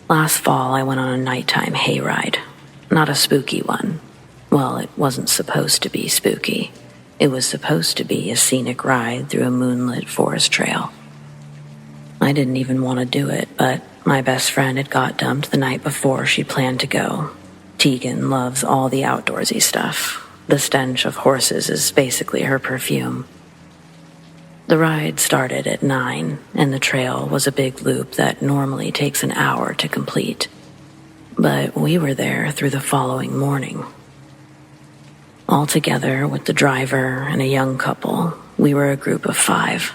Last fall, I went on a nighttime hayride. Not a spooky one. Well, it wasn't supposed to be spooky. It was supposed to be a scenic ride through a moonlit forest trail. I didn't even want to do it, but my best friend had got dumped the night before she planned to go. Tegan loves all the outdoorsy stuff. The stench of horses is basically her perfume. The ride started at 9, and the trail was a big loop that normally takes an hour to complete. But we were there through the following morning. All together with the driver and a young couple, we were a group of 5.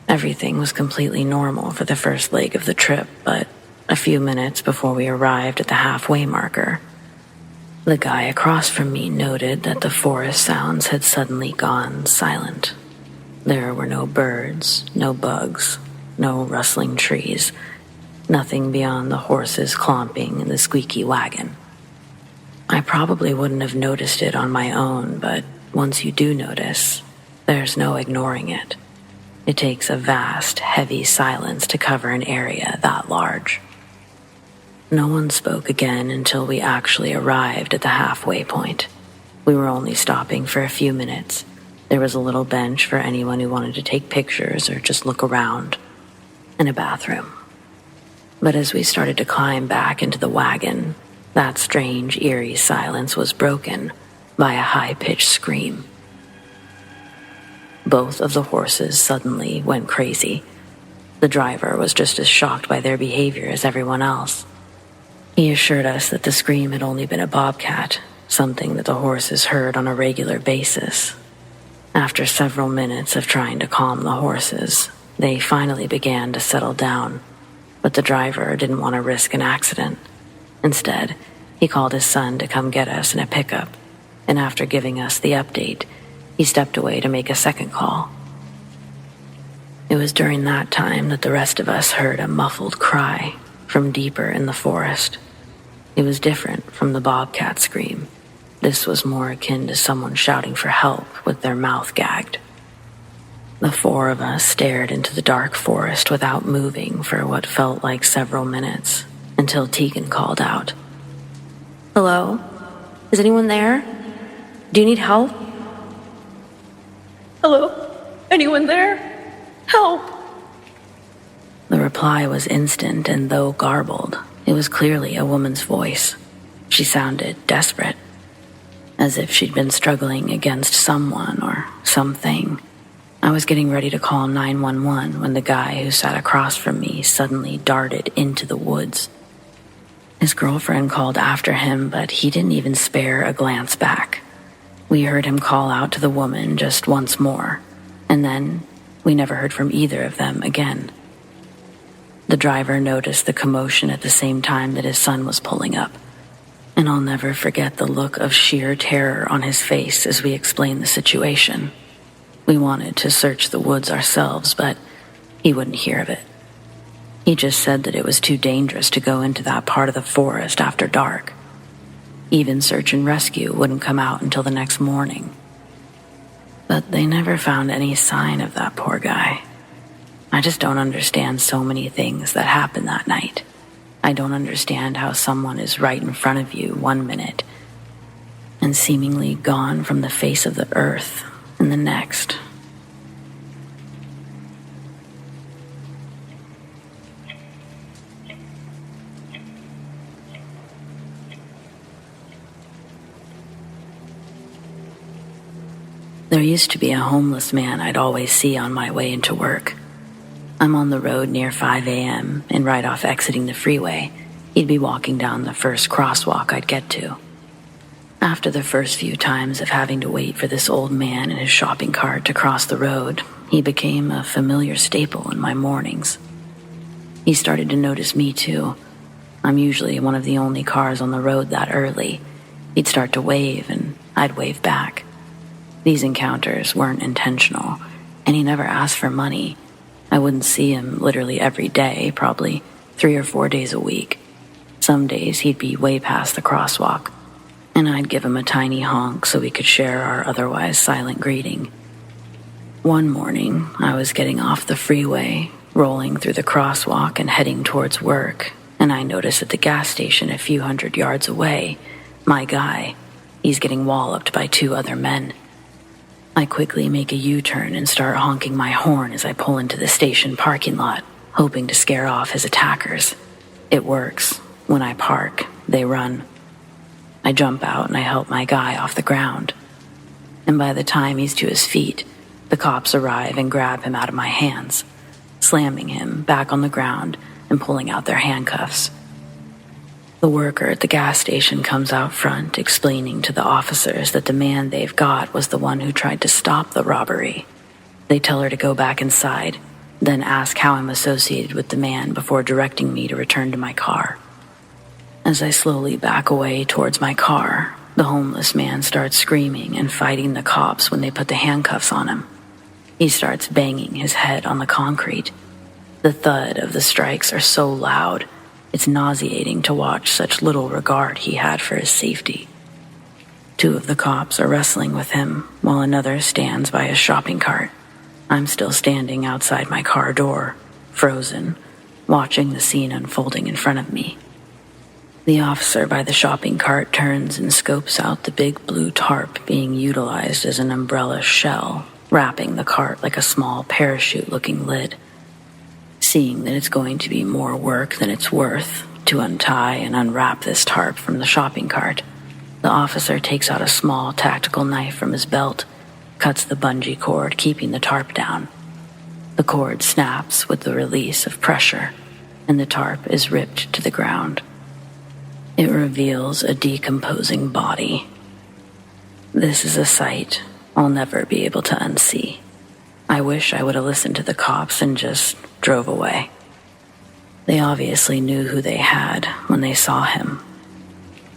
Everything was completely normal for the first leg of the trip, but a few minutes before we arrived at the halfway marker, the guy across from me noted that the forest sounds had suddenly gone silent. There were no birds, no bugs, no rustling trees, nothing beyond the horses clomping in the squeaky wagon. I probably wouldn't have noticed it on my own, but once you do notice, there's no ignoring it. It takes a vast, heavy silence to cover an area that large. No one spoke again until we actually arrived at the halfway point. We were only stopping for a few minutes. There was a little bench for anyone who wanted to take pictures or just look around, and a bathroom. But as we started to climb back into the wagon, that strange, eerie silence was broken by a high-pitched scream. Both of the horses suddenly went crazy. The driver was just as shocked by their behavior as everyone else. He assured us that the scream had only been a bobcat, something that the horses heard on a regular basis. After several minutes of trying to calm the horses, they finally began to settle down, but the driver didn't want to risk an accident. Instead, he called his son to come get us in a pickup, and after giving us the update, he stepped away to make a second call. It was during that time that the rest of us heard a muffled cry from deeper in the forest. It was different from the bobcat scream. This was more akin to someone shouting for help with their mouth gagged. The 4 of us stared into the dark forest without moving for what felt like several minutes, until Tegan called out, "Hello? Is anyone there? Do you need help?" "Hello? Anyone there? Help!" The reply was instant, and though garbled, it was clearly a woman's voice. She sounded desperate, as if she'd been struggling against someone or something. I was getting ready to call 911 when the guy who sat across from me suddenly darted into the woods. His girlfriend called after him, but he didn't even spare a glance back. We heard him call out to the woman just once more, and then we never heard from either of them again. The driver noticed the commotion at the same time that his son was pulling up, and I'll never forget the look of sheer terror on his face as we explained the situation. We wanted to search the woods ourselves, but he wouldn't hear of it. He just said that it was too dangerous to go into that part of the forest after dark. Even search and rescue wouldn't come out until the next morning. But they never found any sign of that poor guy. I just don't understand so many things that happened that night. I don't understand how someone is right in front of you one minute and seemingly gone from the face of the earth in the next. There used to be a homeless man I'd always see on my way into work. I'm on the road near 5 a.m., and right off exiting the freeway, he'd be walking down the first crosswalk I'd get to. After the first few times of having to wait for this old man in his shopping cart to cross the road, he became a familiar staple in my mornings. He started to notice me too. I'm usually one of the only cars on the road that early. He'd start to wave, and I'd wave back. These encounters weren't intentional, and he never asked for money. I wouldn't see him literally every day, probably 3 or 4 days a week. Some days he'd be way past the crosswalk, and I'd give him a tiny honk so we could share our otherwise silent greeting. One morning, I was getting off the freeway, rolling through the crosswalk and heading towards work, and I notice at the gas station a few hundred yards away, my guy, he's getting walloped by 2 other men. I quickly make a U-turn and start honking my horn as I pull into the station parking lot, hoping to scare off his attackers. It works. When I park, they run. I jump out and I help my guy off the ground. And by the time he's to his feet, the cops arrive and grab him out of my hands, slamming him back on the ground and pulling out their handcuffs. The worker at the gas station comes out front, explaining to the officers that the man they've got was the one who tried to stop the robbery. They tell her to go back inside, then ask how I'm associated with the man before directing me to return to my car. As I slowly back away towards my car, the homeless man starts screaming and fighting the cops when they put the handcuffs on him. He starts banging his head on the concrete. The thud of the strikes are so loud, it's nauseating to watch such little regard he had for his safety. 2 of the cops are wrestling with him, while another stands by a shopping cart. I'm still standing outside my car door, frozen, watching the scene unfolding in front of me. The officer by the shopping cart turns and scopes out the big blue tarp being utilized as an umbrella shell, wrapping the cart like a small parachute-looking lid. Seeing that it's going to be more work than it's worth to untie and unwrap this tarp from the shopping cart, the officer takes out a small tactical knife from his belt, cuts the bungee cord keeping the tarp down. The cord snaps with the release of pressure, and the tarp is ripped to the ground. It reveals a decomposing body. This is a sight I'll never be able to unsee. I wish I would have listened to the cops and just drove away. They obviously knew who they had when they saw him.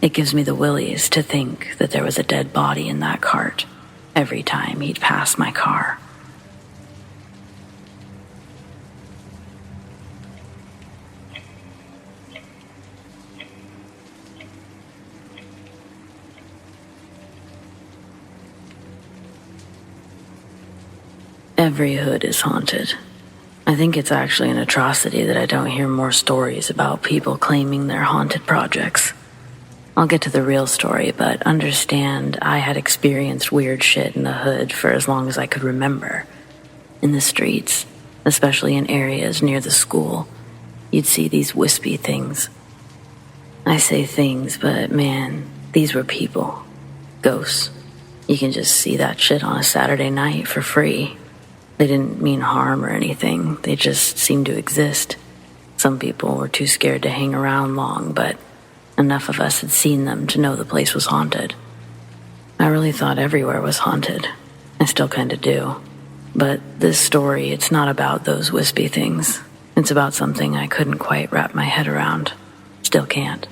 It gives me the willies to think that there was a dead body in that cart every time he'd pass my car. Every hood is haunted. I think it's actually an atrocity that I don't hear more stories about people claiming they're haunted projects. I'll get to the real story, but understand I had experienced weird shit in the hood for as long as I could remember. In the streets, especially in areas near the school, you'd see these wispy things. I say things, but man, these were people. Ghosts. You can just see that shit on a Saturday night for free. They didn't mean harm or anything, they just seemed to exist. Some people were too scared to hang around long, but enough of us had seen them to know the place was haunted. I really thought everywhere was haunted. I still kinda do. But this story, it's not about those wispy things. It's about something I couldn't quite wrap my head around. Still can't.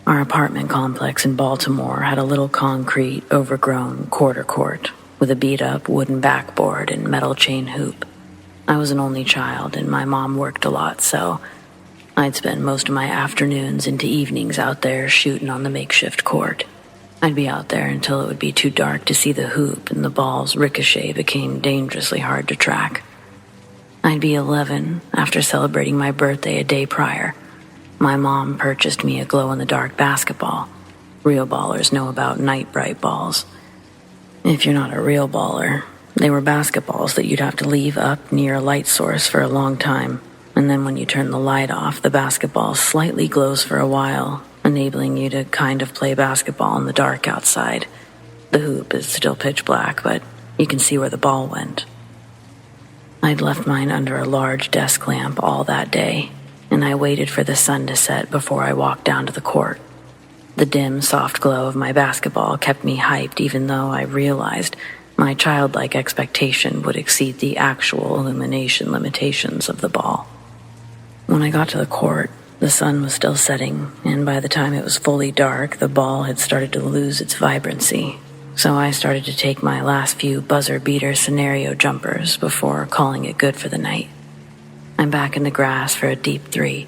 Our apartment complex in Baltimore had a little concrete, overgrown quarter court with a beat-up wooden backboard and metal chain hoop. I was an only child, and my mom worked a lot, so I'd spend most of my afternoons into evenings out there shooting on the makeshift court. I'd be out there until it would be too dark to see the hoop, and the ball's ricochet became dangerously hard to track. I'd be 11 after celebrating my birthday a day prior. My mom purchased me a glow-in-the-dark basketball. Real ballers know about night bright balls. If you're not a real baller, they were basketballs that you'd have to leave up near a light source for a long time, and then when you turn the light off, the basketball slightly glows for a while, enabling you to kind of play basketball in the dark outside. The hoop is still pitch black, but you can see where the ball went. I'd left mine under a large desk lamp all that day, and I waited for the sun to set before I walked down to the court. The dim, soft glow of my basketball kept me hyped, even though I realized my childlike expectation would exceed the actual illumination limitations of the ball. When I got to the court, the sun was still setting, and by the time it was fully dark, the ball had started to lose its vibrancy. So I started to take my last few buzzer-beater scenario jumpers before calling it good for the night. I'm back in the grass for a deep 3.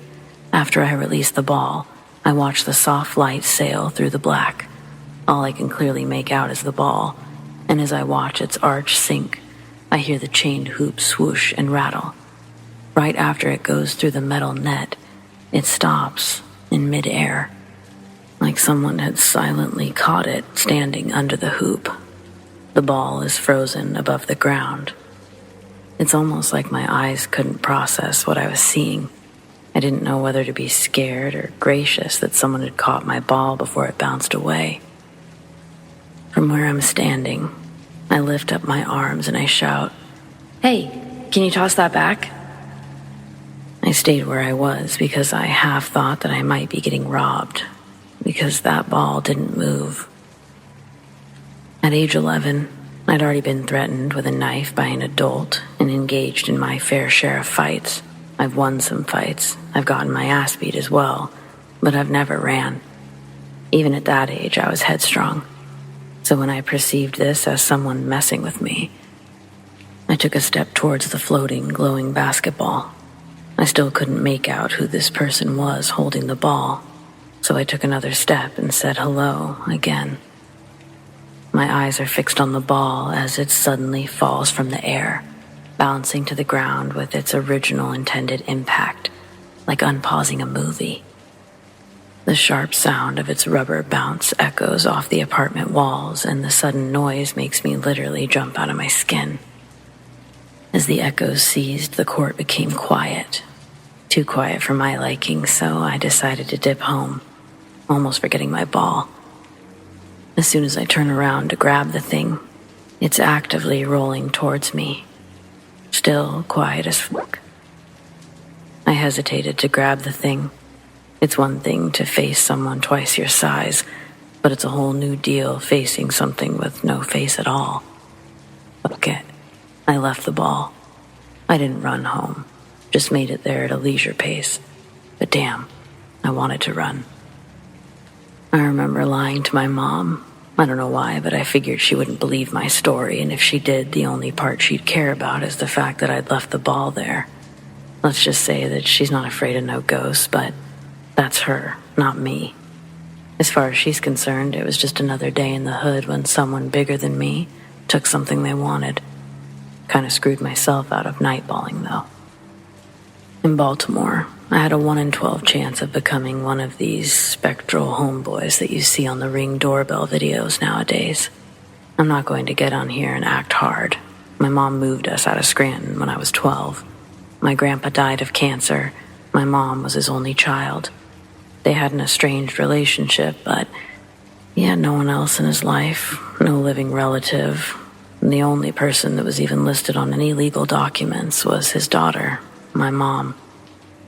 After I release the ball, I watch the soft light sail through the black. All I can clearly make out is the ball, and as I watch its arch sink, I hear the chained hoop swoosh and rattle. Right after it goes through the metal net, it stops in midair, like someone had silently caught it standing under the hoop. The ball is frozen above the ground. It's almost like my eyes couldn't process what I was seeing. I didn't know whether to be scared or gracious that someone had caught my ball before it bounced away. From where I'm standing, I lift up my arms and I shout, "Hey, can you toss that back?" I stayed where I was because I half thought that I might be getting robbed, because that ball didn't move. At age 11, I'd already been threatened with a knife by an adult and engaged in my fair share of fights. I've won some fights, I've gotten my ass beat as well, but I've never ran. Even at that age, I was headstrong. So when I perceived this as someone messing with me, I took a step towards the floating, glowing basketball. I still couldn't make out who this person was holding the ball, so I took another step and said hello again. My eyes are fixed on the ball as it suddenly falls from the air, bouncing to the ground with its original intended impact, like unpausing a movie. The sharp sound of its rubber bounce echoes off the apartment walls, and the sudden noise makes me literally jump out of my skin. As the echoes ceased, the court became quiet. Too quiet for my liking, so I decided to dip home, almost forgetting my ball. As soon as I turn around to grab the thing, it's actively rolling towards me, still quiet as fuck. I hesitated to grab the thing. It's one thing to face someone twice your size, but it's a whole new deal facing something with no face at all. Fuck it. I left the ball. I didn't run home, just made it there at a leisure pace. But damn, I wanted to run. I remember lying to my mom. I don't know why, but I figured she wouldn't believe my story, and if she did, the only part she'd care about is the fact that I'd left the ball there. Let's just say that she's not afraid of no ghosts, but that's her, not me. As far as she's concerned, it was just another day in the hood when someone bigger than me took something they wanted. Kind of screwed myself out of nightballing, though. In Baltimore, I had a 1 in 12 chance of becoming one of these spectral homeboys that you see on the Ring doorbell videos nowadays. I'm not going to get on here and act hard. My mom moved us out of Scranton when I was 12. My grandpa died of cancer. My mom was his only child. They had an estranged relationship, but he had no one else in his life, no living relative. And the only person that was even listed on any legal documents was his daughter, my mom.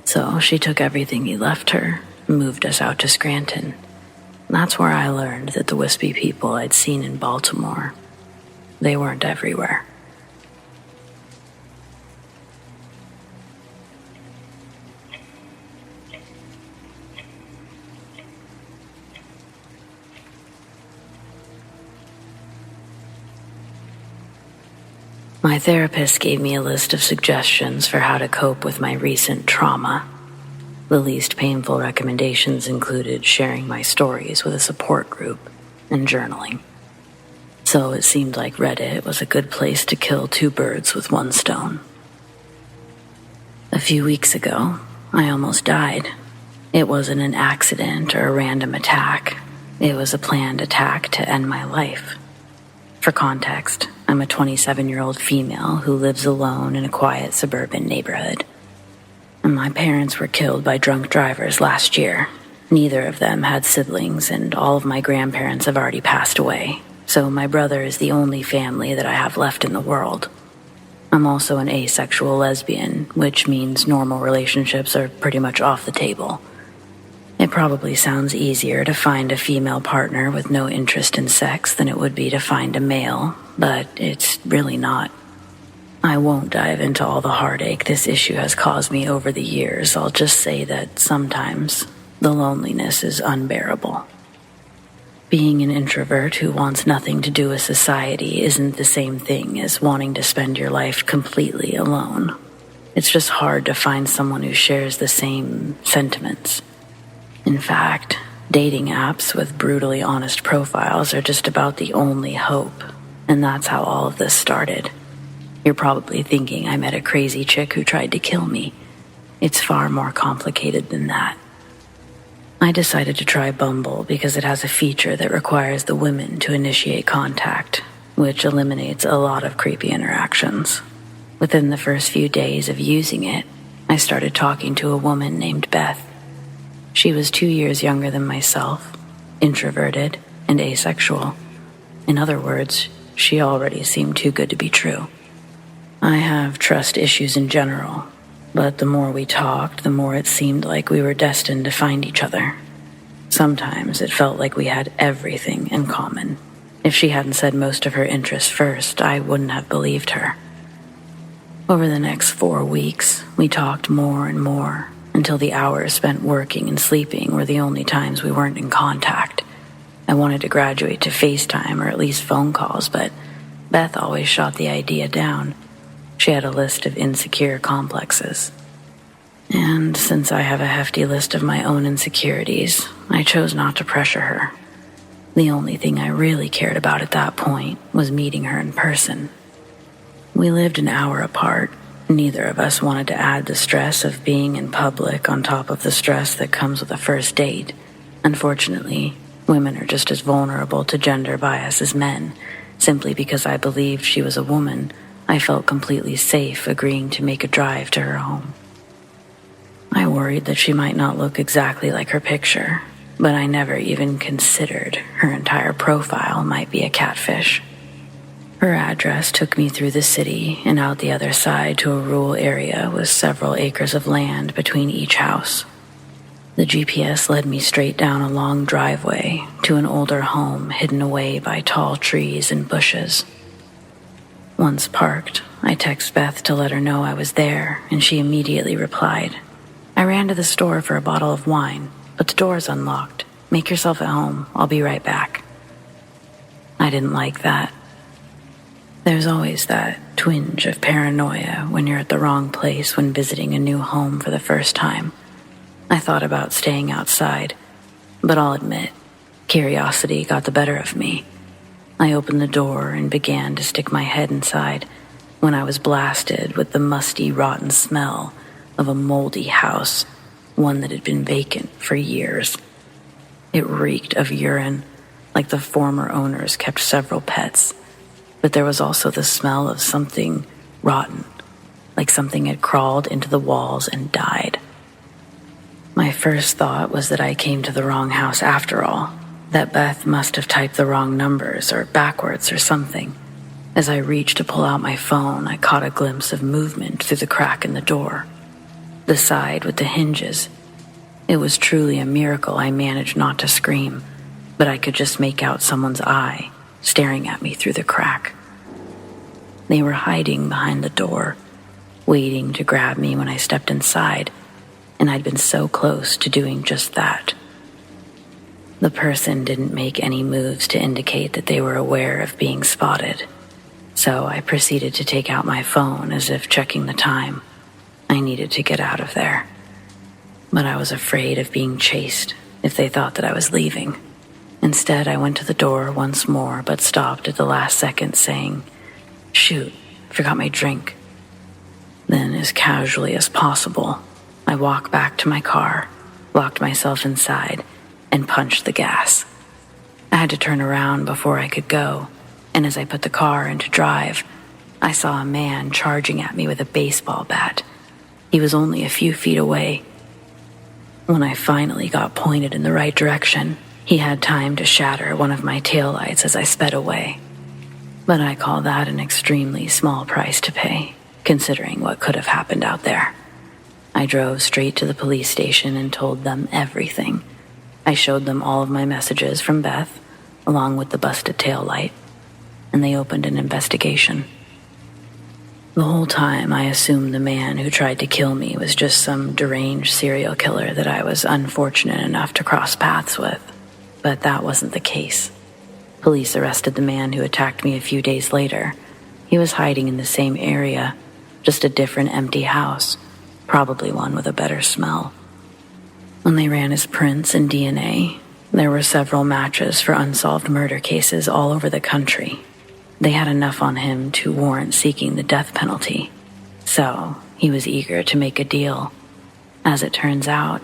So she took everything he left her and moved us out to Scranton. And that's where I learned that the wispy people I'd seen in Baltimore, they weren't everywhere. My therapist gave me a list of suggestions for how to cope with my recent trauma. The least painful recommendations included sharing my stories with a support group and journaling. So it seemed like Reddit was a good place to kill two birds with one stone. A few weeks ago, I almost died. It wasn't an accident or a random attack. It was a planned attack to end my life. For context, I'm a 27-year-old female who lives alone in a quiet suburban neighborhood. And my parents were killed by drunk drivers last year. Neither of them had siblings, and all of my grandparents have already passed away, so my brother is the only family that I have left in the world. I'm also an asexual lesbian, which means normal relationships are pretty much off the table. It probably sounds easier to find a female partner with no interest in sex than it would be to find a male, but it's really not. I won't dive into all the heartache this issue has caused me over the years. I'll just say that sometimes the loneliness is unbearable. Being an introvert who wants nothing to do with society isn't the same thing as wanting to spend your life completely alone. It's just hard to find someone who shares the same sentiments. In fact, dating apps with brutally honest profiles are just about the only hope, and that's how all of this started. You're probably thinking I met a crazy chick who tried to kill me. It's far more complicated than that. I decided to try Bumble because it has a feature that requires the women to initiate contact, which eliminates a lot of creepy interactions. Within the first few days of using it, I started talking to a woman named Beth. She was 2 years younger than myself, introverted, and asexual. In other words, she already seemed too good to be true. I have trust issues in general, but the more we talked, the more it seemed like we were destined to find each other. Sometimes it felt like we had everything in common. If she hadn't said most of her interests first, I wouldn't have believed her. Over the next 4 weeks, we talked more and more, until the hours spent working and sleeping were the only times we weren't in contact. I wanted to graduate to FaceTime or at least phone calls, but Beth always shot the idea down. She had a list of insecure complexes. And since I have a hefty list of my own insecurities, I chose not to pressure her. The only thing I really cared about at that point was meeting her in person. We lived an hour apart. Neither of us wanted to add the stress of being in public on top of the stress that comes with a first date. Unfortunately, women are just as vulnerable to gender bias as men. Simply because I believed she was a woman, I felt completely safe agreeing to make a drive to her home. I worried that she might not look exactly like her picture, but I never even considered her entire profile might be a catfish. Her address took me through the city and out the other side to a rural area with several acres of land between each house. The GPS led me straight down a long driveway to an older home hidden away by tall trees and bushes. Once parked, I texted Beth to let her know I was there, and she immediately replied, "I ran to the store for a bottle of wine, but the door's unlocked. Make yourself at home. I'll be right back." I didn't like that. There's always that twinge of paranoia when you're at the wrong place when visiting a new home for the first time. I thought about staying outside, but I'll admit, curiosity got the better of me. I opened the door and began to stick my head inside when I was blasted with the musty, rotten smell of a moldy house, one that had been vacant for years. It reeked of urine, like the former owners kept several pets. But there was also the smell of something rotten, like something had crawled into the walls and died. My first thought was that I came to the wrong house after all, that Beth must have typed the wrong numbers or backwards or something. As I reached to pull out my phone, I caught a glimpse of movement through the crack in the door. The side with the hinges. It was truly a miracle I managed not to scream, but I could just make out someone's eye staring at me through the crack. They were hiding behind the door, waiting to grab me when I stepped inside, and I'd been so close to doing just that. The person didn't make any moves to indicate that they were aware of being spotted, so I proceeded to take out my phone as if checking the time. I needed to get out of there. But I was afraid of being chased if they thought that I was leaving. Instead, I went to the door once more, but stopped at the last second saying, "Shoot, forgot my drink." Then, as casually as possible, I walked back to my car, locked myself inside, and punched the gas. I had to turn around before I could go, and as I put the car into drive, I saw a man charging at me with a baseball bat. He was only a few feet away. When I finally got pointed in the right direction, he had time to shatter one of my taillights as I sped away. But I call that an extremely small price to pay, considering what could have happened out there. I drove straight to the police station and told them everything. I showed them all of my messages from Beth, along with the busted taillight, and they opened an investigation. The whole time I assumed the man who tried to kill me was just some deranged serial killer that I was unfortunate enough to cross paths with. But that wasn't the case. Police arrested the man who attacked me a few days later. He was hiding in the same area, just a different empty house, probably one with a better smell. When they ran his prints and DNA, there were several matches for unsolved murder cases all over the country. They had enough on him to warrant seeking the death penalty. So he was eager to make a deal. As it turns out,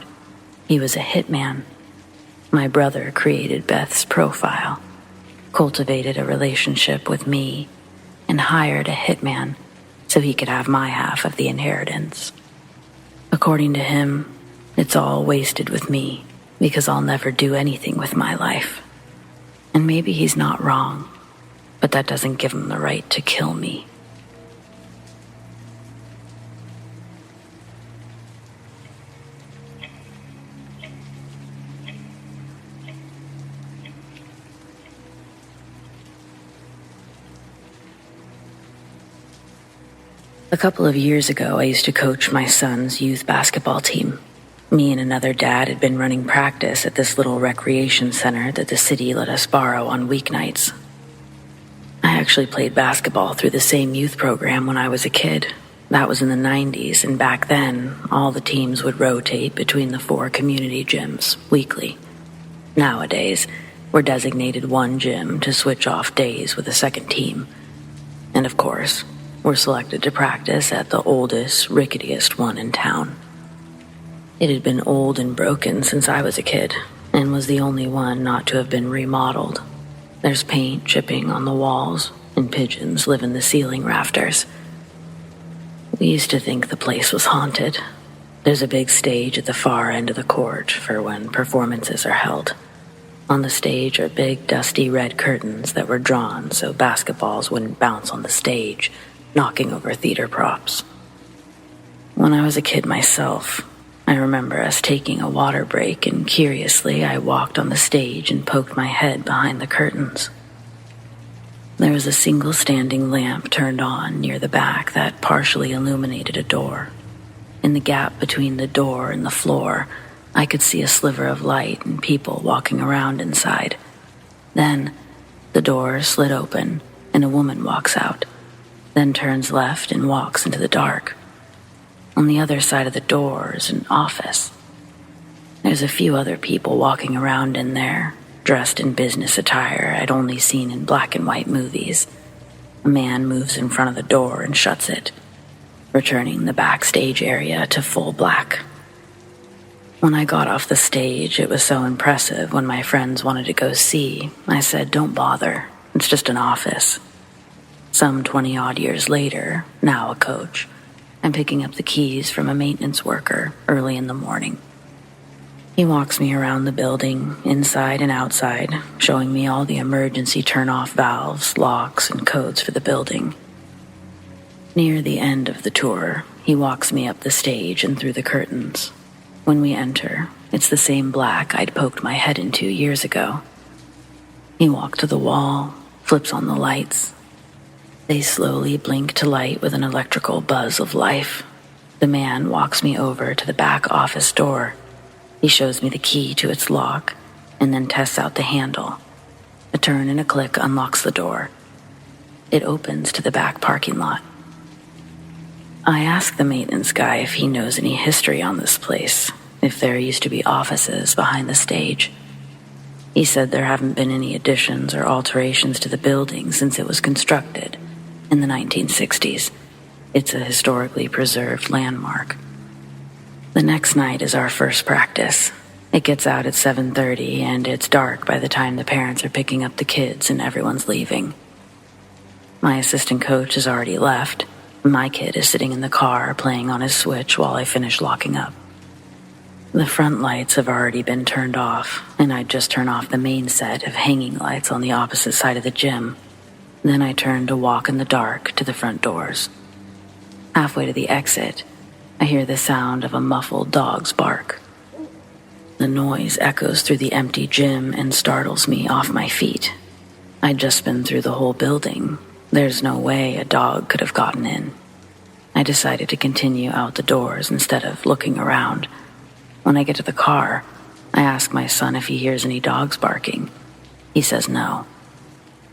he was a hitman. My brother created Beth's profile, cultivated a relationship with me, and hired a hitman so he could have my half of the inheritance. According to him, it's all wasted with me because I'll never do anything with my life. And maybe he's not wrong, but that doesn't give him the right to kill me. A couple of years ago, I used to coach my son's youth basketball team. Me and another dad had been running practice at this little recreation center that the city let us borrow on weeknights. I actually played basketball through the same youth program when I was a kid. That was in the 90s, and back then, all the teams would rotate between the 4 community gyms weekly. Nowadays, we're designated one gym to switch off days with a second team. And of course, we're selected to practice at the oldest, ricketiest one in town. It had been old and broken since I was a kid, and was the only one not to have been remodeled. There's paint chipping on the walls, and pigeons live in the ceiling rafters. We used to think the place was haunted. There's a big stage at the far end of the court for when performances are held. On the stage are big, dusty red curtains that were drawn so basketballs wouldn't bounce on the stage, knocking over theater props. When I was a kid myself, I remember us taking a water break, and curiously, I walked on the stage and poked my head behind the curtains. There was a single standing lamp turned on near the back that partially illuminated a door. In the gap between the door and the floor, I could see a sliver of light and people walking around inside. Then, the door slid open, and a woman walks out, then turns left and walks into the dark. On the other side of the door is an office. There's a few other people walking around in there, dressed in business attire I'd only seen in black and white movies. A man moves in front of the door and shuts it, returning the backstage area to full black. When I got off the stage, it was so impressive when my friends wanted to go see. I said, "Don't bother, it's just an office." Some 20-odd years later, now a coach, I'm picking up the keys from a maintenance worker early in the morning. He walks me around the building, inside and outside, showing me all the emergency turn-off valves, locks, and codes for the building. Near the end of the tour, he walks me up the stage and through the curtains. When we enter, it's the same black I'd poked my head into years ago. He walks to the wall, flips on the lights. They slowly blink to light with an electrical buzz of life. The man walks me over to the back office door. He shows me the key to its lock and then tests out the handle. A turn and a click unlocks the door. It opens to the back parking lot. I ask the maintenance guy if he knows any history on this place, if there used to be offices behind the stage. He said there haven't been any additions or alterations to the building since it was constructed in the 1960s. It's a historically preserved landmark. The next night is our first practice. It gets out at 7:30, and it's dark by the time the parents are picking up the kids and everyone's leaving. My assistant coach has already left. My kid is sitting in the car playing on his Switch while I finish locking up. The front lights have already been turned off, and I just turn off the main set of hanging lights on the opposite side of the gym. Then I turn to walk in the dark to the front doors. Halfway to the exit, I hear the sound of a muffled dog's bark. The noise echoes through the empty gym and startles me off my feet. I'd just been through the whole building. There's no way a dog could have gotten in. I decided to continue out the doors instead of looking around. When I get to the car, I ask my son if he hears any dogs barking. He says no,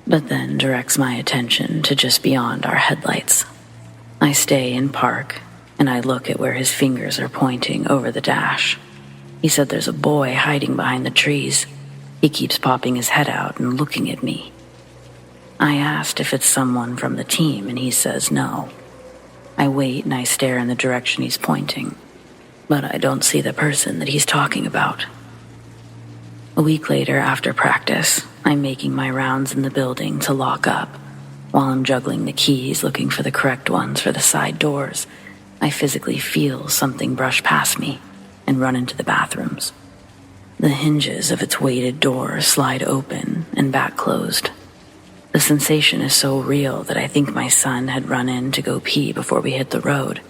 but then directs my attention to just beyond our headlights. I stay and park, and I look at where his fingers are pointing over the dash. He said there's a boy hiding behind the trees. He keeps popping his head out and looking at me. I asked if it's someone from the team, and he says no. I wait and I stare in the direction he's pointing. but I don't see the person that he's talking about. A week later, after practice, I'm making my rounds in the building to lock up. While I'm juggling the keys looking for the correct ones for the side doors, I physically feel something brush past me and run into the bathrooms. The hinges of its weighted door slide open and back closed. The sensation is so real that I think my son had run in to go pee before we hit the road.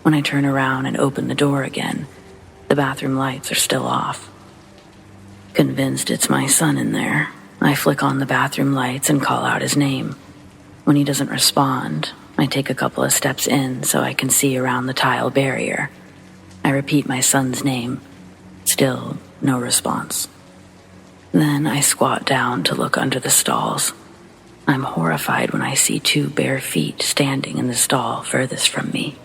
When I turn around and open the door again, the bathroom lights are still off. Convinced it's my son in there, I flick on the bathroom lights and call out his name. When he doesn't respond, I take a couple of steps in so I can see around the tile barrier. I repeat my son's name. Still no response. Then I squat down to look under the stalls. I'm horrified when I see 2 bare feet standing in the stall furthest from me.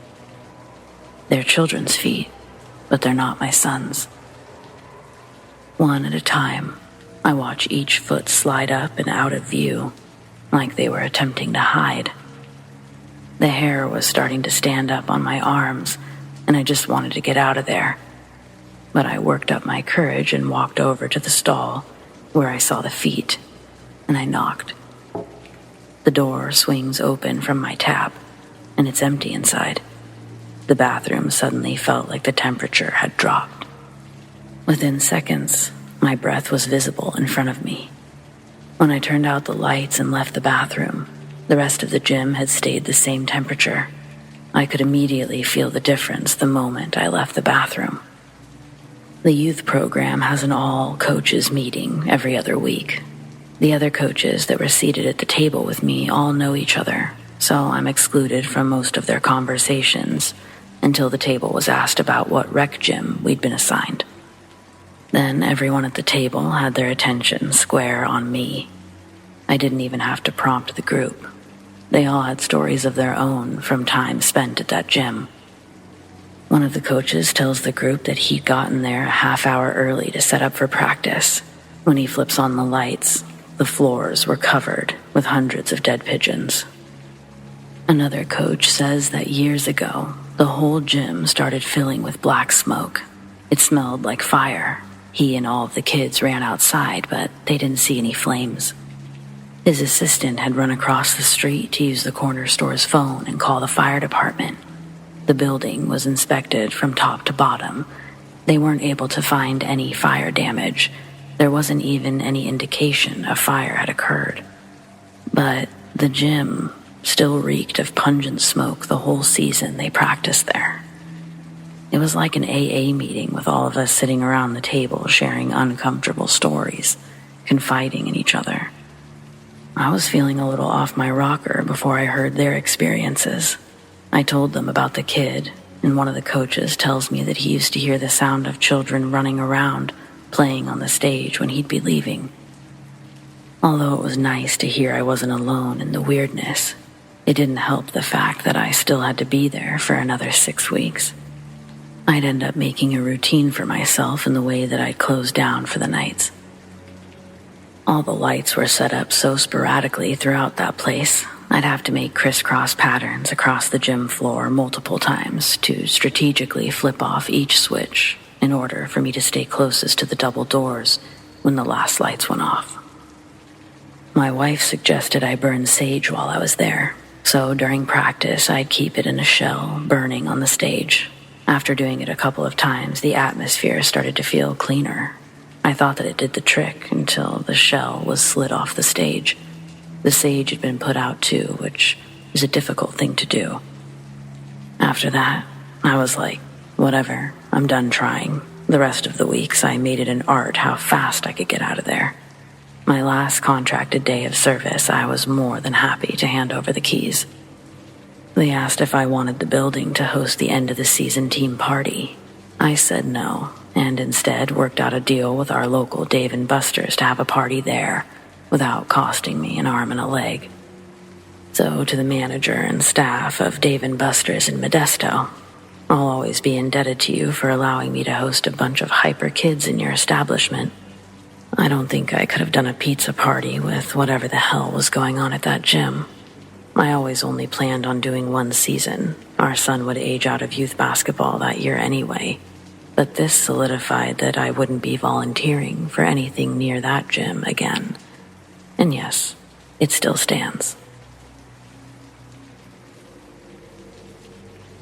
They're children's feet, but they're not my son's. One at a time, I watch each foot slide up and out of view, like they were attempting to hide. The hair was starting to stand up on my arms, and I just wanted to get out of there. But I worked up my courage and walked over to the stall where I saw the feet, and I knocked. The door swings open from my tap, and it's empty inside. The bathroom suddenly felt like the temperature had dropped. Within seconds, my breath was visible in front of me. When I turned out the lights and left the bathroom, the rest of the gym had stayed the same temperature. I could immediately feel the difference the moment I left the bathroom. The youth program has an all-coaches meeting every other week. The other coaches that were seated at the table with me all know each other, so I'm excluded from most of their conversations until the table was asked about what rec gym we'd been assigned. Then everyone at the table had their attention square on me. I didn't even have to prompt the group. They all had stories of their own from time spent at that gym. One of the coaches tells the group that he'd gotten there a half hour early to set up for practice. When he flips on the lights, the floors were covered with hundreds of dead pigeons. Another coach says that years ago, the whole gym started filling with black smoke. It smelled like fire. He and all of the kids ran outside, but they didn't see any flames. His assistant had run across the street to use the corner store's phone and call the fire department. The building was inspected from top to bottom. They weren't able to find any fire damage. There wasn't even any indication a fire had occurred. But the gym still reeked of pungent smoke the whole season they practiced there. It was like an AA meeting with all of us sitting around the table sharing uncomfortable stories, confiding in each other. I was feeling a little off my rocker before I heard their experiences. I told them about the kid, and one of the coaches tells me that he used to hear the sound of children running around, playing on the stage when he'd be leaving. Although it was nice to hear I wasn't alone in the weirdness, it didn't help the fact that I still had to be there for another 6 weeks. I'd end up making a routine for myself in the way that I'd close down for the nights. All the lights were set up so sporadically throughout that place, I'd have to make crisscross patterns across the gym floor multiple times to strategically flip off each switch in order for me to stay closest to the double doors when the last lights went off. My wife suggested I burn sage while I was there, so during practice I'd keep it in a shell burning on the stage. After doing it a couple of times, the atmosphere started to feel cleaner. I thought that it did the trick until the shell was slid off the stage. The sage had been put out too, which is a difficult thing to do. After that, I was like, whatever, I'm done trying. The rest of the weeks, I made it an art how fast I could get out of there. My last contracted day of service, I was more than happy to hand over the keys. They asked if I wanted the building to host the end-of-the-season team party. I said no, and instead worked out a deal with our local Dave & Buster's to have a party there, without costing me an arm and a leg. So to the manager and staff of Dave & Buster's in Modesto, I'll always be indebted to you for allowing me to host a bunch of hyper kids in your establishment. I don't think I could have done a pizza party with whatever the hell was going on at that gym. I always only planned on doing one season. Our son would age out of youth basketball that year anyway. But this solidified that I wouldn't be volunteering for anything near that gym again. And yes, it still stands.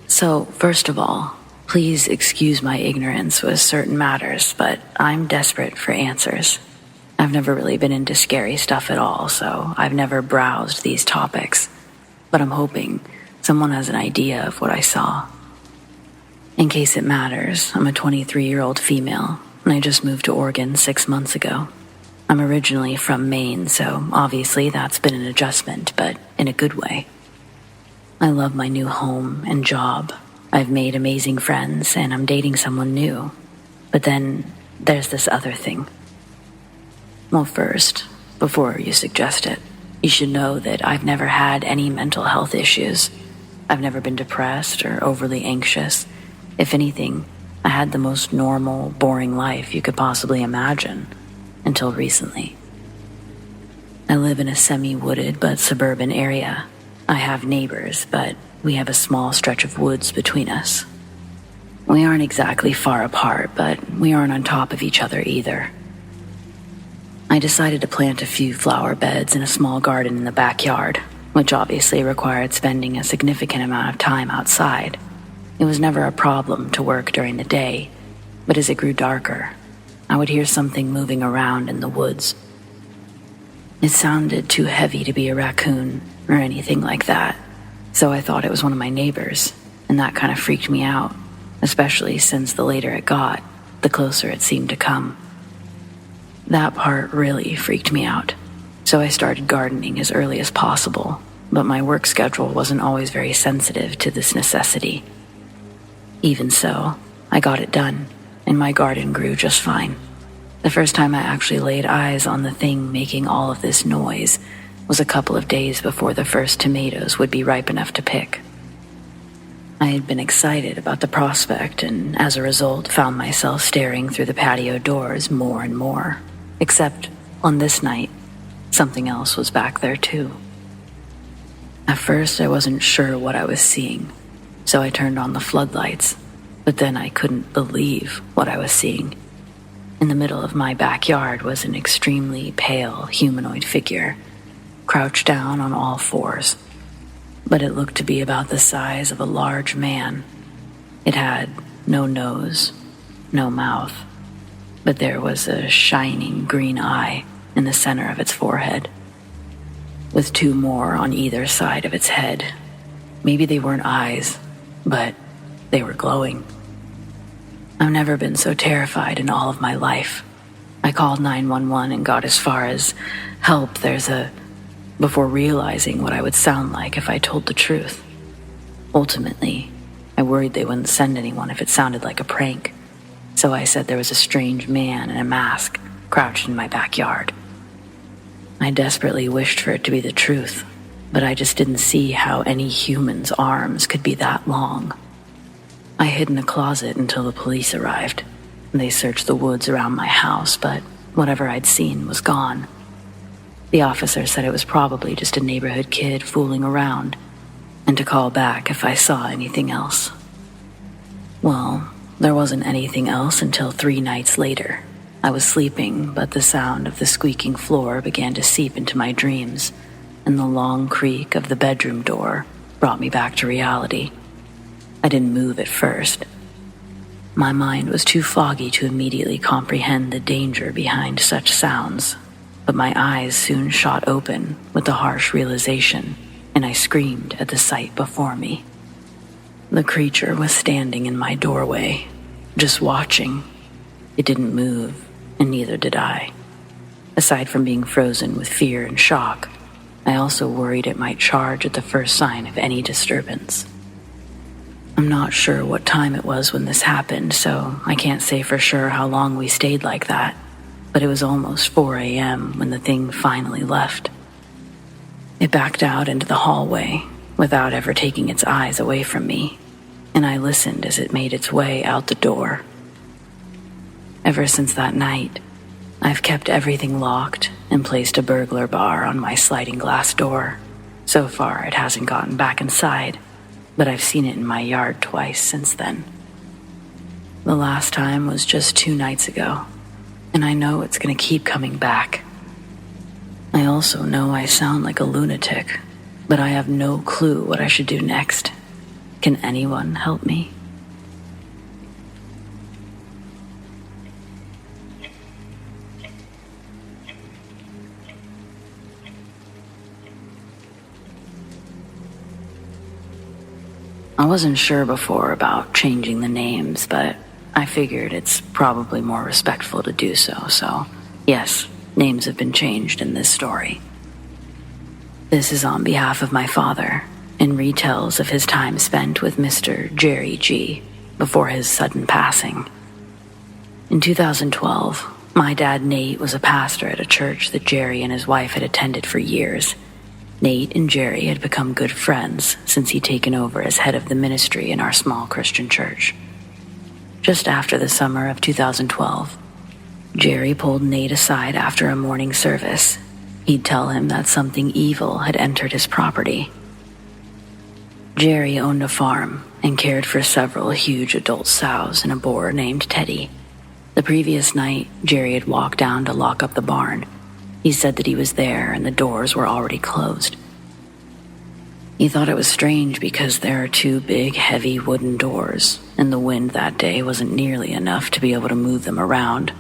So, first of all, please excuse my ignorance with certain matters, but I'm desperate for answers. I've never really been into scary stuff at all, so I've never browsed these topics. But I'm hoping someone has an idea of what I saw. In case it matters, I'm a 23-year-old female, and I just moved to Oregon 6 months ago. I'm originally from Maine, so obviously that's been an adjustment, but in a good way. I love my new home and job. I've made amazing friends, and I'm dating someone new. But then there's this other thing. Well, first, before you suggest it, you should know that I've never had any mental health issues. I've never been depressed or overly anxious. If anything, I had the most normal, boring life you could possibly imagine, until recently. I live in a semi-wooded but suburban area. I have neighbors, but we have a small stretch of woods between us. We aren't exactly far apart, but we aren't on top of each other either. I decided to plant a few flower beds in a small garden in the backyard, which obviously required spending a significant amount of time outside. It was never a problem to work during the day, but as it grew darker, I would hear something moving around in the woods. It sounded too heavy to be a raccoon or anything like that, so I thought it was one of my neighbors, and that kind of freaked me out, especially since the later it got, the closer it seemed to come. That part really freaked me out, so I started gardening as early as possible, but my work schedule wasn't always very sensitive to this necessity. Even so, I got it done, and my garden grew just fine. The first time I actually laid eyes on the thing making all of this noise was a couple of days before the first tomatoes would be ripe enough to pick. I had been excited about the prospect, and as a result found myself staring through the patio doors more and more. Except, on this night, something else was back there too. At first I wasn't sure what I was seeing, so I turned on the floodlights, but then I couldn't believe what I was seeing. In the middle of my backyard was an extremely pale humanoid figure, crouched down on all fours, but it looked to be about the size of a large man. It had no nose, no mouth, but there was a shining green eye in the center of its forehead, with two more on either side of its head. Maybe they weren't eyes, but they were glowing. I've never been so terrified in all of my life. I called 911 and got as far as, "Help, there's a..." before realizing what I would sound like if I told the truth. Ultimately, I worried they wouldn't send anyone if it sounded like a prank, so I said there was a strange man in a mask crouched in my backyard. I desperately wished for it to be the truth, but I just didn't see how any human's arms could be that long. I hid in a closet until the police arrived. They searched the woods around my house, but whatever I'd seen was gone. The officer said it was probably just a neighborhood kid fooling around, and to call back if I saw anything else. Well, there wasn't anything else until 3 nights later. I was sleeping, but the sound of the squeaking floor began to seep into my dreams, and the long creak of the bedroom door brought me back to reality. I didn't move at first. My mind was too foggy to immediately comprehend the danger behind such sounds, but my eyes soon shot open with the harsh realization, and I screamed at the sight before me. The creature was standing in my doorway, just watching. It didn't move, and neither did I. Aside from being frozen with fear and shock, I also worried it might charge at the first sign of any disturbance. I'm not sure what time it was when this happened, so I can't say for sure how long we stayed like that, but it was almost 4 a.m. when the thing finally left. It backed out into the hallway without ever taking its eyes away from me, and I listened as it made its way out the door. Ever since that night, I've kept everything locked and placed a burglar bar on my sliding glass door, So far, it hasn't gotten back inside, but I've seen it in my yard twice since then. The last time was just 2 nights ago, and I know it's going to keep coming back. I also know I sound like a lunatic, but I have no clue what I should do next. Can anyone help me? I wasn't sure before about changing the names, but I figured it's probably more respectful to do so yes, names have been changed in this story. This is on behalf of my father, and retells of his time spent with Mr. Jerry G. before his sudden passing. In 2012, my dad Nate was a pastor at a church that Jerry and his wife had attended for years. Nate and Jerry had become good friends since he'd taken over as head of the ministry in our small Christian church. Just after the summer of 2012, Jerry pulled Nate aside after a morning service. He'd tell him that something evil had entered his property. Jerry owned a farm and cared for several huge adult sows and a boar named Teddy. The previous night, Jerry had walked down to lock up the barn. He said that he was there and the doors were already closed. He thought it was strange because there are 2 big, heavy wooden doors, and the wind that day wasn't nearly enough to be able to move them around,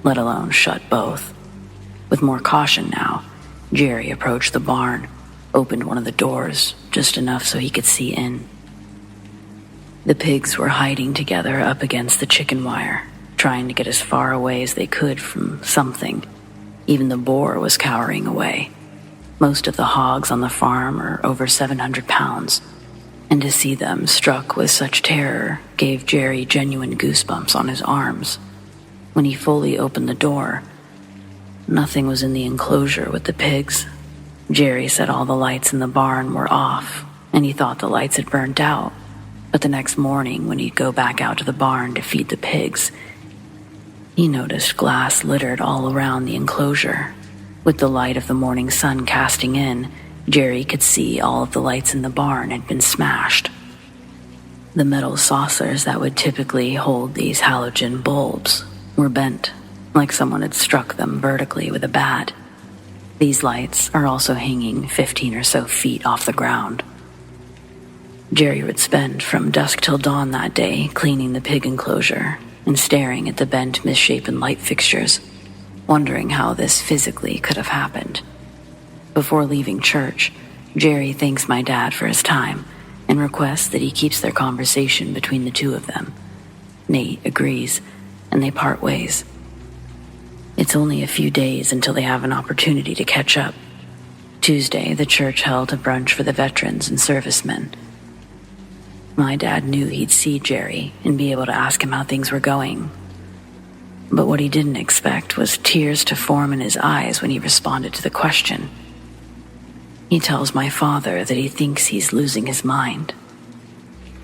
let alone shut both. With more caution now, Jerry approached the barn, opened one of the doors, just enough so he could see in. The pigs were hiding together up against the chicken wire, trying to get as far away as they could from something. Even the boar was cowering away. Most of the hogs on the farm are over 700 pounds, and to see them struck with such terror gave Jerry genuine goosebumps on his arms. When he fully opened the door, nothing was in the enclosure with the pigs. Jerry said all the lights in the barn were off, and he thought the lights had burnt out. But the next morning, when he'd go back out to the barn to feed the pigs, he noticed glass littered all around the enclosure. With the light of the morning sun casting in, Jerry could see all of the lights in the barn had been smashed. The metal saucers that would typically hold these halogen bulbs were bent, like someone had struck them vertically with a bat. These lights are also hanging 15 or so feet off the ground. Jerry would spend from dusk till dawn that day cleaning the pig enclosure and staring at the bent, misshapen light fixtures, wondering how this physically could have happened. Before leaving church, Jerry thanks my dad for his time and requests that he keeps their conversation between the 2 of them. Nate agrees, and they part ways. It's only a few days until they have an opportunity to catch up. Tuesday, the church held a brunch for the veterans and servicemen. My dad knew he'd see Jerry and be able to ask him how things were going. But what he didn't expect was tears to form in his eyes when he responded to the question. He tells my father that he thinks he's losing his mind.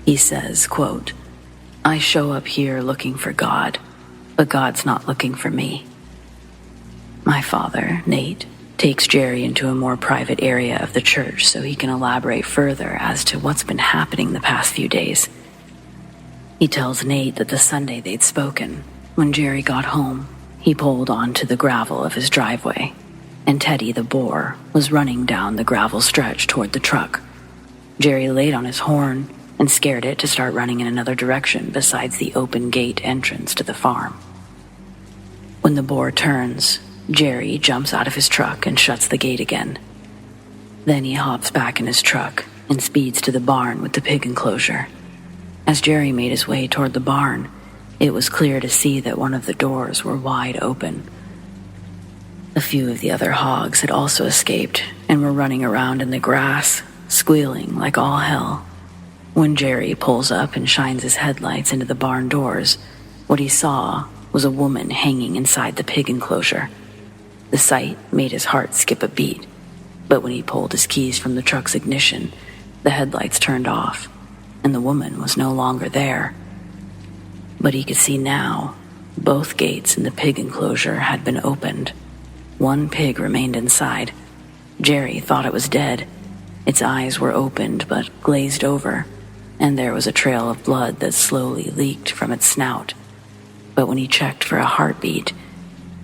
He says, quote, "I show up here looking for God, but God's not looking for me." My father, Nate, takes Jerry into a more private area of the church so he can elaborate further as to what's been happening the past few days. He tells Nate that the Sunday they'd spoken, when Jerry got home, he pulled onto the gravel of his driveway, and Teddy the boar was running down the gravel stretch toward the truck. Jerry laid on his horn and scared it to start running in another direction besides the open gate entrance to the farm. When the boar turns, Jerry jumps out of his truck and shuts the gate again. Then he hops back in his truck and speeds to the barn with the pig enclosure. As Jerry made his way toward the barn, it was clear to see that one of the doors were wide open. A few of the other hogs had also escaped and were running around in the grass, squealing like all hell. When Jerry pulls up and shines his headlights into the barn doors, what he saw was a woman hanging inside the pig enclosure. The sight made his heart skip a beat, but when he pulled his keys from the truck's ignition, the headlights turned off, and the woman was no longer there. But he could see now, both gates in the pig enclosure had been opened. One pig remained inside. Jerry thought it was dead. Its eyes were opened but glazed over, and there was a trail of blood that slowly leaked from its snout. But when he checked for a heartbeat,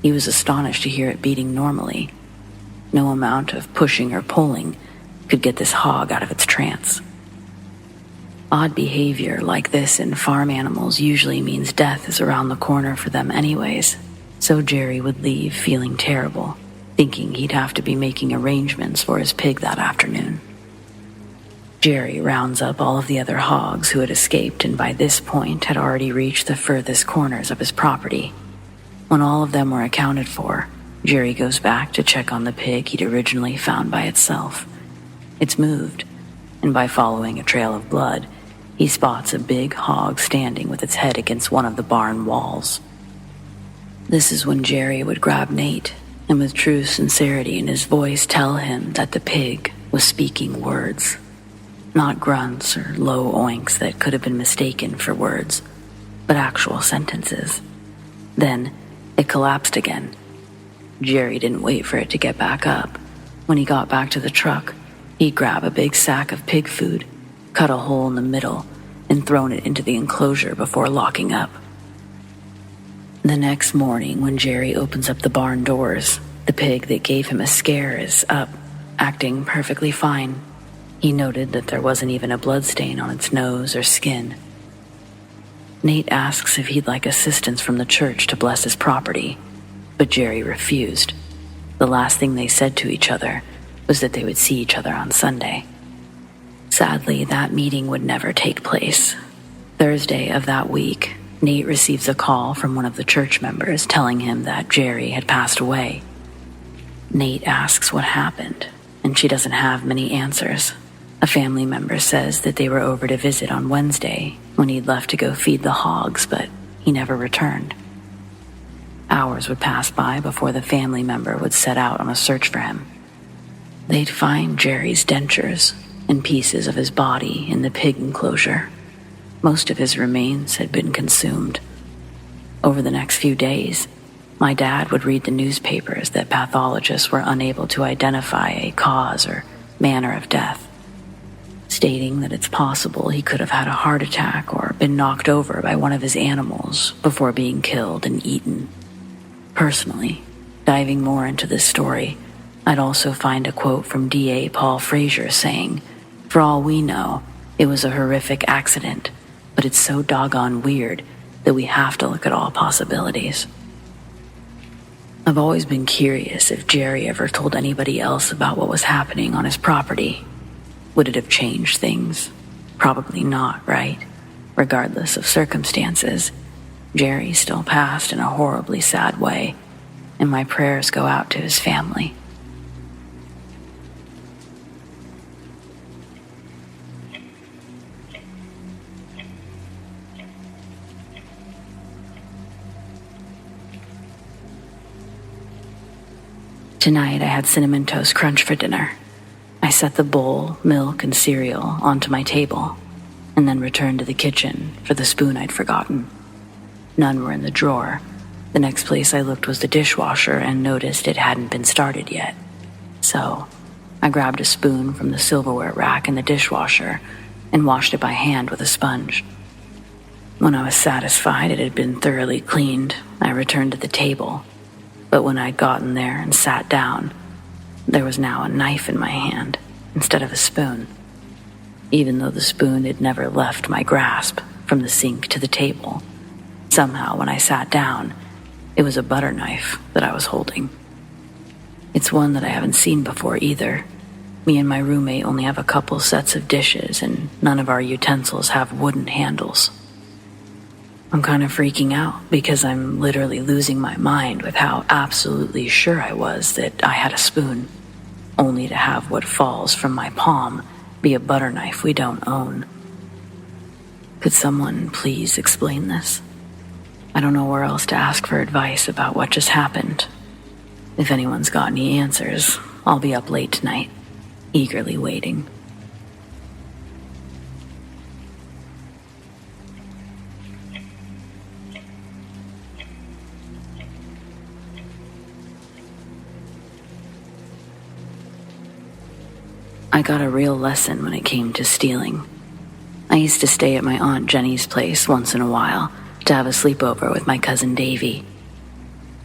he was astonished to hear it beating normally. No amount of pushing or pulling could get this hog out of its trance. Odd behavior like this in farm animals usually means death is around the corner for them anyways, so Jerry would leave feeling terrible, thinking he'd have to be making arrangements for his pig that afternoon. Jerry rounds up all of the other hogs who had escaped and by this point had already reached the furthest corners of his property. When all of them were accounted for, Jerry goes back to check on the pig he'd originally found by itself. It's moved, and by following a trail of blood, he spots a big hog standing with its head against one of the barn walls. This is when Jerry would grab Nate and with true sincerity in his voice tell him that the pig was speaking words. Not grunts or low oinks that could have been mistaken for words, but actual sentences. Then it collapsed again. Jerry didn't wait for it to get back up. When he got back to the truck, he'd grab a big sack of pig food, cut a hole in the middle, and thrown it into the enclosure before locking up. The next morning, when Jerry opens up the barn doors, the pig that gave him a scare is up, acting perfectly fine. He noted that there wasn't even a bloodstain on its nose or skin. Nate asks if he'd like assistance from the church to bless his property, but Jerry refused. The last thing they said to each other was that they would see each other on Sunday. Sadly, that meeting would never take place. Thursday of that week, Nate receives a call from one of the church members telling him that Jerry had passed away. Nate asks what happened, and she doesn't have many answers. A family member says that they were over to visit on Wednesday when he'd left to go feed the hogs, but he never returned. Hours would pass by before the family member would set out on a search for him. They'd find Jerry's dentures and pieces of his body in the pig enclosure. Most of his remains had been consumed. Over the next few days, my dad would read the newspapers that pathologists were unable to identify a cause or manner of death, stating that it's possible he could have had a heart attack or been knocked over by one of his animals before being killed and eaten. Personally, diving more into this story, I'd also find a quote from DA Paul Frazier saying, "For all we know, it was a horrific accident, but it's so doggone weird that we have to look at all possibilities." I've always been curious if Jerry ever told anybody else about what was happening on his property. Would it have changed things? Probably not, right? Regardless of circumstances, Jerry still passed in a horribly sad way, and my prayers go out to his family. Tonight I had Cinnamon Toast Crunch for dinner. I set the bowl, milk, and cereal onto my table, and then returned to the kitchen for the spoon I'd forgotten. None were in the drawer. The next place I looked was the dishwasher and noticed it hadn't been started yet. So I grabbed a spoon from the silverware rack in the dishwasher and washed it by hand with a sponge. When I was satisfied it had been thoroughly cleaned, I returned to the table. But when I'd gotten there and sat down, there was now a knife in my hand instead of a spoon, even though the spoon had never left my grasp from the sink to the table. Somehow, when I sat down, it was a butter knife that I was holding. It's one that I haven't seen before either. Me and my roommate only have a couple sets of dishes, and none of our utensils have wooden handles. I'm kind of freaking out because I'm literally losing my mind with how absolutely sure I was that I had a spoon, only to have what falls from my palm be a butter knife we don't own. Could someone please explain this? I don't know where else to ask for advice about what just happened. If anyone's got any answers, I'll be up late tonight, eagerly waiting. I got a real lesson when it came to stealing. I used to stay at my Aunt Jenny's place once in a while to have a sleepover with my cousin Davy.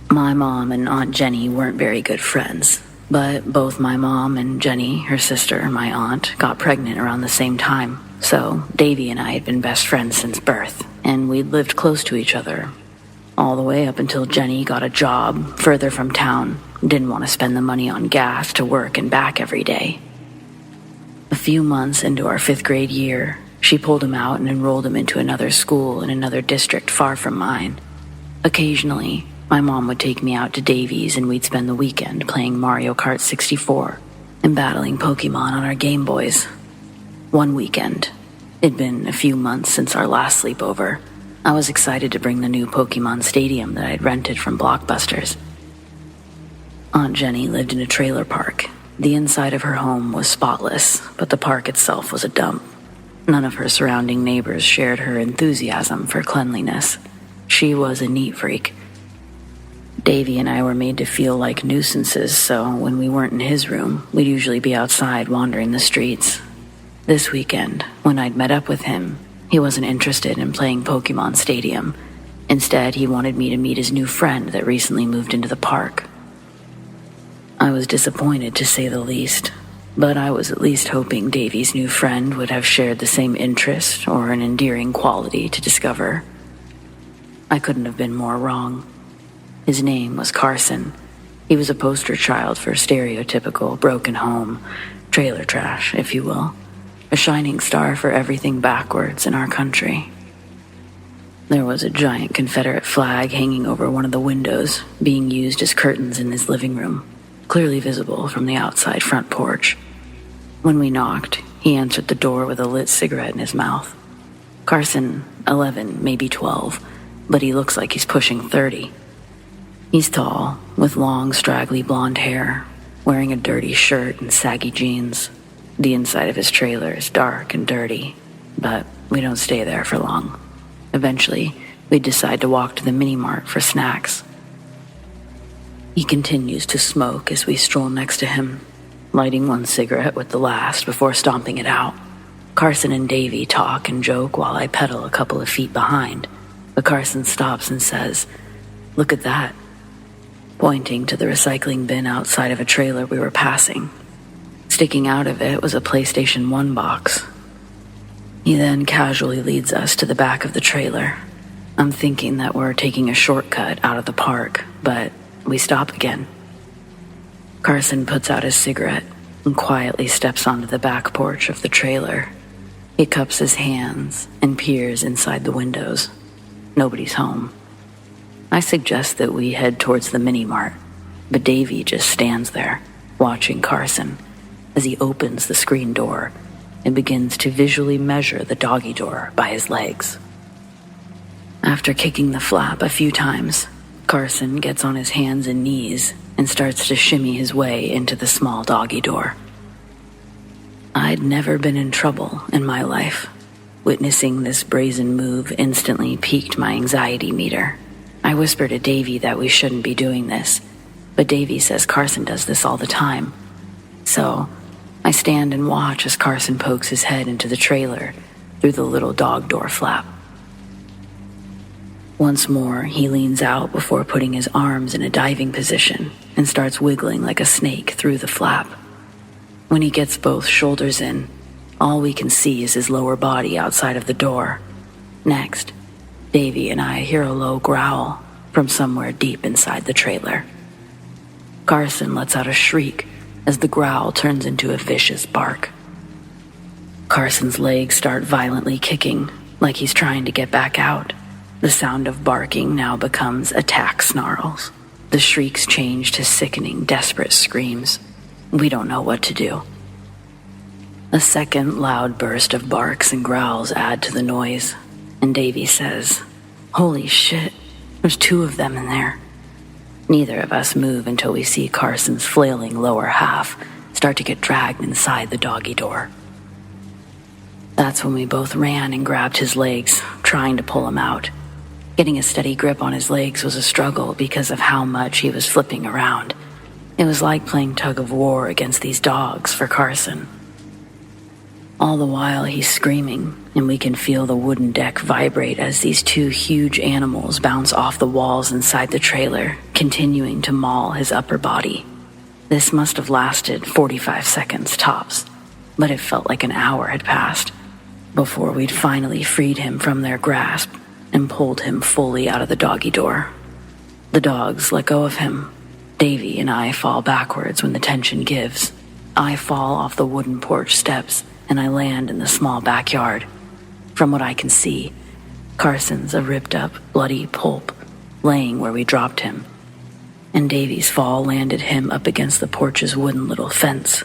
My mom and Aunt Jenny weren't very good friends, but both my mom and Jenny, her sister, my aunt, got pregnant around the same time, so Davy and I had been best friends since birth, and we'd lived close to each other, all the way up until Jenny got a job further from town, didn't want to spend the money on gas to work and back every day. A few months into our 5th grade year, she pulled him out and enrolled him into another school in another district far from mine. Occasionally, my mom would take me out to Davy's and we'd spend the weekend playing Mario Kart 64 and battling Pokemon on our Game Boys. One weekend, it'd been a few months since our last sleepover, I was excited to bring the new Pokemon Stadium that I'd rented from Blockbusters. Aunt Jenny lived in a trailer park. The inside of her home was spotless, but the park itself was a dump. None of her surrounding neighbors shared her enthusiasm for cleanliness. She was a neat freak. Davy and I were made to feel like nuisances, so when we weren't in his room, we'd usually be outside wandering the streets. This weekend, when I'd met up with him, he wasn't interested in playing Pokemon Stadium. Instead, he wanted me to meet his new friend that recently moved into the park. I was disappointed, to say the least, but I was at least hoping Davy's new friend would have shared the same interest or an endearing quality to discover. I couldn't have been more wrong. His name was Carson. He was a poster child for stereotypical broken home, trailer trash, if you will, a shining star for everything backwards in our country. There was a giant Confederate flag hanging over one of the windows, being used as curtains in his living room, clearly visible from the outside front porch. When we knocked, he answered the door with a lit cigarette in his mouth. Carson, 11, maybe 12, but he looks like he's pushing 30. He's tall, with long, straggly blonde hair, wearing a dirty shirt and saggy jeans. The inside of his trailer is dark and dirty, but we don't stay there for long. Eventually, we decide to walk to the mini-mart for snacks. He continues to smoke as we stroll next to him, lighting one cigarette with the last before stomping it out. Carson and Davy talk and joke while I pedal a couple of feet behind, but Carson stops and says, "Look at that," pointing to the recycling bin outside of a trailer we were passing. Sticking out of it was a PlayStation 1 box. He then casually leads us to the back of the trailer. I'm thinking that we're taking a shortcut out of the park, but we stop again. Carson puts out his cigarette and quietly steps onto the back porch of the trailer. He cups his hands and peers inside the windows. Nobody's home. I suggest that we head towards the mini-mart, but Davy just stands there, watching Carson as he opens the screen door and begins to visually measure the doggy door by his legs. After kicking the flap a few times, Carson gets on his hands and knees and starts to shimmy his way into the small doggy door. I'd never been in trouble in my life. Witnessing this brazen move instantly piqued my anxiety meter. I whisper to Davy that we shouldn't be doing this, but Davy says Carson does this all the time. So, I stand and watch as Carson pokes his head into the trailer through the little dog door flap. Once more, he leans out before putting his arms in a diving position and starts wiggling like a snake through the flap. When he gets both shoulders in, all we can see is his lower body outside of the door. Next, Davy and I hear a low growl from somewhere deep inside the trailer. Carson lets out a shriek as the growl turns into a vicious bark. Carson's legs start violently kicking, like he's trying to get back out. The sound of barking now becomes attack snarls. The shrieks change to sickening, desperate screams. We don't know what to do. A second loud burst of barks and growls add to the noise, and Davy says, "Holy shit, there's 2 of them in there." Neither of us move until we see Carson's flailing lower half start to get dragged inside the doggy door. That's when we both ran and grabbed his legs, trying to pull him out. Getting a steady grip on his legs was a struggle because of how much he was flipping around. It was like playing tug of war against these dogs for Carson. All the while he's screaming, and we can feel the wooden deck vibrate as these two huge animals bounce off the walls inside the trailer, continuing to maul his upper body. This must have lasted 45 seconds tops, but it felt like an hour had passed before we'd finally freed him from their grasp and pulled him fully out of the doggy door. The dogs let go of him. Davy and I fall backwards when the tension gives. I fall off the wooden porch steps and I land in the small backyard. From what I can see, Carson's a ripped up, bloody pulp, laying where we dropped him, and Davy's fall landed him up against the porch's wooden little fence.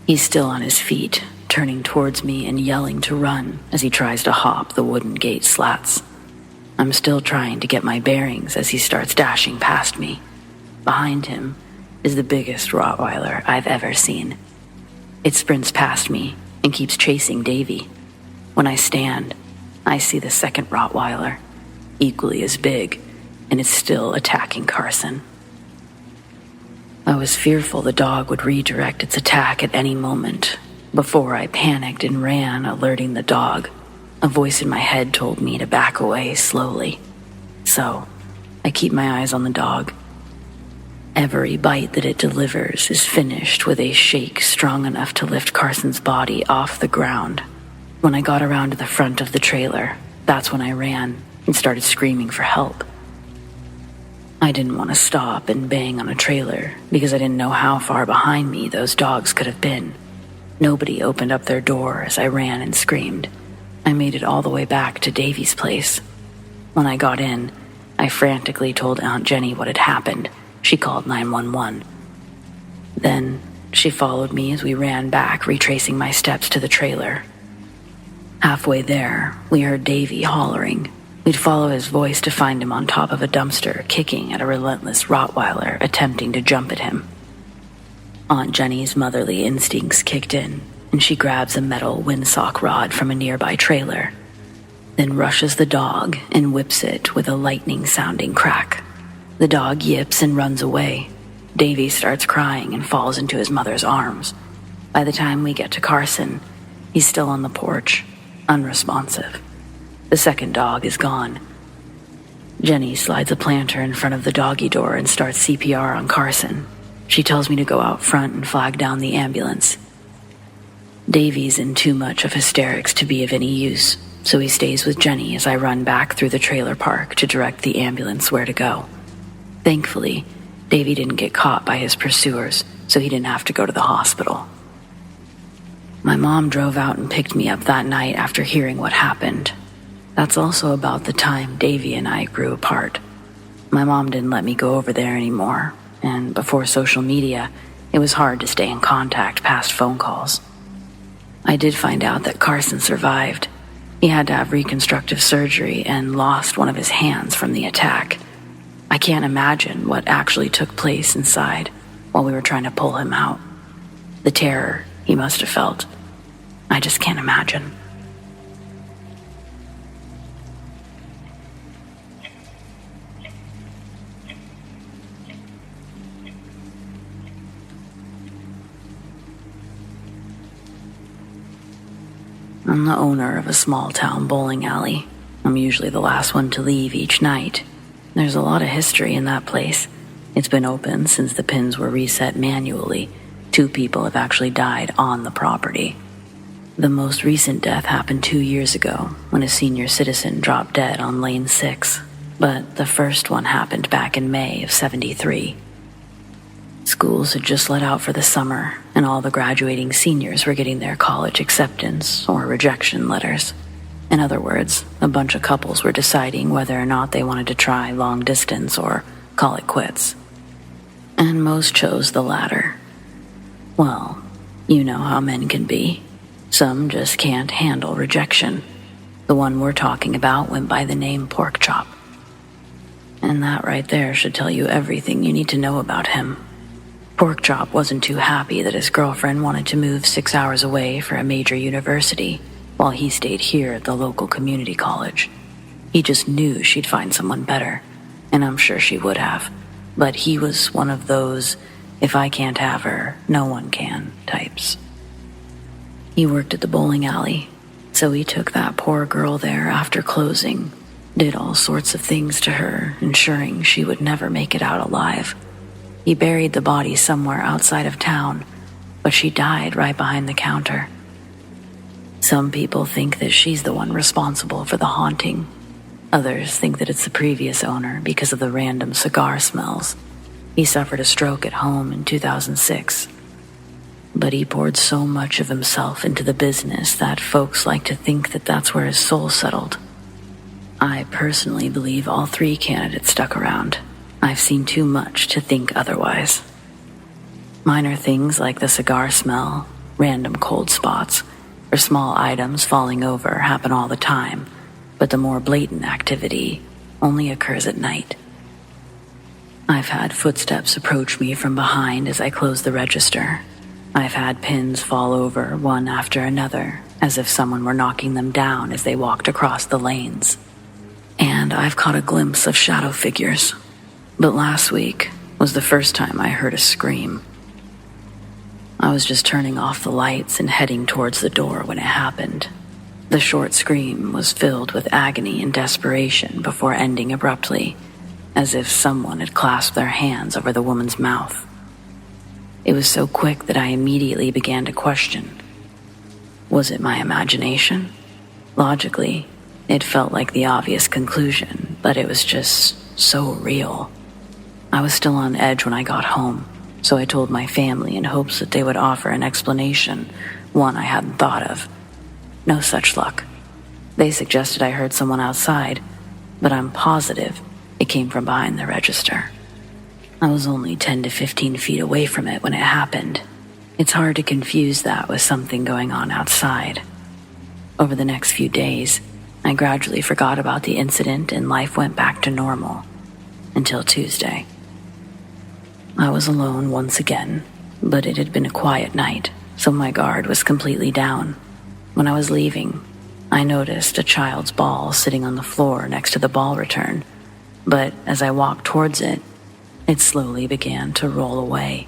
He's still on his feet, turning towards me and yelling to run as he tries to hop the wooden gate slats. I'm still trying to get my bearings as he starts dashing past me. Behind him is the biggest Rottweiler I've ever seen. It sprints past me and keeps chasing Davy. When I stand, I see the second Rottweiler, equally as big, and it's still attacking Carson. I was fearful the dog would redirect its attack at any moment. Before I panicked and ran, alerting the dog, a voice in my head told me to back away slowly. So, I keep my eyes on the dog. Every bite that it delivers is finished with a shake strong enough to lift Carson's body off the ground. When I got around to the front of the trailer, that's when I ran and started screaming for help. I didn't want to stop and bang on a trailer because I didn't know how far behind me those dogs could have been. Nobody opened up their door as I ran and screamed. I made it all the way back to Davy's place. When I got in, I frantically told Aunt Jenny what had happened. She called 911. Then she followed me as we ran back, retracing my steps to the trailer. Halfway there, we heard Davy hollering. We'd follow his voice to find him on top of a dumpster, kicking at a relentless Rottweiler, attempting to jump at him. Aunt Jenny's motherly instincts kicked in, and she grabs a metal windsock rod from a nearby trailer, then rushes the dog and whips it with a lightning-sounding crack. The dog yips and runs away. Davy starts crying and falls into his mother's arms. By the time we get to Carson, he's still on the porch, unresponsive. The second dog is gone. Jenny slides a planter in front of the doggy door and starts CPR on Carson. She tells me to go out front and flag down the ambulance. Davy's in too much of hysterics to be of any use, so he stays with Jenny as I run back through the trailer park to direct the ambulance where to go. Thankfully, Davy didn't get caught by his pursuers, so he didn't have to go to the hospital. My mom drove out and picked me up that night after hearing what happened. That's also about the time Davy and I grew apart. My mom didn't let me go over there anymore, and before social media, it was hard to stay in contact past phone calls. I did find out that Carson survived. He had to have reconstructive surgery and lost one of his hands from the attack. I can't imagine what actually took place inside while we were trying to pull him out. The terror he must have felt, I just can't imagine. I'm the owner of a small-town bowling alley. I'm usually the last one to leave each night. There's a lot of history in that place. It's been open since the pins were reset manually. 2 people have actually died on the property. The most recent death happened 2 years ago when a senior citizen dropped dead on Lane 6, but the first one happened back in May of '73. Schools had just let out for the summer, and all the graduating seniors were getting their college acceptance or rejection letters. In other words, a bunch of couples were deciding whether or not they wanted to try long distance or call it quits. And most chose the latter. Well, you know how men can be. Some just can't handle rejection. The one we're talking about went by the name Pork Chop. And that right there should tell you everything you need to know about him. Pork Chop wasn't too happy that his girlfriend wanted to move 6 hours away for a major university, while he stayed here at the local community college. He just knew she'd find someone better, and I'm sure she would have. But he was one of those, if I can't have her, no one can types. He worked at the bowling alley, so he took that poor girl there after closing, did all sorts of things to her, ensuring she would never make it out alive. He buried the body somewhere outside of town, but she died right behind the counter. Some people think that she's the one responsible for the haunting. Others think that it's the previous owner because of the random cigar smells. He suffered a stroke at home in 2006. But he poured so much of himself into the business that folks like to think that that's where his soul settled. I personally believe all three candidates stuck around. I've seen too much to think otherwise. Minor things like the cigar smell, random cold spots, or small items falling over happen all the time, but the more blatant activity only occurs at night. I've had footsteps approach me from behind as I close the register. I've had pins fall over one after another, as if someone were knocking them down as they walked across the lanes. And I've caught a glimpse of shadow figures. But last week was the first time I heard a scream. I was just turning off the lights and heading towards the door when it happened. The short scream was filled with agony and desperation before ending abruptly, as if someone had clasped their hands over the woman's mouth. It was so quick that I immediately began to question. Was it my imagination? Logically, it felt like the obvious conclusion, but it was just so real. I was still on edge when I got home, so I told my family in hopes that they would offer an explanation, one I hadn't thought of. No such luck. They suggested I heard someone outside, but I'm positive it came from behind the register. I was only 10 to 15 feet away from it when it happened. It's hard to confuse that with something going on outside. Over the next few days, I gradually forgot about the incident and life went back to normal. Until Tuesday. I was alone once again, but it had been a quiet night, so my guard was completely down. When I was leaving, I noticed a child's ball sitting on the floor next to the ball return, but as I walked towards it, it slowly began to roll away.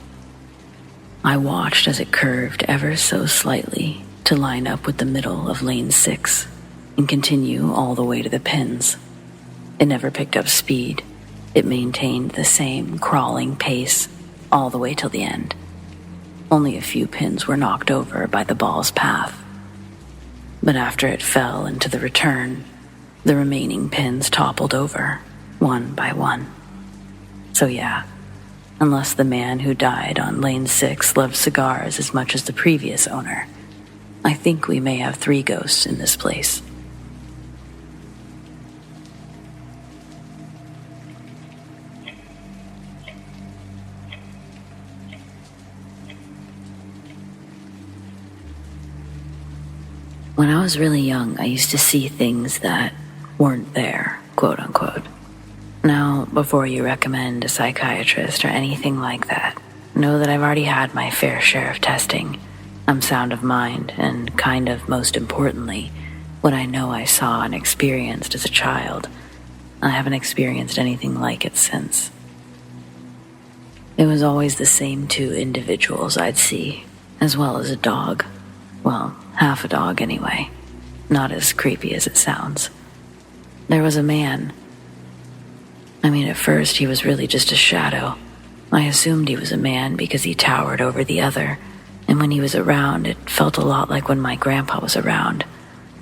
I watched as it curved ever so slightly to line up with the middle of lane 6 and continue all the way to the pins. It never picked up speed. It maintained the same crawling pace all the way till the end. Only a few pins were knocked over by the ball's path. But after it fell into the return, the remaining pins toppled over, one by one. So yeah, unless the man who died on lane 6 loved cigars as much as the previous owner, I think we may have 3 ghosts in this place. When I was really young, I used to see things that weren't there, quote unquote. Now, before you recommend a psychiatrist or anything like that, know that I've already had my fair share of testing. I'm sound of mind, and kind of most importantly, what I know I saw and experienced as a child, I haven't experienced anything like it since. It was always the same 2 individuals I'd see, as well as a dog. Well, half a dog anyway. Not as creepy as it sounds. There was a man. At first he was really just a shadow. I assumed he was a man because he towered over the other, and when he was around, it felt a lot like when my grandpa was around.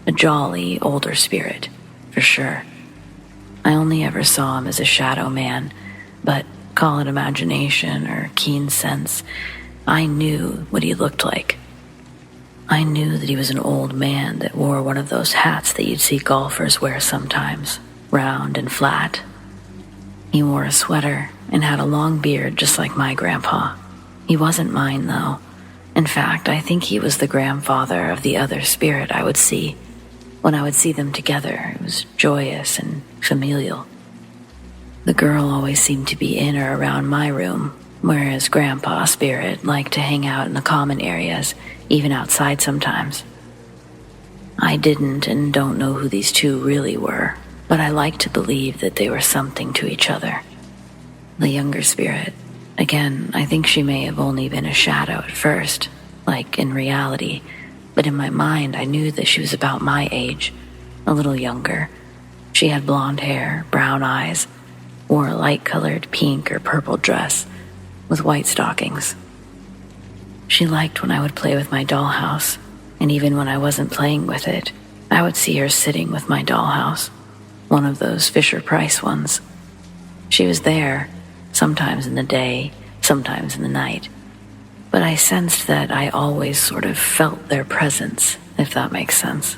A jolly, older spirit, for sure. I only ever saw him as a shadow man, but call it imagination or keen sense, I knew what he looked like. I knew that he was an old man that wore one of those hats that you'd see golfers wear sometimes, round and flat. He wore a sweater and had a long beard just like my grandpa. He wasn't mine, though. In fact, I think he was the grandfather of the other spirit I would see. When I would see them together, it was joyous and familial. The girl always seemed to be in or around my room, whereas Grandpa's spirit liked to hang out in the common areas, even outside sometimes. I didn't and don't know who these 2 really were, but I like to believe that they were something to each other. The younger spirit, again, I think she may have only been a shadow at first, like in reality, but in my mind I knew that she was about my age, a little younger. She had blonde hair, brown eyes, wore a light-colored pink or purple dress with white stockings. She liked when I would play with my dollhouse, and even when I wasn't playing with it, I would see her sitting with my dollhouse, one of those Fisher-Price ones. She was there, sometimes in the day, sometimes in the night, but I sensed that I always sort of felt their presence, if that makes sense.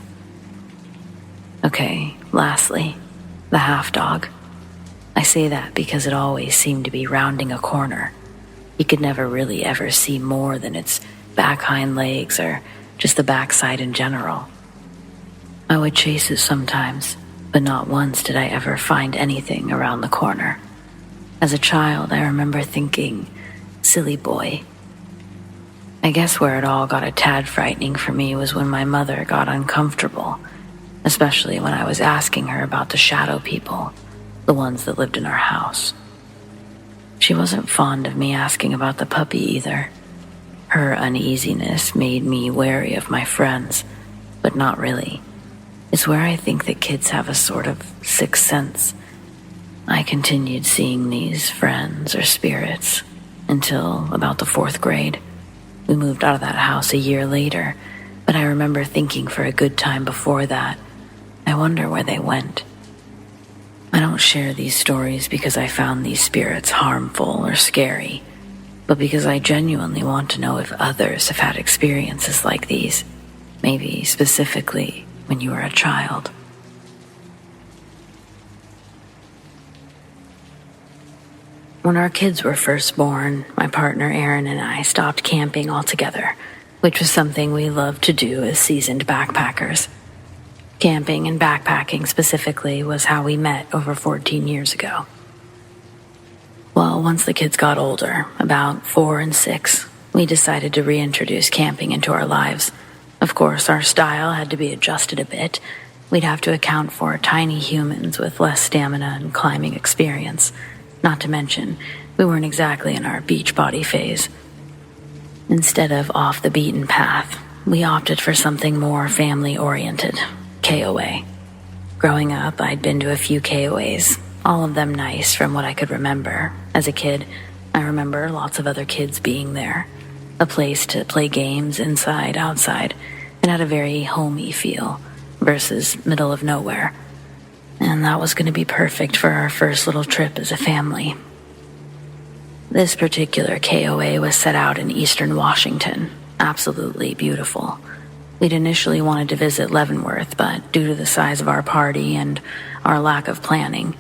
Okay, lastly, the half-dog. I say that because it always seemed to be rounding a corner. You could never really ever see more than its back hind legs or just the backside in general. I would chase it sometimes, but not once did I ever find anything around the corner. As a child, I remember thinking, silly boy. I guess where it all got a tad frightening for me was when my mother got uncomfortable, especially when I was asking her about the shadow people, the ones that lived in our house. She wasn't fond of me asking about the puppy either. Her uneasiness made me wary of my friends, but not really. It's where I think that kids have a sort of sixth sense. I continued seeing these friends or spirits until about the 4th grade. We moved out of that house a year later, but I remember thinking for a good time before that, I wonder where they went. I don't share these stories because I found these spirits harmful or scary, but because I genuinely want to know if others have had experiences like these, maybe specifically when you were a child. When our kids were first born, my partner Aaron and I stopped camping altogether, which was something we loved to do as seasoned backpackers. Camping and backpacking specifically was how we met over 14 years ago. Well, once the kids got older, about 4 and 6, we decided to reintroduce camping into our lives. Of course, our style had to be adjusted a bit. We'd have to account for tiny humans with less stamina and climbing experience. Not to mention, we weren't exactly in our beach body phase. Instead of off the beaten path, we opted for something more family-oriented. KOA. Growing up, I'd been to a few KOAs, all of them nice from what I could remember. As a kid, I remember lots of other kids being there. A place to play games inside, outside. It had a very homey feel versus middle of nowhere. And that was going to be perfect for our first little trip as a family. This particular KOA was set out in eastern Washington. Absolutely beautiful. We'd initially wanted to visit Leavenworth, but due to the size of our party and our lack of planning,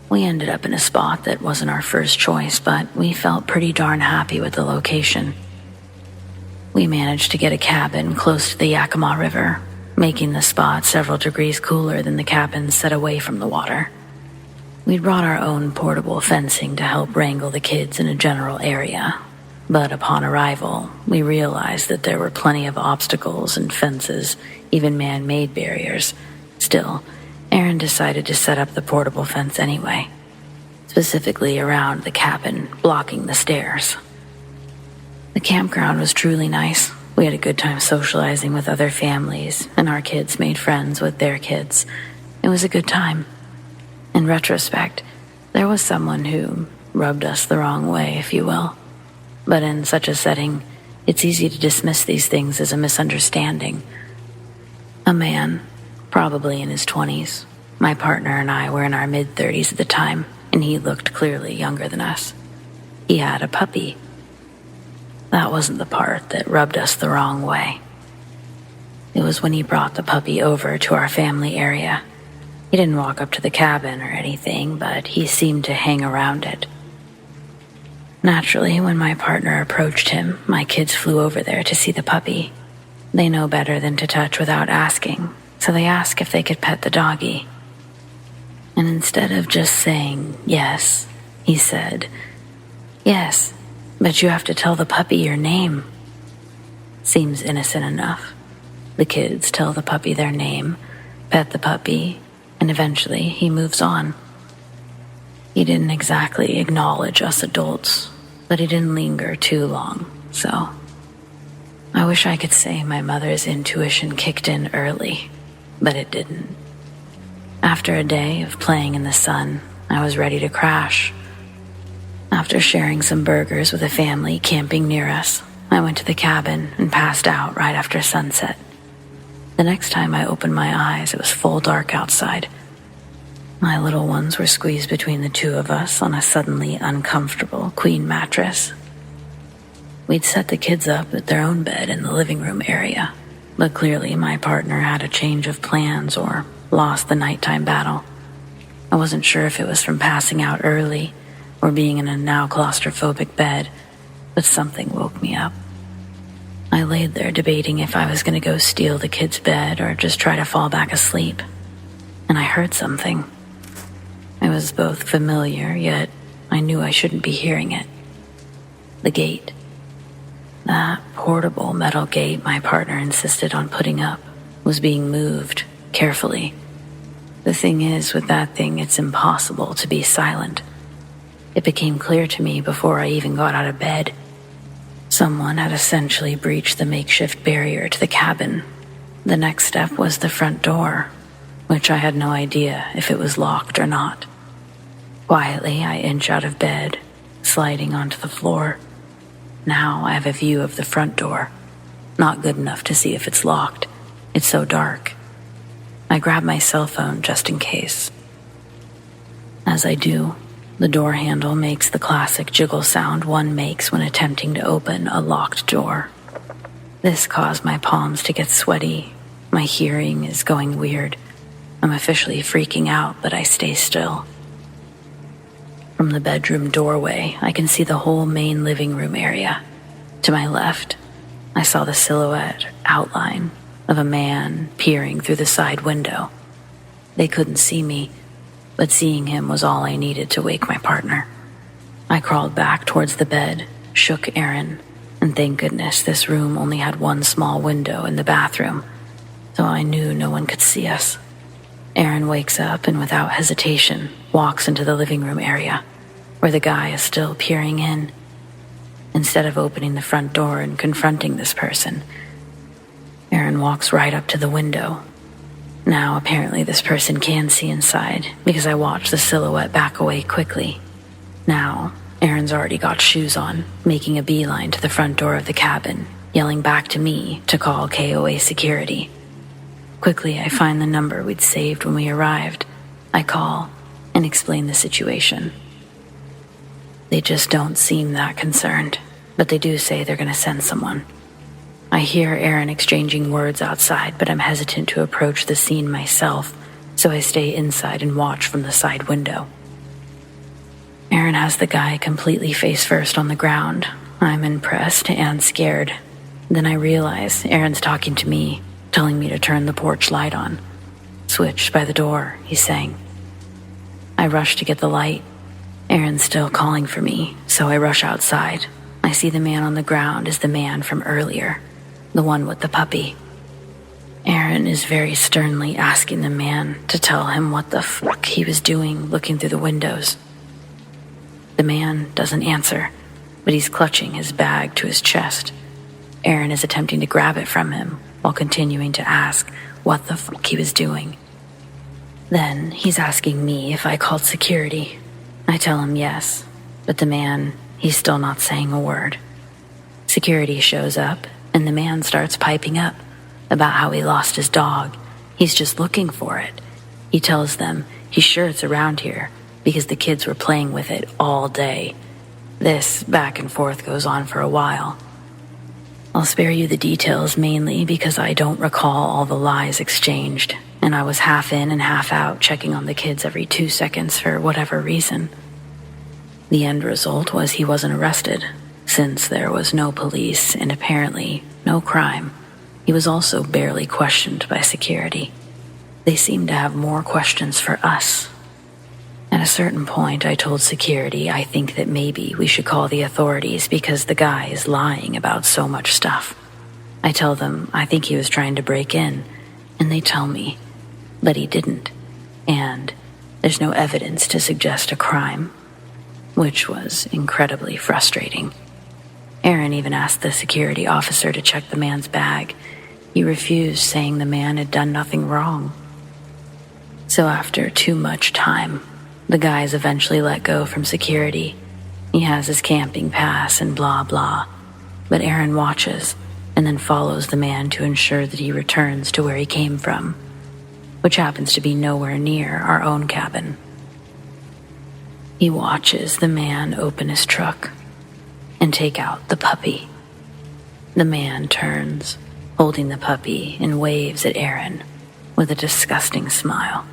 we ended up in a spot that wasn't our first choice, but we felt pretty darn happy with the location. We managed to get a cabin close to the Yakima River, making the spot several degrees cooler than the cabins set away from the water. We'd brought our own portable fencing to help wrangle the kids in a general area. But upon arrival, we realized that there were plenty of obstacles and fences, even man-made barriers. Still, Aaron decided to set up the portable fence anyway, specifically around the cabin, blocking the stairs. The campground was truly nice. We had a good time socializing with other families, and our kids made friends with their kids. It was a good time. In retrospect, there was someone who rubbed us the wrong way, if you will. But in such a setting, it's easy to dismiss these things as a misunderstanding. A man, probably in his 20s. My partner and I were in our mid-30s at the time, and he looked clearly younger than us. He had a puppy. That wasn't the part that rubbed us the wrong way. It was when he brought the puppy over to our family area. He didn't walk up to the cabin or anything, but he seemed to hang around it. Naturally, when my partner approached him, my kids flew over there to see the puppy. They know better than to touch without asking, so they asked if they could pet the doggy. And instead of just saying yes, he said, "Yes, but you have to tell the puppy your name." Seems innocent enough. The kids tell the puppy their name, pet the puppy, and eventually he moves on. He didn't exactly acknowledge us adults, but he didn't linger too long, so I I wish I could say my mother's intuition kicked in early, but it didn't. After a day of playing in the sun, I was ready to crash. After sharing some burgers with a family camping near us, I went to the cabin and passed out right after sunset. The next time I opened my eyes, it was full dark outside. My little ones were squeezed between the two of us on a suddenly uncomfortable queen mattress. We'd set the kids up at their own bed in the living room area, but clearly my partner had a change of plans or lost the nighttime battle. I wasn't sure if it was from passing out early or being in a now claustrophobic bed, but something woke me up. I laid there debating if I was going to go steal the kids' bed or just try to fall back asleep, and I heard something. It was both familiar, yet I knew I shouldn't be hearing it. The gate. That portable metal gate my partner insisted on putting up was being moved carefully. The thing is, with that thing, it's impossible to be silent. It became clear to me before I even got out of bed. Someone had essentially breached the makeshift barrier to the cabin. The next step was the front door, which I had no idea if it was locked or not. Quietly, I inch out of bed, sliding onto the floor. Now I have a view of the front door. Not good enough to see if it's locked. It's so dark. I grab my cell phone just in case. As I do, the door handle makes the classic jiggle sound one makes when attempting to open a locked door. This caused my palms to get sweaty. My hearing is going weird. I'm officially freaking out, but I stay still. From the bedroom doorway, I can see the whole main living room area. To my left, I saw the silhouette outline of a man peering through the side window. They couldn't see me, but seeing him was all I needed to wake my partner. I crawled back towards the bed, shook Aaron, and thank goodness this room only had one small window in the bathroom, so I knew no one could see us. Aaron wakes up and without hesitation walks into the living room area, where the guy is still peering in. Instead of opening the front door and confronting this person, Aaron walks right up to the window. Now, apparently this person can see inside, because I watch the silhouette back away quickly. Now, Aaron's already got shoes on, making a beeline to the front door of the cabin, yelling back to me to call KOA security. Quickly, I find the number we'd saved when we arrived. I call and explain the situation. They just don't seem that concerned, but they do say they're going to send someone. I hear Aaron exchanging words outside, but I'm hesitant to approach the scene myself, so I stay inside and watch from the side window. Aaron has the guy completely face first on the ground. I'm impressed and scared. Then I realize Aaron's talking to me, telling me to turn the porch light on. Switch by the door, he's saying. I rush to get the light. Aaron's still calling for me, so I rush outside. I see the man on the ground is the man from earlier, the one with the puppy. Aaron is very sternly asking the man to tell him what the fuck he was doing looking through the windows. The man doesn't answer, but he's clutching his bag to his chest. Aaron is attempting to grab it from him while continuing to ask what the fuck he was doing. Then he's asking me if I called security. I tell him yes, but the man, he's still not saying a word. Security shows up, and the man starts piping up about how he lost his dog. He's just looking for it. He tells them he's sure it's around here because the kids were playing with it all day. This back and forth goes on for a while. I'll spare you the details mainly because I don't recall all the lies exchanged, and I was half in and half out checking on the kids every 2 seconds for whatever reason. The end result was he wasn't arrested, since there was no police and apparently no crime. He was also barely questioned by security. They seemed to have more questions for us. At a certain point, I told security I think that maybe we should call the authorities because the guy is lying about so much stuff. I tell them I think he was trying to break in, and they tell me, but he didn't, and there's no evidence to suggest a crime, which was incredibly frustrating. Aaron even asked the security officer to check the man's bag. He refused, saying the man had done nothing wrong. So after too much time, the guy's eventually let go from security. He has his camping pass and blah blah. But Aaron watches and then follows the man to ensure that he returns to where he came from, which happens to be nowhere near our own cabin. He watches the man open his truck and take out the puppy. The man turns, holding the puppy, and waves at Aaron with a disgusting smile.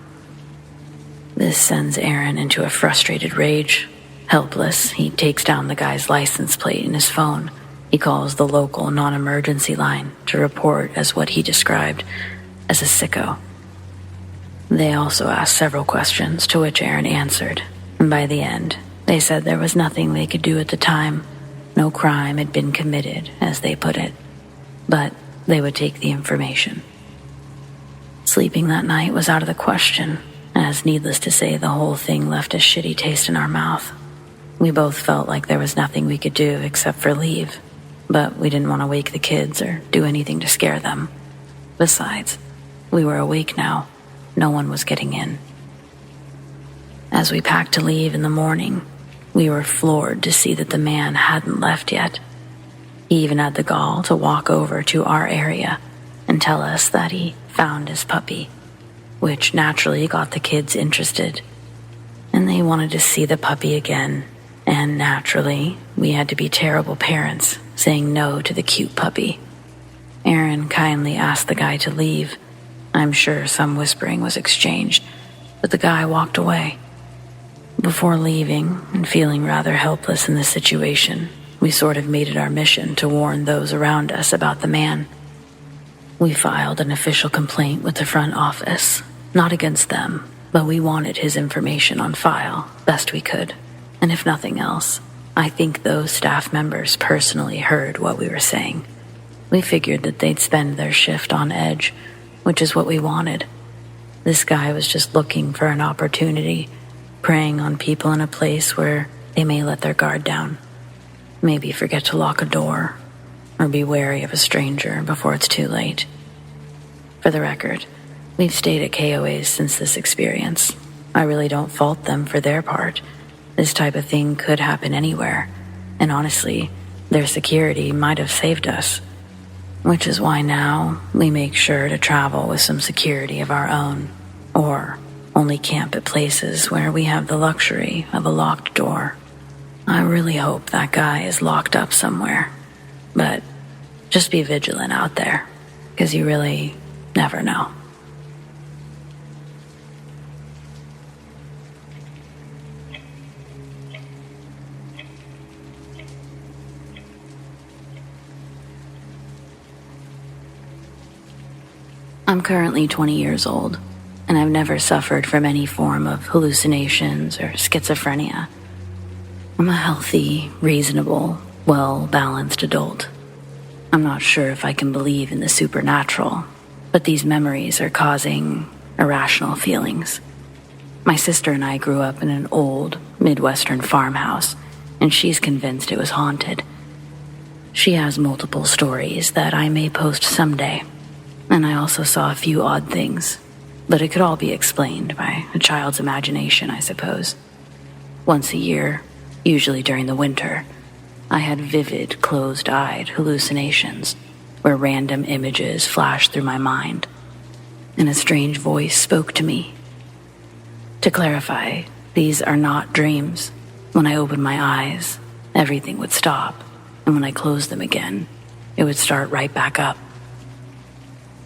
This sends Aaron into a frustrated rage. Helpless, he takes down the guy's license plate in his phone. He calls the local non-emergency line to report as what he described as a sicko. They also asked several questions, to which Aaron answered, and by the end, they said there was nothing they could do at the time. No crime had been committed, as they put it, but they would take the information. Sleeping that night was out of the question, as needless to say, the whole thing left a shitty taste in our mouth. We both felt like there was nothing we could do except for leave, but we didn't want to wake the kids or do anything to scare them. Besides, we were awake now. No one was getting in. As we packed to leave in the morning, we were floored to see that the man hadn't left yet. He even had the gall to walk over to our area and tell us that he found his puppy, which naturally got the kids interested. And they wanted to see the puppy again, and naturally, we had to be terrible parents, saying no to the cute puppy. Aaron kindly asked the guy to leave. I'm sure some whispering was exchanged, but the guy walked away. Before leaving, and feeling rather helpless in this situation, we sort of made it our mission to warn those around us about the man. We filed an official complaint with the front office, not against them, but we wanted his information on file, best we could. And if nothing else, I think those staff members personally heard what we were saying. We figured that they'd spend their shift on edge, which is what we wanted. This guy was just looking for an opportunity, preying on people in a place where they may let their guard down, maybe forget to lock a door, or be wary of a stranger before it's too late. For the record, we've stayed at KOAs since this experience. I really don't fault them for their part. This type of thing could happen anywhere, and honestly, their security might have saved us. Which is why now we make sure to travel with some security of our own, or only camp at places where we have the luxury of a locked door. I really hope that guy is locked up somewhere, but just be vigilant out there, because you really never know. I'm currently 20 years old, and I've never suffered from any form of hallucinations or schizophrenia. I'm a healthy, reasonable, well-balanced adult. I'm not sure if I can believe in the supernatural, but these memories are causing irrational feelings. My sister and I grew up in an old, Midwestern farmhouse, and she's convinced it was haunted. She has multiple stories that I may post someday, and I also saw a few odd things, but it could all be explained by a child's imagination, I suppose. Once a year, usually during the winter, I had vivid, closed-eyed hallucinations where random images flashed through my mind, and a strange voice spoke to me. To clarify, these are not dreams. When I opened my eyes, everything would stop, and when I closed them again, it would start right back up.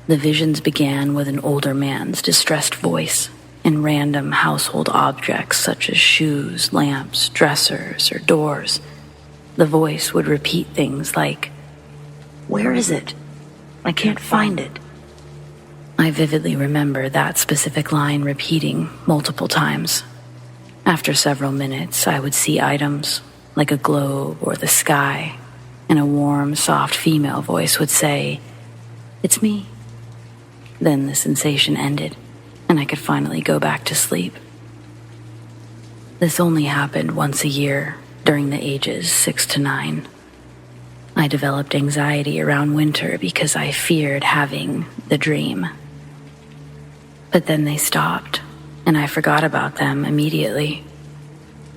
The visions began with an older man's distressed voice and random household objects such as shoes, lamps, dressers, or doors. The voice would repeat things like, "Where is it? I can't find it." I vividly remember that specific line repeating multiple times. After several minutes, I would see items like a globe or the sky, and a warm, soft female voice would say, "It's me." Then the sensation ended, and I could finally go back to sleep. This only happened once a year during the ages 6 to 9. I developed anxiety around winter because I feared having the dream. But then they stopped, and I forgot about them immediately.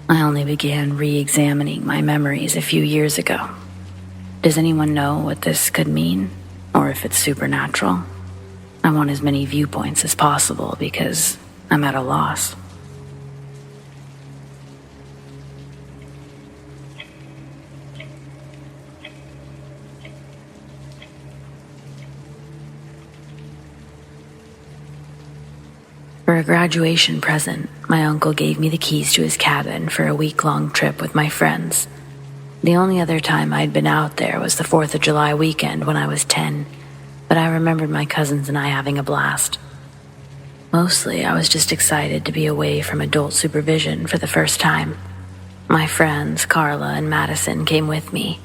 I only began re-examining my memories a few years ago. Does anyone know what this could mean, or if it's supernatural? I want as many viewpoints as possible because I'm at a loss. For a graduation present, my uncle gave me the keys to his cabin for a week-long trip with my friends. The only other time I'd been out there was the 4th of July weekend when I was 10, but I remembered my cousins and I having a blast. Mostly, I was just excited to be away from adult supervision for the first time. My friends, Carla and Madison, came with me.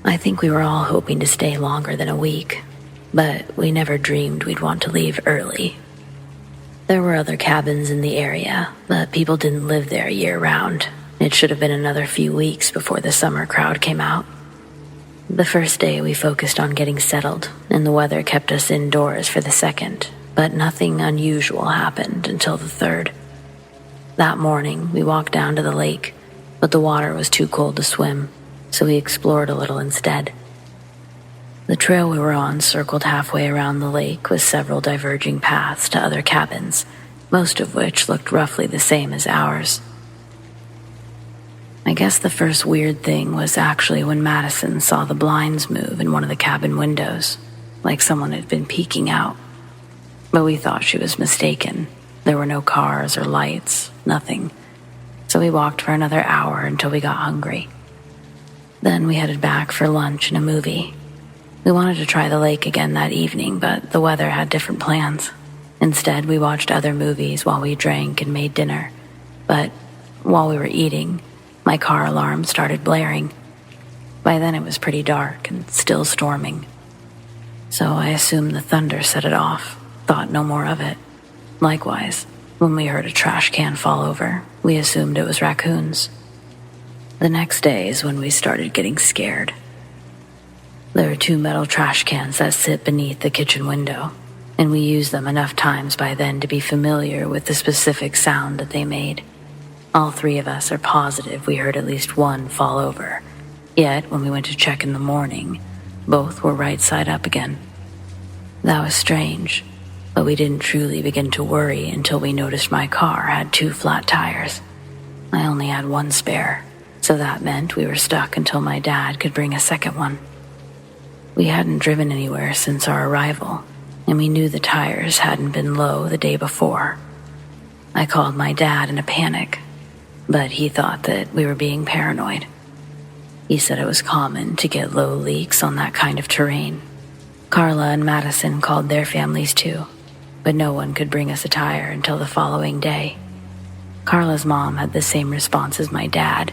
I think we were all hoping to stay longer than a week, but we never dreamed we'd want to leave early. There were other cabins in the area, but people didn't live there year-round. It should have been another few weeks before the summer crowd came out. The first day we focused on getting settled, and the weather kept us indoors for the second, but nothing unusual happened until the third. That morning, we walked down to the lake, but the water was too cold to swim, so we explored a little instead. The trail we were on circled halfway around the lake with several diverging paths to other cabins, most of which looked roughly the same as ours. I guess the first weird thing was actually when Madison saw the blinds move in one of the cabin windows, like someone had been peeking out. But we thought she was mistaken. There were no cars or lights, nothing. So we walked for another hour until we got hungry. Then we headed back for lunch and a movie. We wanted to try the lake again that evening, but the weather had different plans. Instead, we watched other movies while we drank and made dinner. But while we were eating, my car alarm started blaring. By then it was pretty dark and still storming. So I assumed the thunder set it off, thought no more of it. Likewise, when we heard a trash can fall over, we assumed it was raccoons. The next day is when we started getting scared. There are 2 metal trash cans that sit beneath the kitchen window, and we used them enough times by then to be familiar with the specific sound that they made. All 3 of us are positive we heard at least one fall over, yet when we went to check in the morning, both were right side up again. That was strange, but we didn't truly begin to worry until we noticed my car had 2 flat tires. I only had 1 spare, so that meant we were stuck until my dad could bring a second one. We hadn't driven anywhere since our arrival, and we knew the tires hadn't been low the day before. I called my dad in a panic, but he thought that we were being paranoid. He said it was common to get low leaks on that kind of terrain. Carla and Madison called their families too, but no one could bring us a tire until the following day. Carla's mom had the same response as my dad,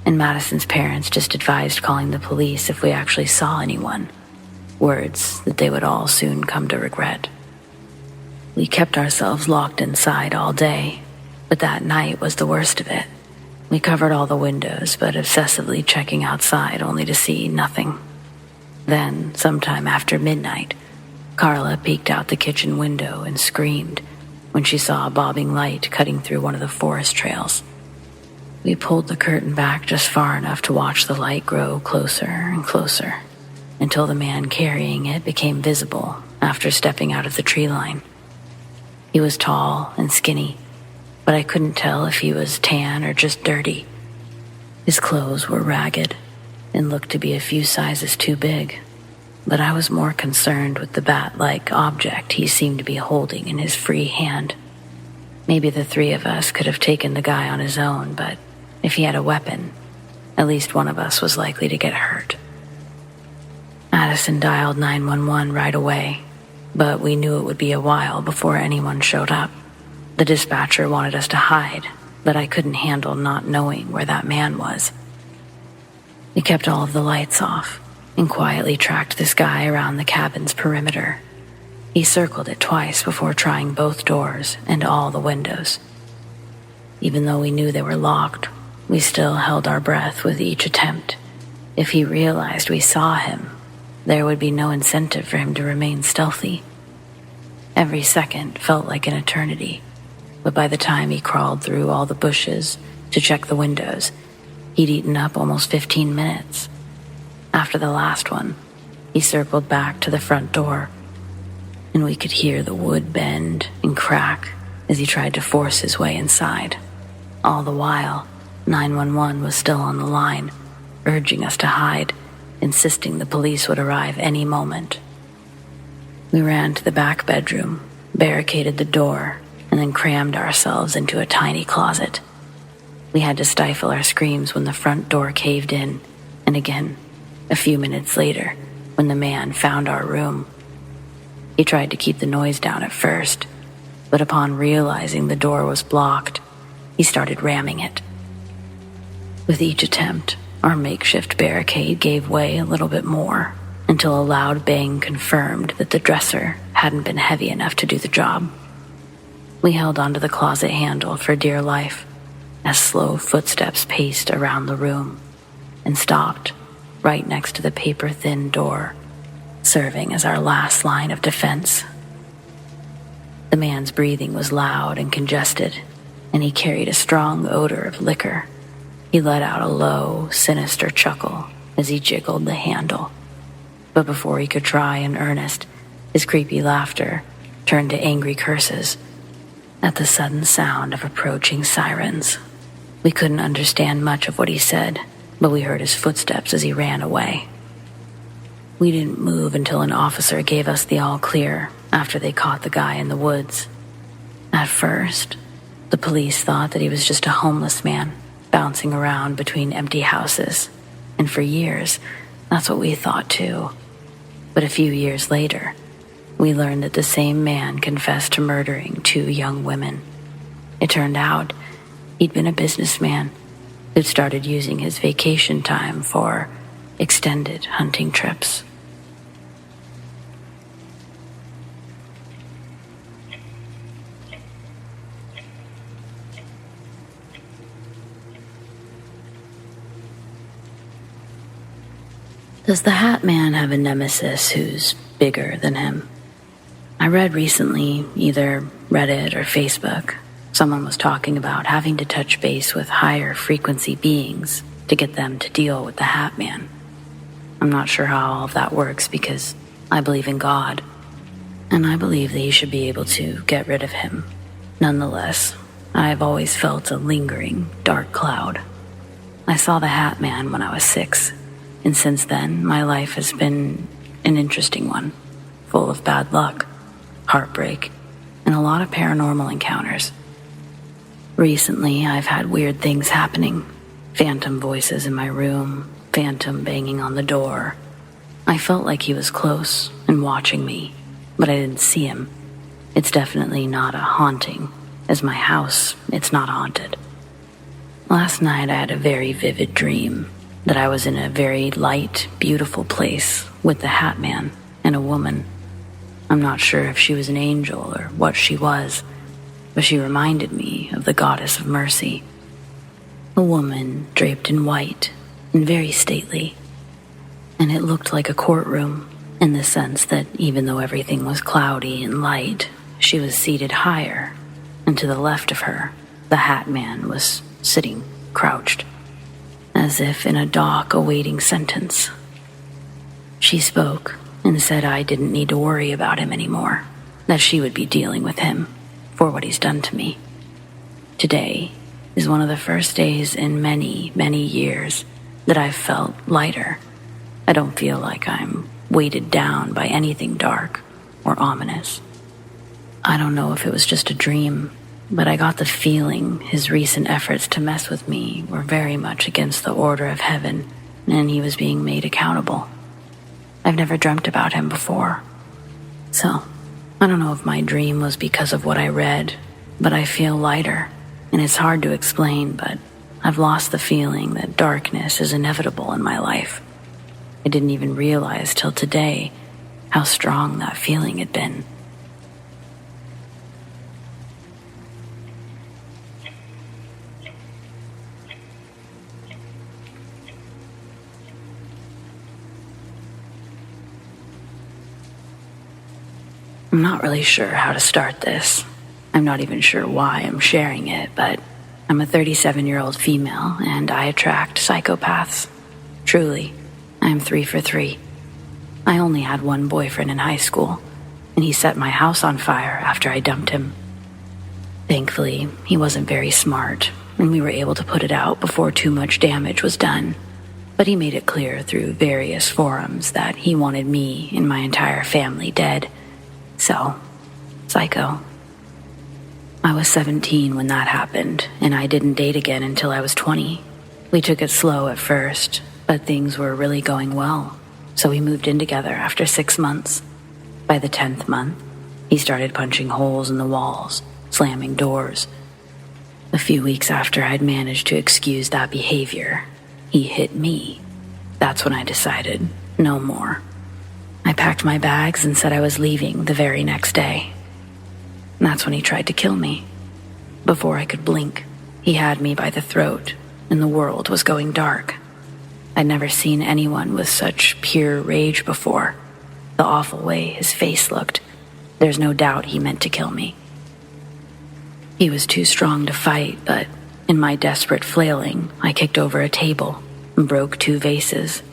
and Madison's parents just advised calling the police if we actually saw anyone. Words that they would all soon come to regret. We kept ourselves locked inside all day, but that night was the worst of it. We covered all the windows, but obsessively checking outside only to see nothing. Then, sometime after midnight, Carla peeked out the kitchen window and screamed when she saw a bobbing light cutting through one of the forest trails. We pulled the curtain back just far enough to watch the light grow closer and closer, until the man carrying it became visible after stepping out of the tree line. He was tall and skinny, but I couldn't tell if he was tan or just dirty. His clothes were ragged and looked to be a few sizes too big, but I was more concerned with the bat-like object he seemed to be holding in his free hand. Maybe the 3 of us could have taken the guy on his own, but if he had a weapon, at least one of us was likely to get hurt. Madison dialed 911 right away, but we knew it would be a while before anyone showed up. The dispatcher wanted us to hide, but I couldn't handle not knowing where that man was. We kept all of the lights off and quietly tracked this guy around the cabin's perimeter. He circled it twice before trying both doors and all the windows. Even though we knew they were locked, we still held our breath with each attempt. if he realized we saw him, there would be no incentive for him to remain stealthy. Every second felt like an eternity, but by the time he crawled through all the bushes to check the windows, he'd eaten up almost 15 minutes. After the last one, he circled back to the front door, and we could hear the wood bend and crack as he tried to force his way inside. All the while, 911 was still on the line, urging us to hide, insisting the police would arrive any moment. We ran to the back bedroom, barricaded the door, and then crammed ourselves into a tiny closet. We had to stifle our screams when the front door caved in, and again, a few minutes later, when the man found our room. He tried to keep the noise down at first, but upon realizing the door was blocked, he started ramming it. With each attempt, our makeshift barricade gave way a little bit more, until a loud bang confirmed that the dresser hadn't been heavy enough to do the job. We held onto the closet handle for dear life as slow footsteps paced around the room and stopped right next to the paper-thin door, serving as our last line of defense. The man's breathing was loud and congested, and he carried a strong odor of liquor. He let out a low, sinister chuckle as he jiggled the handle. But before he could try in earnest, his creepy laughter turned to angry curses at the sudden sound of approaching sirens. We couldn't understand much of what he said, but we heard his footsteps as he ran away. We didn't move until an officer gave us the all clear after they caught the guy in the woods. At first, the police thought that he was just a homeless man bouncing around between empty houses, and for years, that's what we thought too. But a few years later, we learned that the same man confessed to murdering 2 young women. It turned out he'd been a businessman who'd started using his vacation time for extended hunting trips. Does the Hat Man have a nemesis who's bigger than him? I read recently, either Reddit or Facebook, someone was talking about having to touch base with higher frequency beings to get them to deal with the Hat Man. I'm not sure how all of that works because I believe in God, and I believe that you should be able to get rid of him. Nonetheless, I've always felt a lingering, dark cloud. I saw the Hat Man when I was 6, and since then, my life has been an interesting one, full of bad luck, heartbreak, and a lot of paranormal encounters. Recently, I've had weird things happening. Phantom voices in my room, phantom banging on the door. I felt like he was close and watching me, but I didn't see him. It's definitely not a haunting. As my house, it's not haunted. Last night, I had a very vivid dream that I was in a very light, beautiful place with the Hat Man and a woman. I'm not sure if she was an angel or what she was, but she reminded me of the goddess of mercy. A woman draped in white and very stately, and it looked like a courtroom in the sense that even though everything was cloudy and light, she was seated higher, and to the left of her, the Hat Man was sitting crouched, as if in a dock awaiting sentence. She spoke and said I didn't need to worry about him anymore, that she would be dealing with him for what he's done to me. Today is one of the first days in many, many years that I've felt lighter. I don't feel like I'm weighted down by anything dark or ominous. I don't know if it was just a dream, but I got the feeling his recent efforts to mess with me were very much against the order of heaven, and he was being made accountable. I've never dreamt about him before. So, I don't know if my dream was because of what I read, but I feel lighter, and it's hard to explain, but I've lost the feeling that darkness is inevitable in my life. I didn't even realize till today how strong that feeling had been. I'm not really sure how to start this. I'm not even sure why I'm sharing it, but I'm a 37-year-old female, and I attract psychopaths. Truly, I'm 3 for 3. I only had one boyfriend in high school, and he set my house on fire after I dumped him. Thankfully, he wasn't very smart, and we were able to put it out before too much damage was done. But he made it clear through various forums that he wanted me and my entire family dead. So, psycho. I was 17 when that happened, and I didn't date again until I was 20. We took it slow at first, but things were really going well, so we moved in together after 6 months. By the 10th month, he started punching holes in the walls, slamming doors. A few weeks after I'd managed to excuse that behavior, he hit me. That's when I decided, no more. I packed my bags and said I was leaving the very next day. That's when he tried to kill me. Before I could blink, he had me by the throat, and the world was going dark. I'd never seen anyone with such pure rage before. The awful way his face looked, there's no doubt he meant to kill me. He was too strong to fight, but in my desperate flailing, I kicked over a table and broke 2 vases.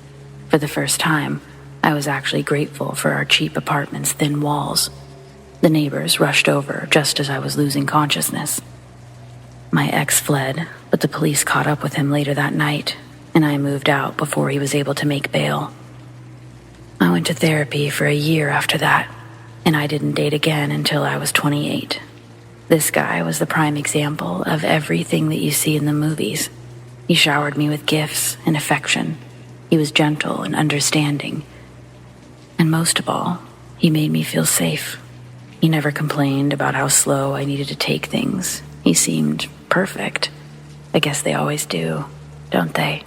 For the first time, I was actually grateful for our cheap apartment's thin walls. The neighbors rushed over just as I was losing consciousness. My ex fled, but the police caught up with him later that night, and I moved out before he was able to make bail. I went to therapy for a year after that, and I didn't date again until I was 28. This guy was the prime example of everything that you see in the movies. He showered me with gifts and affection. He was gentle and understanding. And most of all, he made me feel safe. He never complained about how slow I needed to take things. He seemed perfect. I guess they always do, don't they?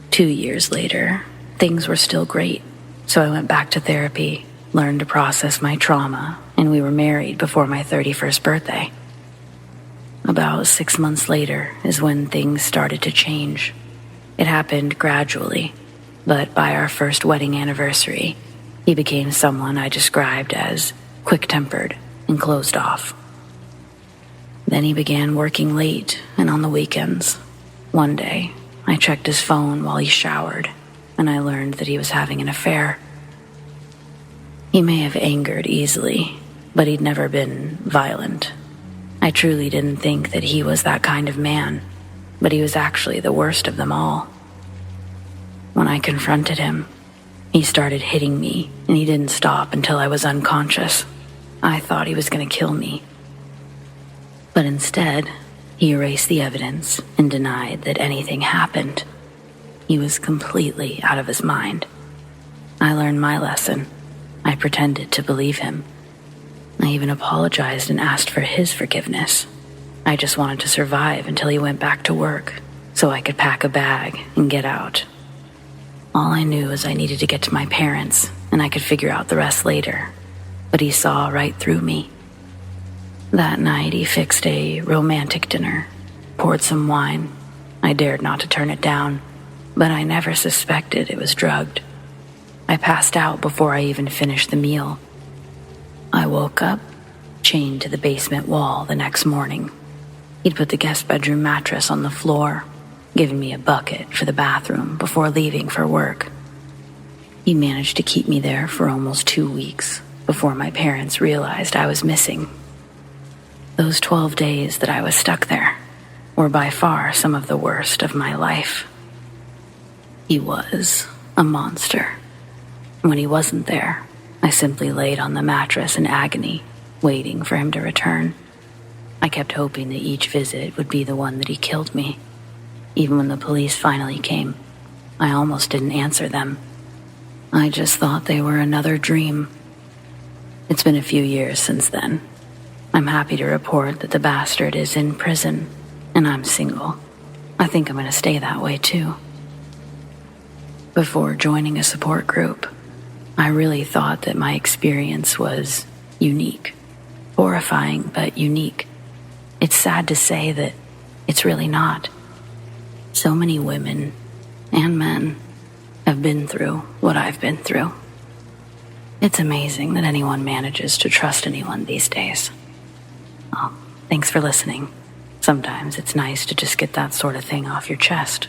2 years later, things were still great. So I went back to therapy, learned to process my trauma, and we were married before my 31st birthday. About 6 months later is when things started to change. It happened gradually, but by our first wedding anniversary, he became someone I described as quick-tempered and closed off. Then he began working late and on the weekends. One day, I checked his phone while he showered, and I learned that he was having an affair. He may have angered easily, but he'd never been violent. I truly didn't think that he was that kind of man, but he was actually the worst of them all. When I confronted him, he started hitting me, and he didn't stop until I was unconscious. I thought he was going to kill me. But instead, he erased the evidence and denied that anything happened. He was completely out of his mind. I learned my lesson. I pretended to believe him. I even apologized and asked for his forgiveness. I just wanted to survive until he went back to work, so I could pack a bag and get out. All I knew is I needed to get to my parents, and I could figure out the rest later. But he saw right through me. That night, he fixed a romantic dinner, poured some wine. I dared not to turn it down, but I never suspected it was drugged. I passed out before I even finished the meal. I woke up, chained to the basement wall the next morning. He'd put the guest bedroom mattress on the floor, given me a bucket for the bathroom before leaving for work. He managed to keep me there for almost 2 weeks before my parents realized I was missing. Those 12 days that I was stuck there were by far some of the worst of my life. He was a monster. When he wasn't there, I simply laid on the mattress in agony, waiting for him to return. I kept hoping that each visit would be the one that he killed me. Even when the police finally came, I almost didn't answer them. I just thought they were another dream. It's been a few years since then. I'm happy to report that the bastard is in prison, and I'm single. I think I'm going to stay that way too. Before joining a support group, I really thought that my experience was unique. Horrifying, but unique. It's sad to say that it's really not. So many women and men have been through what I've been through. It's amazing that anyone manages to trust anyone these days. Oh, thanks for listening. Sometimes it's nice to just get that sort of thing off your chest.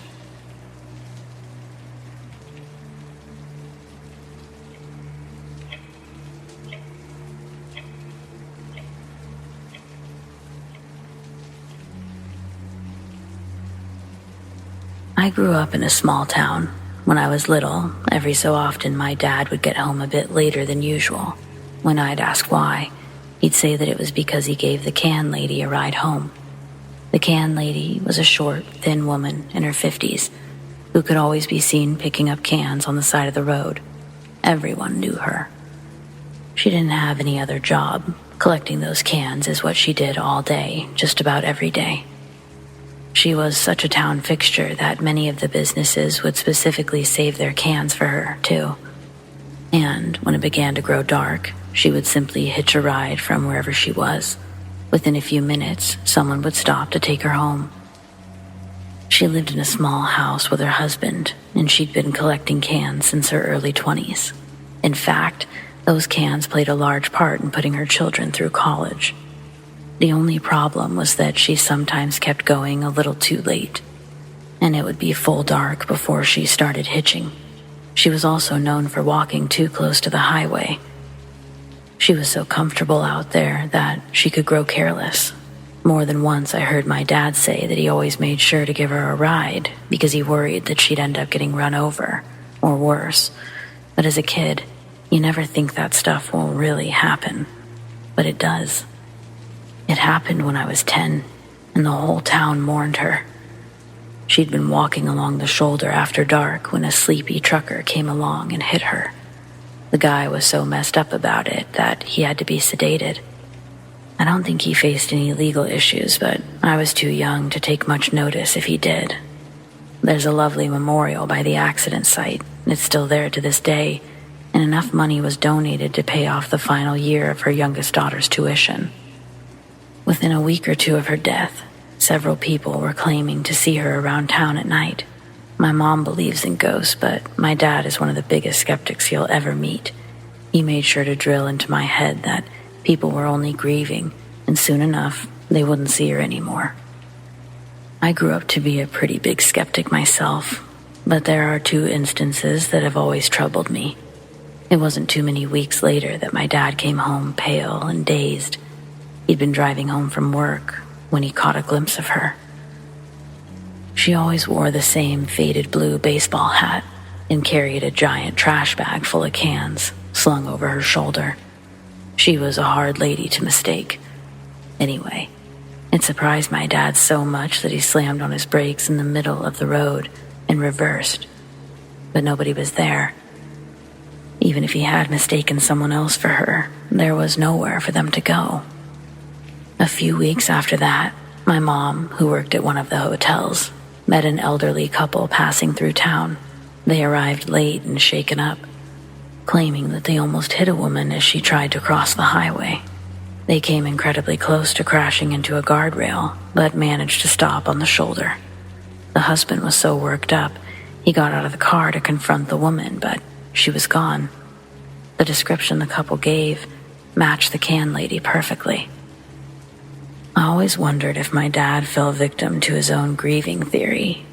I grew up in a small town. When I was little, every so often my dad would get home a bit later than usual. When I'd ask why, he'd say that it was because he gave the can lady a ride home. The can lady was a short, thin woman in her 50s who could always be seen picking up cans on the side of the road. Everyone knew her. She didn't have any other job. Collecting those cans is what she did all day, just about every day. She was such a town fixture that many of the businesses would specifically save their cans for her, too. And when it began to grow dark, she would simply hitch a ride from wherever she was. Within a few minutes, someone would stop to take her home. She lived in a small house with her husband, and she'd been collecting cans since her early 20s. In fact, those cans played a large part in putting her children through college. The only problem was that she sometimes kept going a little too late, and it would be full dark before she started hitching. She was also known for walking too close to the highway. She was so comfortable out there that she could grow careless. More than once I heard my dad say that he always made sure to give her a ride because he worried that she'd end up getting run over, or worse. But as a kid, you never think that stuff will really happen. But it does. It happened when I was 10, and the whole town mourned her. She'd been walking along the shoulder after dark when a sleepy trucker came along and hit her. The guy was so messed up about it that he had to be sedated. I don't think he faced any legal issues, but I was too young to take much notice if he did. There's a lovely memorial by the accident site. It's still there to this day, and enough money was donated to pay off the final year of her youngest daughter's tuition. Within a week or two of her death, several people were claiming to see her around town at night. My mom believes in ghosts, but my dad is one of the biggest skeptics you'll ever meet. He made sure to drill into my head that people were only grieving, and soon enough, they wouldn't see her anymore. I grew up to be a pretty big skeptic myself, but there are two instances that have always troubled me. It wasn't too many weeks later that my dad came home pale and dazed. He'd been driving home from work when he caught a glimpse of her. She always wore the same faded blue baseball hat and carried a giant trash bag full of cans slung over her shoulder. She was a hard lady to mistake. Anyway, it surprised my dad so much that he slammed on his brakes in the middle of the road and reversed. But nobody was there. Even if he had mistaken someone else for her, there was nowhere for them to go. A few weeks after that, my mom, who worked at one of the hotels, met an elderly couple passing through town. They arrived late and shaken up, claiming that they almost hit a woman as she tried to cross the highway. They came incredibly close to crashing into a guardrail, but managed to stop on the shoulder. The husband was so worked up, he got out of the car to confront the woman, but she was gone. The description the couple gave matched the can lady perfectly. I always wondered if my dad fell victim to his own grieving theory,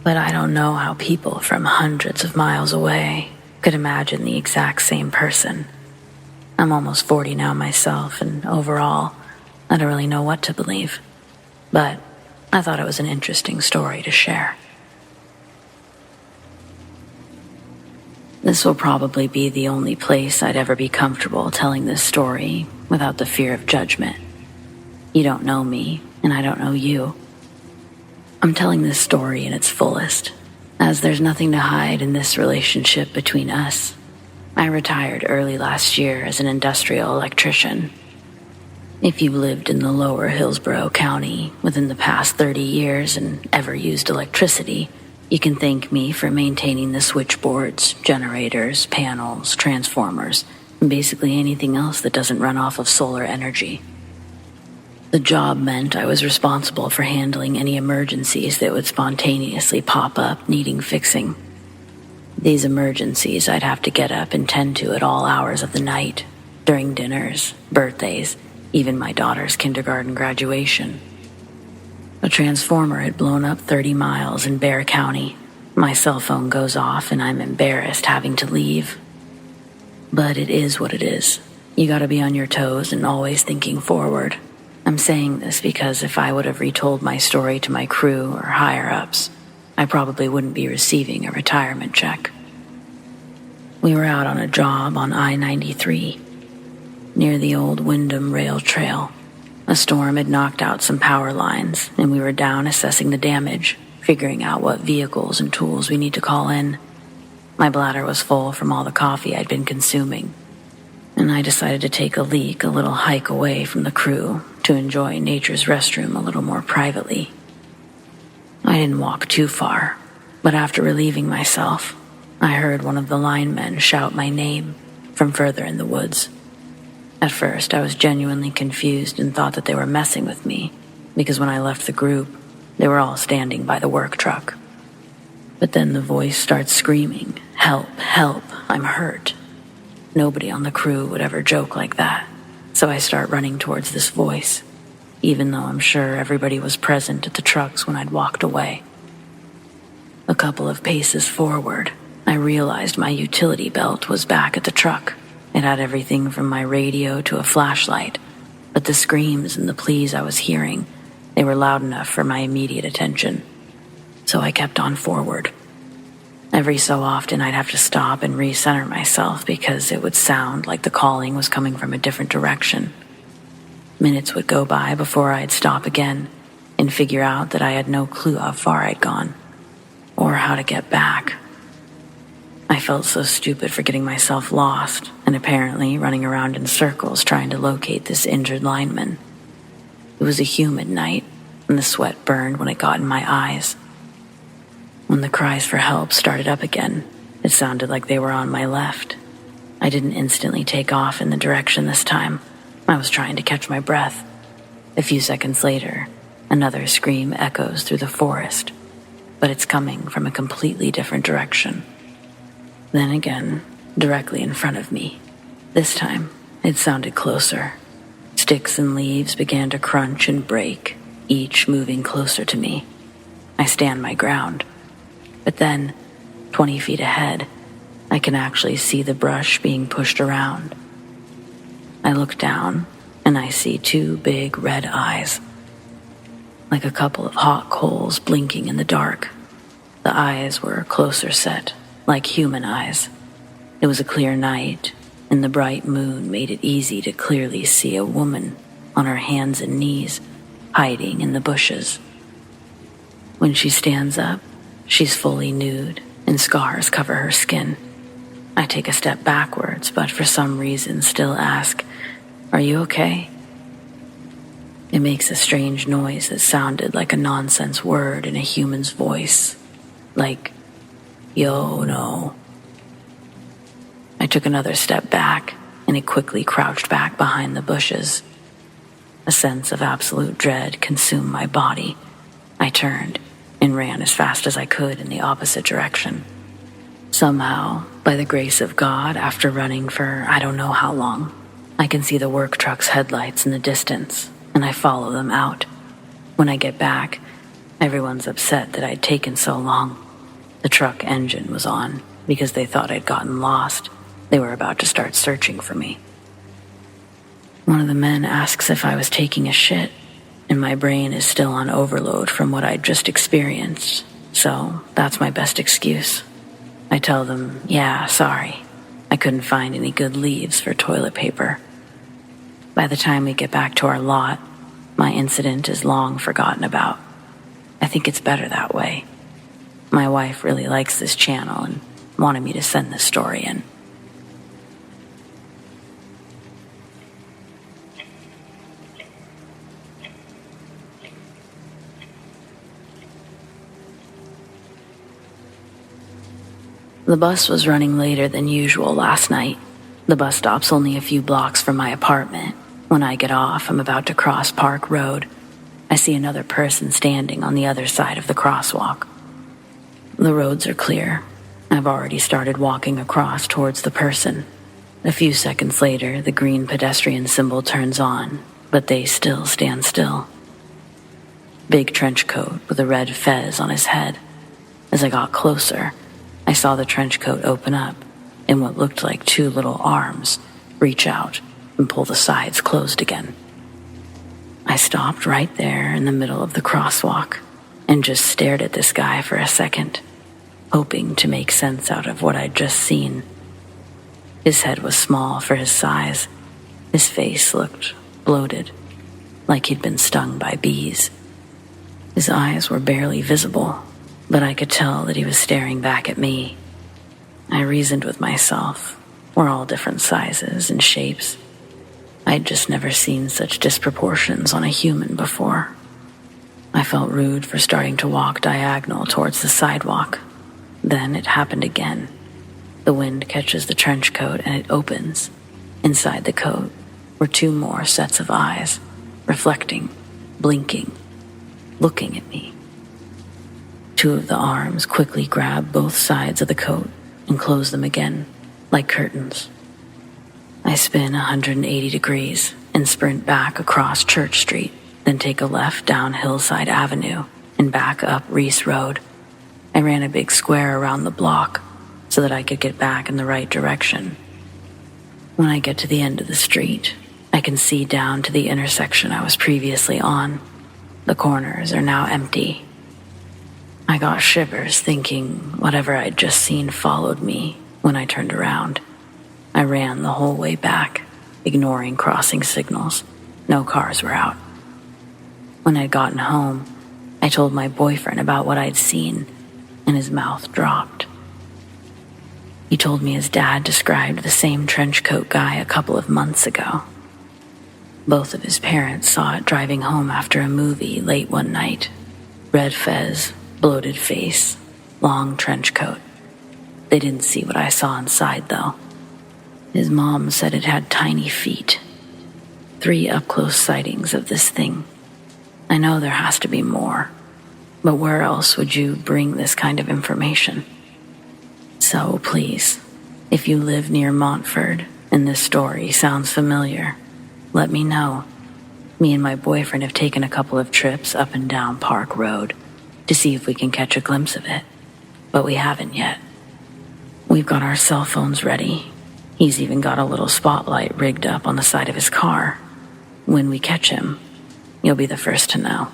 but I don't know how people from hundreds of miles away could imagine the exact same person. I'm almost 40 now myself, and overall, I don't really know what to believe. But I thought it was an interesting story to share. This will probably be the only place I'd ever be comfortable telling this story without the fear of judgment. You don't know me, and I don't know you. I'm telling this story in its fullest, as there's nothing to hide in this relationship between us. I retired early last year as an industrial electrician. If you've lived in the lower Hillsborough County within the past 30 years and ever used electricity, you can thank me for maintaining the switchboards, generators, panels, transformers, and basically anything else that doesn't run off of solar energy. The job meant I was responsible for handling any emergencies that would spontaneously pop up needing fixing. These emergencies I'd have to get up and tend to at all hours of the night, during dinners, birthdays, even my daughter's kindergarten graduation. A transformer had blown up 30 miles in Bexar County. My cell phone goes off and I'm embarrassed having to leave. But it is what it is. You gotta be on your toes and always thinking forward. I'm saying this because if I would have retold my story to my crew or higher-ups, I probably wouldn't be receiving a retirement check. We were out on a job on I-93, near the old Wyndham Rail Trail. A storm had knocked out some power lines, and we were down assessing the damage, figuring out what vehicles and tools we need to call in. My bladder was full from all the coffee I'd been consuming, and I decided to take a leak, a little hike away from the crew to enjoy nature's restroom a little more privately. I didn't walk too far, but after relieving myself, I heard one of the linemen shout my name from further in the woods. At first, I was genuinely confused and thought that they were messing with me, because when I left the group, they were all standing by the work truck. But then the voice starts screaming, "Help, help, I'm hurt." Nobody on the crew would ever joke like that, so I start running towards this voice, even though I'm sure everybody was present at the trucks when I'd walked away. A couple of paces forward, I realized my utility belt was back at the truck. It had everything from my radio to a flashlight, but the screams and the pleas I was hearing, they were loud enough for my immediate attention. So I kept on forward. Every so often I'd have to stop and recenter myself because it would sound like the calling was coming from a different direction. Minutes would go by before I'd stop again and figure out that I had no clue how far I'd gone or how to get back. I felt so stupid for getting myself lost and apparently running around in circles trying to locate this injured lineman. It was a humid night, and the sweat burned when it got in my eyes. When the cries for help started up again, it sounded like they were on my left. I didn't instantly take off in the direction this time. I was trying to catch my breath. A few seconds later, another scream echoes through the forest, but it's coming from a completely different direction. Then again, directly in front of me. This time, it sounded closer. Sticks and leaves began to crunch and break, each moving closer to me. I stand my ground. But then, 20 feet ahead, I can actually see the brush being pushed around. I look down, and I see two big red eyes, like a couple of hot coals blinking in the dark. The eyes were closer set, like human eyes. It was a clear night, and the bright moon made it easy to clearly see a woman on her hands and knees, hiding in the bushes. When she stands up, she's fully nude, and scars cover her skin. I take a step backwards, but for some reason still ask, "Are you okay?" It makes a strange noise that sounded like a nonsense word in a human's voice, like, "Yo, no." I took another step back, and it quickly crouched back behind the bushes. A sense of absolute dread consumed my body. I turned and ran as fast as I could in the opposite direction. Somehow, by the grace of God, after running for I don't know how long, I can see the work truck's headlights in the distance, and I follow them out. When I get back, everyone's upset that I'd taken so long. The truck engine was on because they thought I'd gotten lost. They were about to start searching for me. One of the men asks if I was taking a shit, and my brain is still on overload from what I'd just experienced, so that's my best excuse. I tell them, yeah, sorry. I couldn't find any good leaves for toilet paper. By the time we get back to our lot, my incident is long forgotten about. I think it's better that way. My wife really likes this channel and wanted me to send this story in. The bus was running later than usual last night. The bus stop's only a few blocks from my apartment. When I get off, I'm about to cross Park Road. I see another person standing on the other side of the crosswalk. The roads are clear. I've already started walking across towards the person. A few seconds later, the green pedestrian symbol turns on, but they still stand still. Big trench coat with a red fez on his head. As I got closer, I saw the trench coat open up and what looked like two little arms reach out and pull the sides closed again. I stopped right there in the middle of the crosswalk and just stared at this guy for a second, hoping to make sense out of what I'd just seen. His head was small for his size. His face looked bloated, like he'd been stung by bees. His eyes were barely visible, but I could tell that he was staring back at me. I reasoned with myself. We're all different sizes and shapes. I'd just never seen such disproportions on a human before. I felt rude for starting to walk diagonal towards the sidewalk. Then it happened again. The wind catches the trench coat and it opens. Inside the coat were two more sets of eyes, reflecting, blinking, looking at me. Two of the arms quickly grab both sides of the coat and close them again, like curtains. I spin 180 degrees and sprint back across Church Street, then take a left down Hillside Avenue and back up Reese Road. I ran a big square around the block so that I could get back in the right direction. When I get to the end of the street, I can see down to the intersection I was previously on. The corners are now empty. I got shivers thinking whatever I'd just seen followed me when I turned around. I ran the whole way back, ignoring crossing signals. No cars were out. When I'd gotten home, I told my boyfriend about what I'd seen, and his mouth dropped. He told me his dad described the same trench coat guy a couple of months ago. Both of his parents saw it driving home after a movie late one night. Red fez, bloated face, long trench coat. They didn't see what I saw inside, though. His mom said it had tiny feet. 3 up-close sightings of this thing. I know there has to be more, but where else would you bring this kind of information? So please, if you live near Montford and this story sounds familiar, let me know. Me and my boyfriend have taken a couple of trips up and down Park Road to see if we can catch a glimpse of it, but we haven't yet. We've got our cell phones ready. He's even got a little spotlight rigged up on the side of his car. When we catch him, you'll be the first to know.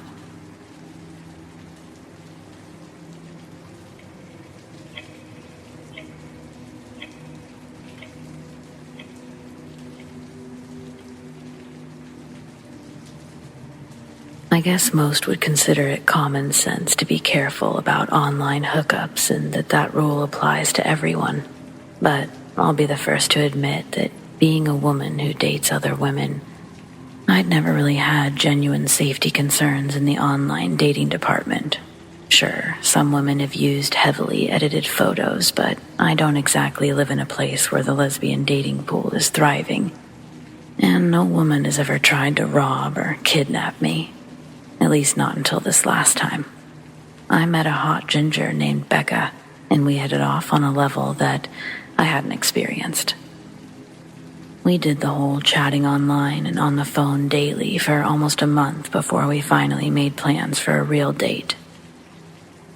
I guess most would consider it common sense to be careful about online hookups and that rule applies to everyone. But I'll be the first to admit that being a woman who dates other women, I'd never really had genuine safety concerns in the online dating department. Sure, some women have used heavily edited photos, but I don't exactly live in a place where the lesbian dating pool is thriving. And no woman has ever tried to rob or kidnap me. At least not until this last time. I met a hot ginger named Becca, and we hit it off on a level that I hadn't experienced. We did the whole chatting online and on the phone daily for almost a month before we finally made plans for a real date.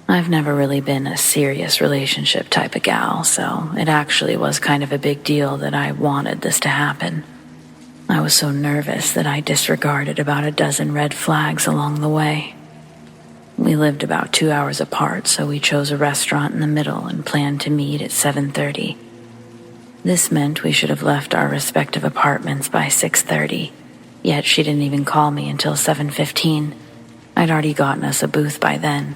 I've never really been a serious relationship type of gal, so it actually was kind of a big deal that I wanted this to happen. I was so nervous that I disregarded about a dozen red flags along the way. We lived about 2 hours apart, so we chose a restaurant in the middle and planned to meet at 7:30. This meant we should have left our respective apartments by 6:30, yet she didn't even call me until 7:15. I'd already gotten us a booth by then.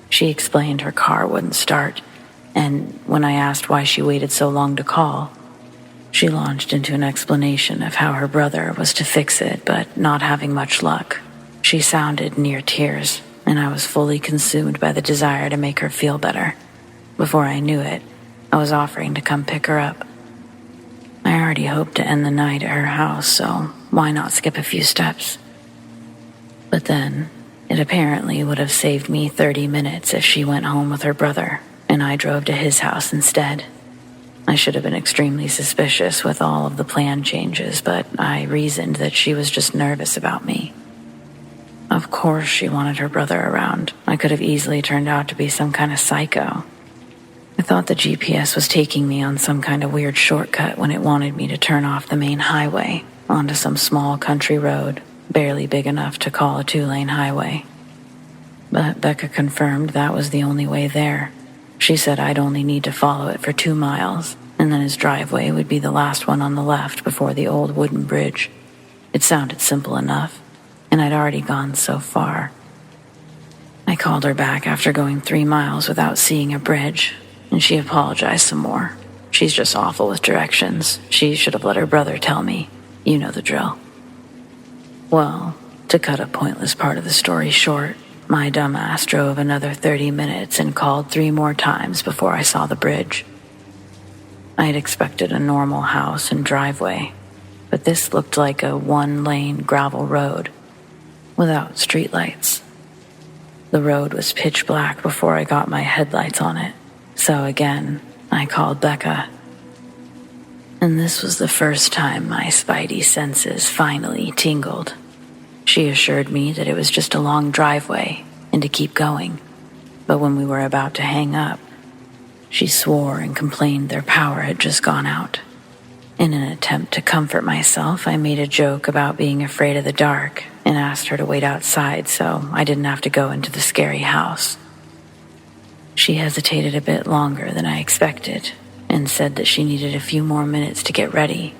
She explained her car wouldn't start, and when I asked why she waited so long to call, she launched into an explanation of how her brother was to fix it, but not having much luck. She sounded near tears, and I was fully consumed by the desire to make her feel better. Before I knew it, I was offering to come pick her up. I already hoped to end the night at her house, so why not skip a few steps? But then, it apparently would have saved me 30 minutes if she went home with her brother, and I drove to his house instead. I should have been extremely suspicious with all of the plan changes, but I reasoned that she was just nervous about me. Of course she wanted her brother around. I could have easily turned out to be some kind of psycho. I thought the GPS was taking me on some kind of weird shortcut when it wanted me to turn off the main highway onto some small country road, barely big enough to call a 2-lane highway. But Becca confirmed that was the only way there. She said I'd only need to follow it for 2 miles, and then his driveway would be the last one on the left before the old wooden bridge. It sounded simple enough, and I'd already gone so far. I called her back after going 3 miles without seeing a bridge, and she apologized some more. She's just awful with directions. She should have let her brother tell me. You know the drill. Well, to cut a pointless part of the story short, my dumbass drove another 30 minutes and called 3 more times before I saw the bridge. I'd expected a normal house and driveway, but this looked like a 1-lane gravel road without streetlights. The road was pitch black before I got my headlights on it, so again, I called Becca. And this was the first time my spidey senses finally tingled. She assured me that it was just a long driveway and to keep going, but when we were about to hang up, she swore and complained their power had just gone out. In an attempt to comfort myself, I made a joke about being afraid of the dark and asked her to wait outside so I didn't have to go into the scary house. She hesitated a bit longer than I expected and said that she needed a few more minutes to get ready,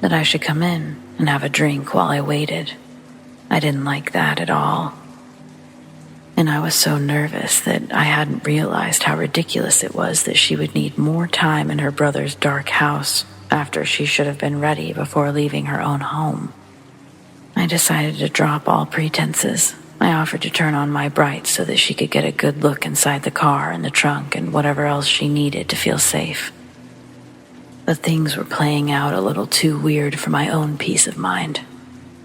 that I should come in and have a drink while I waited. I didn't like that at all. And I was so nervous that I hadn't realized how ridiculous it was that she would need more time in her brother's dark house after she should have been ready before leaving her own home. I decided to drop all pretenses. I offered to turn on my brights so that she could get a good look inside the car and the trunk and whatever else she needed to feel safe. But things were playing out a little too weird for my own peace of mind.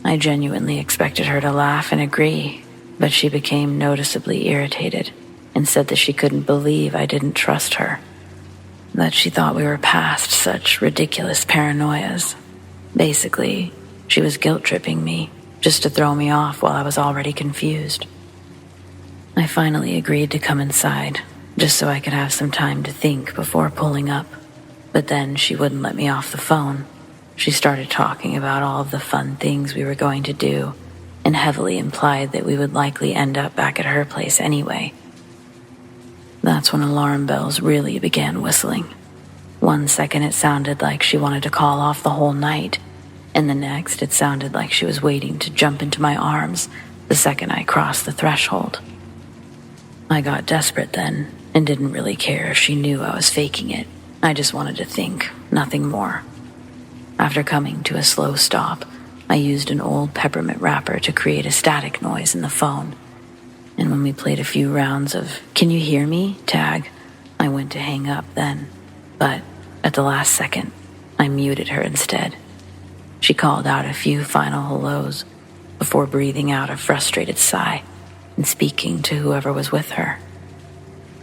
I genuinely expected her to laugh and agree, but she became noticeably irritated and said that she couldn't believe I didn't trust her, that she thought we were past such ridiculous paranoias. Basically, she was guilt-tripping me just to throw me off while I was already confused. I finally agreed to come inside, just so I could have some time to think before pulling up. But then she wouldn't let me off the phone. She started talking about all of the fun things we were going to do, and heavily implied that we would likely end up back at her place anyway. That's when alarm bells really began whistling. 1 second it sounded like she wanted to call off the whole night, and the next it sounded like she was waiting to jump into my arms the second I crossed the threshold. I got desperate then and didn't really care if she knew I was faking it. I just wanted to think, nothing more. After coming to a slow stop, I used an old peppermint wrapper to create a static noise in the phone. And when we played a few rounds of "Can you hear me?" tag, I went to hang up then. But at the last second, I muted her instead. She called out a few final hellos before breathing out a frustrated sigh and speaking to whoever was with her.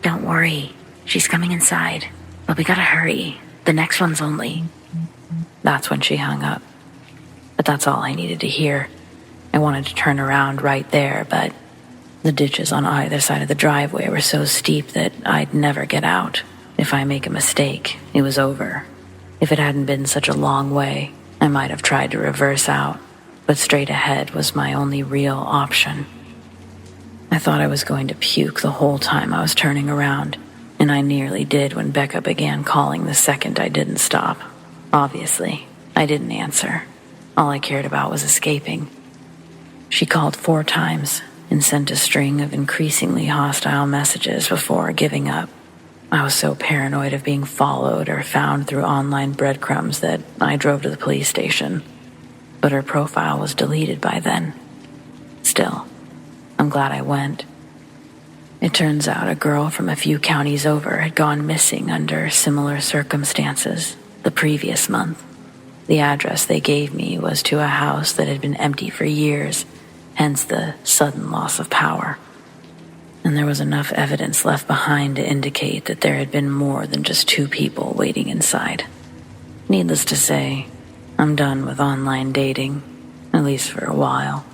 "Don't worry, she's coming inside, but we gotta hurry. The next one's only..." That's when she hung up. But that's all I needed to hear. I wanted to turn around right there, but the ditches on either side of the driveway were so steep that I'd never get out. If I make a mistake, it was over. If it hadn't been such a long way, I might have tried to reverse out, but straight ahead was my only real option. I thought I was going to puke the whole time I was turning around, and I nearly did when Becca began calling the second I didn't stop. Obviously, I didn't answer. All I cared about was escaping. She called 4 times and sent a string of increasingly hostile messages before giving up. I was so paranoid of being followed or found through online breadcrumbs that I drove to the police station. But her profile was deleted by then. Still, I'm glad I went. It turns out a girl from a few counties over had gone missing under similar circumstances the previous month. The address they gave me was to a house that had been empty for years, hence the sudden loss of power. and there was enough evidence left behind to indicate that there had been more than just 2 people waiting inside. Needless to say, I'm done with online dating, at least for a while.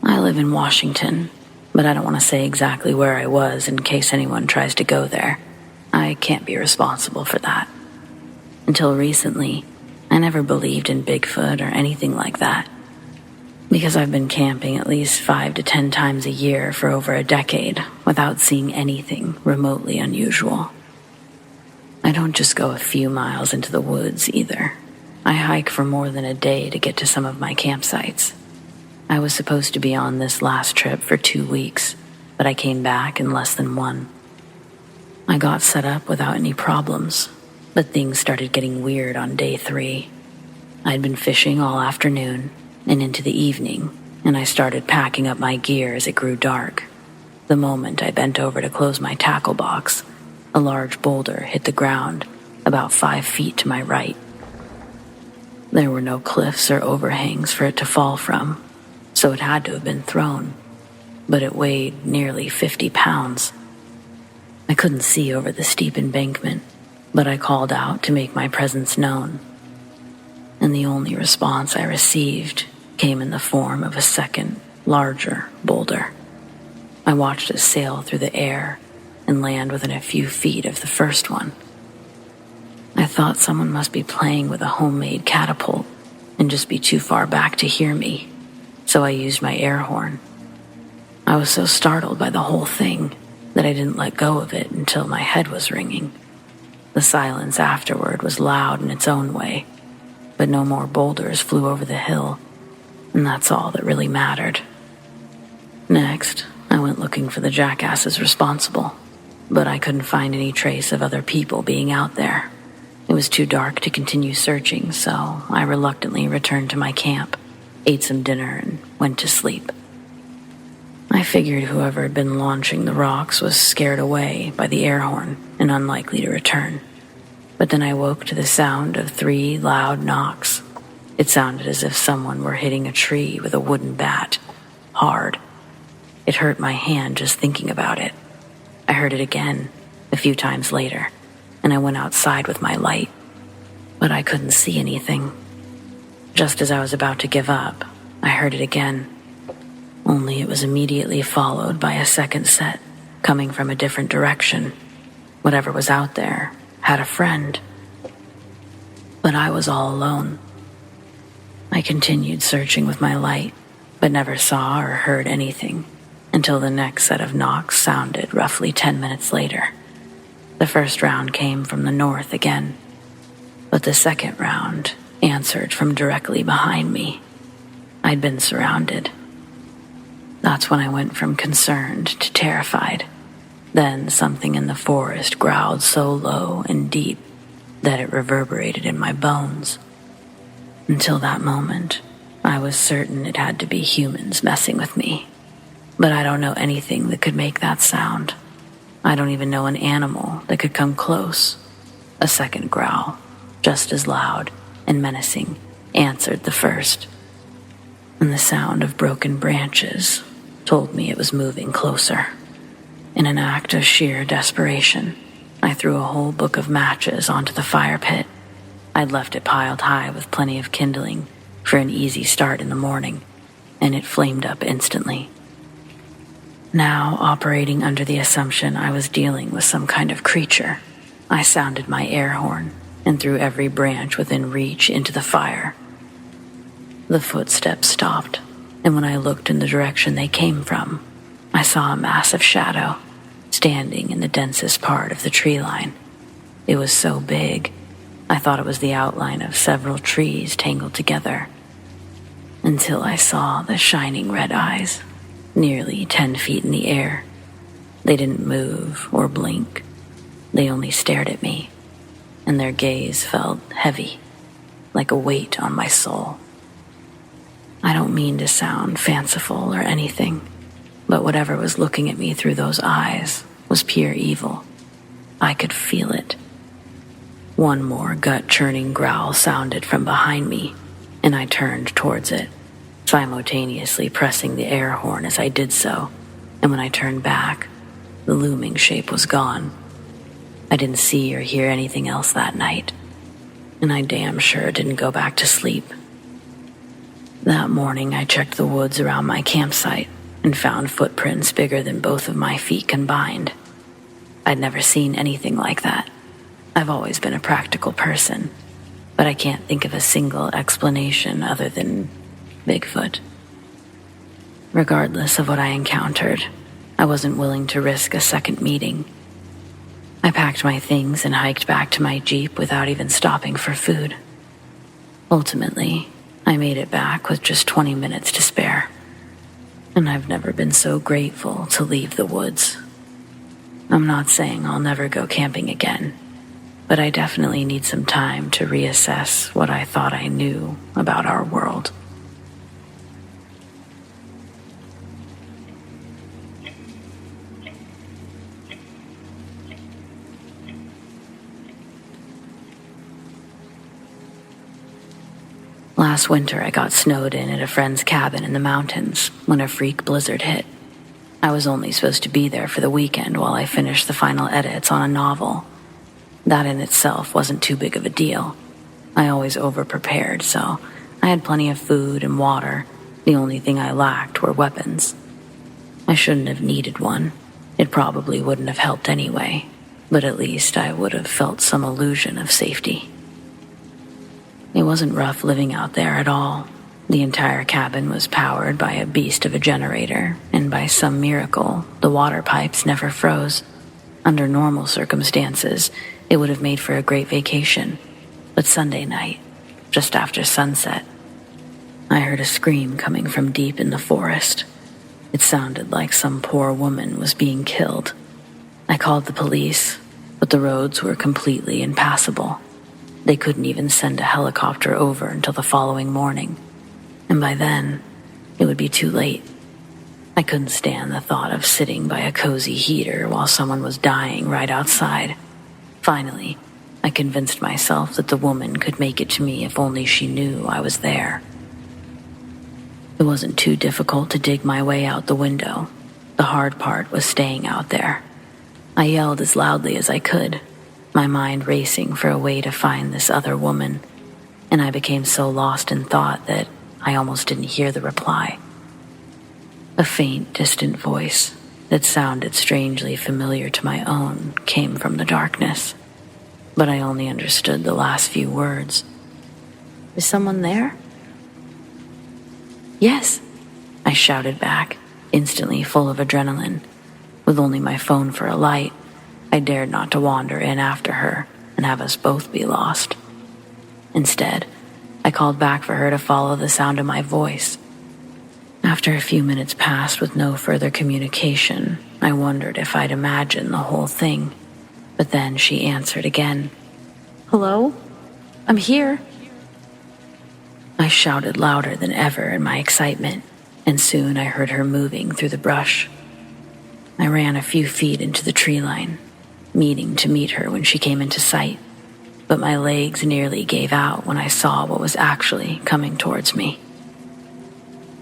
I live in Washington, but I don't want to say exactly where I was in case anyone tries to go there. I can't be responsible for that. Until recently, I never believed in Bigfoot or anything like that, because I've been camping at least 5 to 10 times a year for over a decade without seeing anything remotely unusual. I don't just go a few miles into the woods either. I hike for more than a day to get to some of my campsites. I was supposed to be on this last trip for 2 weeks, but I came back in less than 1. I got set up without any problems, but things started getting weird on day 3. I'd been fishing all afternoon and into the evening, and I started packing up my gear as it grew dark. The moment I bent over to close my tackle box, a large boulder hit the ground about 5 feet to my right. There were no cliffs or overhangs for it to fall from, so it had to have been thrown, but it weighed nearly 50 pounds. I couldn't see over the steep embankment, but I called out to make my presence known, and the only response I received came in the form of a second, larger boulder. I watched it sail through the air and land within a few feet of the first one. I thought someone must be playing with a homemade catapult and just be too far back to hear me, so I used my air horn. I was so startled by the whole thing that I didn't let go of it until my head was ringing. The silence afterward was loud in its own way, but no more boulders flew over the hill, and that's all that really mattered. Next, I went looking for the jackasses responsible, but I couldn't find any trace of other people being out there. It was too dark to continue searching, so I reluctantly returned to my camp, ate some dinner, and went to sleep. I figured whoever had been launching the rocks was scared away by the air horn and unlikely to return. But then I woke to the sound of 3 loud knocks. It sounded as if someone were hitting a tree with a wooden bat, hard. It hurt my hand just thinking about it. I heard it again, a few times later, and I went outside with my light, but I couldn't see anything. Just as I was about to give up, I heard it again, only it was immediately followed by a second set, coming from a different direction. Whatever was out there had a friend, but I was all alone. I continued searching with my light, but never saw or heard anything until the next set of knocks sounded roughly 10 minutes later. The first round came from the north again, but the second round answered from directly behind me. I'd been surrounded. That's when I went from concerned to terrified. Then something in the forest growled so low and deep that it reverberated in my bones. Until that moment, I was certain it had to be humans messing with me. But I don't know anything that could make that sound. I don't even know an animal that could come close. A second growl, just as loud and menacing, answered the first, and the sound of broken branches told me it was moving closer. In an act of sheer desperation, I threw a whole book of matches onto the fire pit. I'd left it piled high with plenty of kindling for an easy start in the morning, and it flamed up instantly. Now, operating under the assumption I was dealing with some kind of creature, I sounded my air horn and threw every branch within reach into the fire. The footsteps stopped, and when I looked in the direction they came from, I saw a massive shadow standing in the densest part of the tree line. It was so big, I thought it was the outline of several trees tangled together, until I saw the shining red eyes, nearly 10 feet in the air. They didn't move or blink. They only stared at me, and their gaze felt heavy, like a weight on my soul. I don't mean to sound fanciful or anything, but whatever was looking at me through those eyes was pure evil. I could feel it. One more gut-churning growl sounded from behind me, and I turned towards it, simultaneously pressing the air horn as I did so, and when I turned back, the looming shape was gone. I didn't see or hear anything else that night, and I damn sure didn't go back to sleep. That morning, I checked the woods around my campsite and found footprints bigger than both of my feet combined. I'd never seen anything like that. I've always been a practical person, but I can't think of a single explanation other than Bigfoot. Regardless of what I encountered, I wasn't willing to risk a second meeting. I packed my things and hiked back to my Jeep without even stopping for food. Ultimately, I made it back with just 20 minutes to spare, and I've never been so grateful to leave the woods. I'm not saying I'll never go camping again, but I definitely need some time to reassess what I thought I knew about our world. Last winter, I got snowed in at a friend's cabin in the mountains when a freak blizzard hit. I was only supposed to be there for the weekend while I finished the final edits on a novel. That in itself wasn't too big of a deal. I always over-prepared, so I had plenty of food and water. The only thing I lacked were weapons. I shouldn't have needed one. It probably wouldn't have helped anyway, but at least I would have felt some illusion of safety. It wasn't rough living out there at all. The entire cabin was powered by a beast of a generator, and by some miracle, the water pipes never froze. Under normal circumstances, it would have made for a great vacation. But Sunday night, just after sunset, I heard a scream coming from deep in the forest. It sounded like some poor woman was being killed. I called the police, but the roads were completely impassable. They couldn't even send a helicopter over until the following morning, and by then, it would be too late. I couldn't stand the thought of sitting by a cozy heater while someone was dying right outside. Finally, I convinced myself that the woman could make it to me if only she knew I was there. It wasn't too difficult to dig my way out the window. The hard part was staying out there. I yelled as loudly as I could, my mind racing for a way to find this other woman, and I became so lost in thought that I almost didn't hear the reply. A faint, distant voice that sounded strangely familiar to my own came from the darkness, but I only understood the last few words. "Is someone there?" "Yes," I shouted back, instantly full of adrenaline. With only my phone for a light, I dared not to wander in after her and have us both be lost. Instead, I called back for her to follow the sound of my voice. After a few minutes passed with no further communication, I wondered if I'd imagined the whole thing. But then she answered again. "Hello? I'm here." I shouted louder than ever in my excitement, and soon I heard her moving through the brush. I ran a few feet into the tree line, meaning to meet her when she came into sight, but my legs nearly gave out when I saw what was actually coming towards me.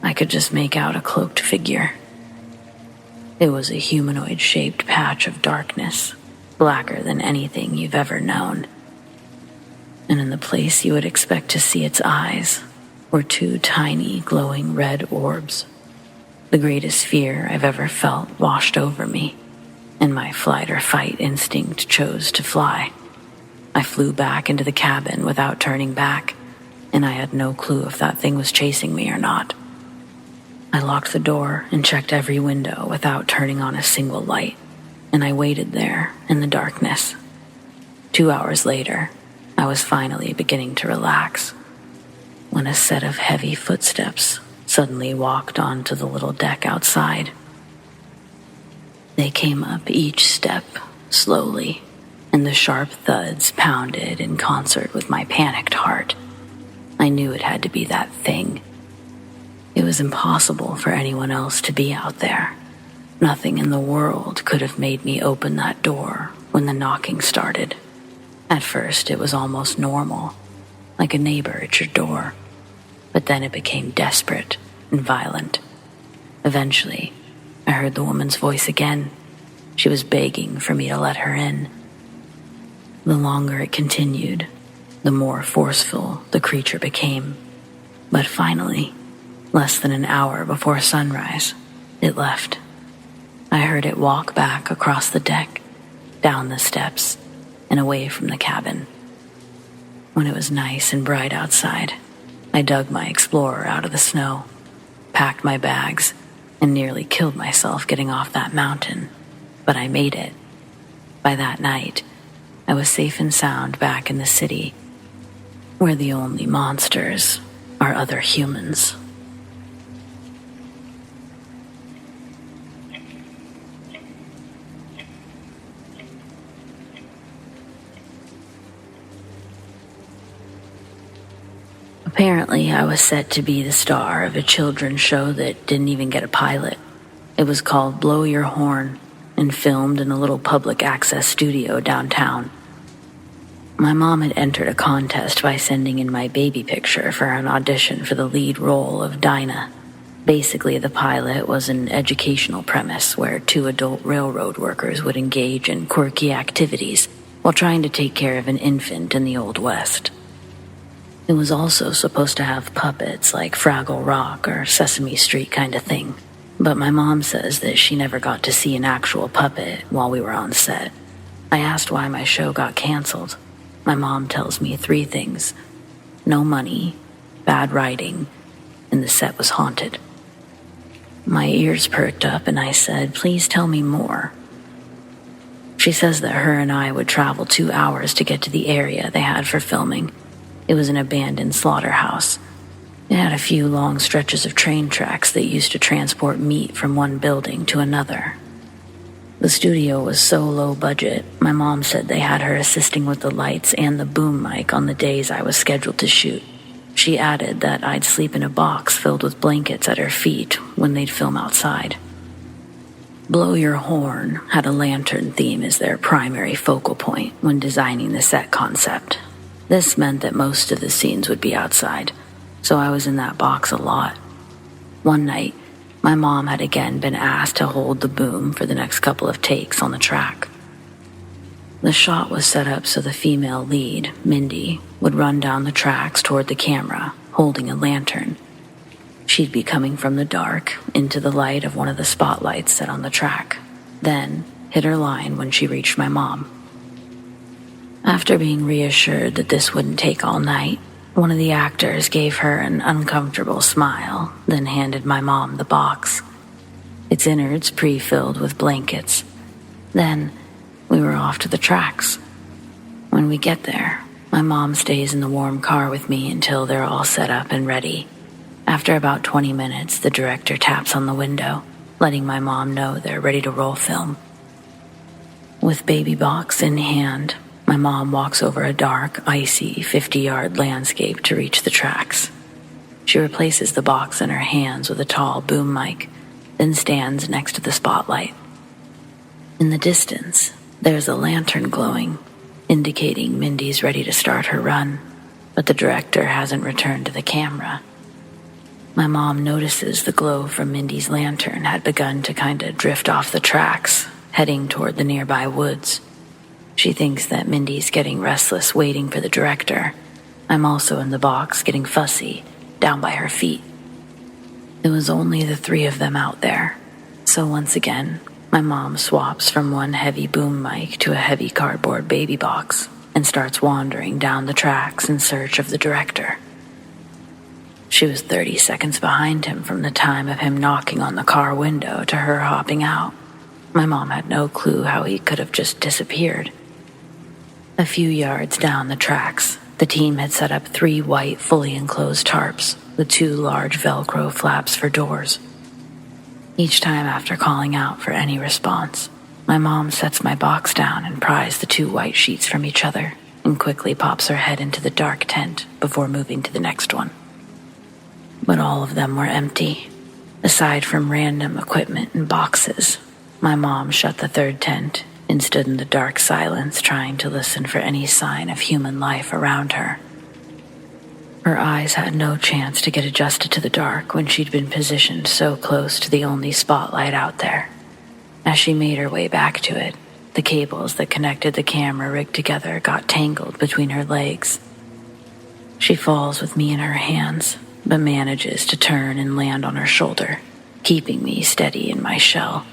I could just make out a cloaked figure. It was a humanoid-shaped patch of darkness, blacker than anything you've ever known. And in the place you would expect to see its eyes were two tiny, glowing red orbs. The greatest fear I've ever felt washed over me, and my flight or fight instinct chose to fly. I flew back into the cabin without turning back, and I had no clue if that thing was chasing me or not. I locked the door and checked every window without turning on a single light, and I waited there in the darkness. 2 hours later, I was finally beginning to relax, when a set of heavy footsteps suddenly walked onto the little deck outside. They came up each step slowly, and the sharp thuds pounded in concert with my panicked heart. I knew it had to be that thing. It was impossible for anyone else to be out there. Nothing in the world could have made me open that door when the knocking started. At first, it was almost normal, like a neighbor at your door. But then it became desperate and violent. Eventually, I heard the woman's voice again. She was begging for me to let her in. The longer it continued, the more forceful the creature became. But finally, less than an hour before sunrise, it left. I heard it walk back across the deck, down the steps, and away from the cabin. When it was nice and bright outside, I dug my Explorer out of the snow, packed my bags, and nearly killed myself getting off that mountain. But I made it. By that night, I was safe and sound back in the city, where the only monsters are other humans. Apparently, I was set to be the star of a children's show that didn't even get a pilot. It was called Blow Your Horn and filmed in a little public access studio downtown. My mom had entered a contest by sending in my baby picture for an audition for the lead role of Dinah. Basically, the pilot was an educational premise where 2 adult railroad workers would engage in quirky activities while trying to take care of an infant in the Old West. It was also supposed to have puppets like Fraggle Rock or Sesame Street kind of thing, but my mom says that she never got to see an actual puppet while we were on set. I asked why my show got canceled. My mom tells me 3 things: no money, bad writing, and the set was haunted. My ears perked up and I said, "Please tell me more." She says that her and I would travel 2 hours to get to the area they had for filming. It was an abandoned slaughterhouse. It had a few long stretches of train tracks that used to transport meat from one building to another. The studio was so low budget, my mom said they had her assisting with the lights and the boom mic on the days I was scheduled to shoot. She added that I'd sleep in a box filled with blankets at her feet when they'd film outside. Blow Your Horn had a lantern theme as their primary focal point when designing the set concept. This meant that most of the scenes would be outside, so I was in that box a lot. One night, my mom had again been asked to hold the boom for the next couple of takes on the track. The shot was set up so the female lead, Mindy, would run down the tracks toward the camera, holding a lantern. She'd be coming from the dark into the light of one of the spotlights set on the track, then hit her line when she reached my mom. After being reassured that this wouldn't take all night, one of the actors gave her an uncomfortable smile, then handed my mom the box. Its innards pre-filled with blankets. Then, we were off to the tracks. When we get there, my mom stays in the warm car with me until they're all set up and ready. After about 20 minutes, the director taps on the window, letting my mom know they're ready to roll film. With baby box in hand, my mom walks over a dark, icy 50-yard landscape to reach the tracks. She replaces the box in her hands with a tall boom mic, then stands next to the spotlight. In the distance, there's a lantern glowing, indicating Mindy's ready to start her run, but the director hasn't returned to the camera. My mom notices the glow from Mindy's lantern had begun to kind of drift off the tracks, heading toward the nearby woods. She thinks that Mindy's getting restless waiting for the director. I'm also in the box getting fussy, down by her feet. It was only the 3 of them out there, so once again, my mom swaps from one heavy boom mic to a heavy cardboard baby box and starts wandering down the tracks in search of the director. She was 30 seconds behind him from the time of him knocking on the car window to her hopping out. My mom had no clue how he could have just disappeared. A few yards down the tracks, the team had set up 3 white, fully enclosed tarps with 2 large Velcro flaps for doors. Each time after calling out for any response, my mom sets my box down and pries the 2 white sheets from each other and quickly pops her head into the dark tent before moving to the next one. But all of them were empty, aside from random equipment and boxes My mom shut the third tent and stood in the dark silence, trying to listen for any sign of human life around her. Her eyes had no chance to get adjusted to the dark when she'd been positioned so close to the only spotlight out there. As she made her way back to it, the cables that connected the camera rig together got tangled between her legs. She falls with me in her hands, but manages to turn and land on her shoulder, keeping me steady in my shell.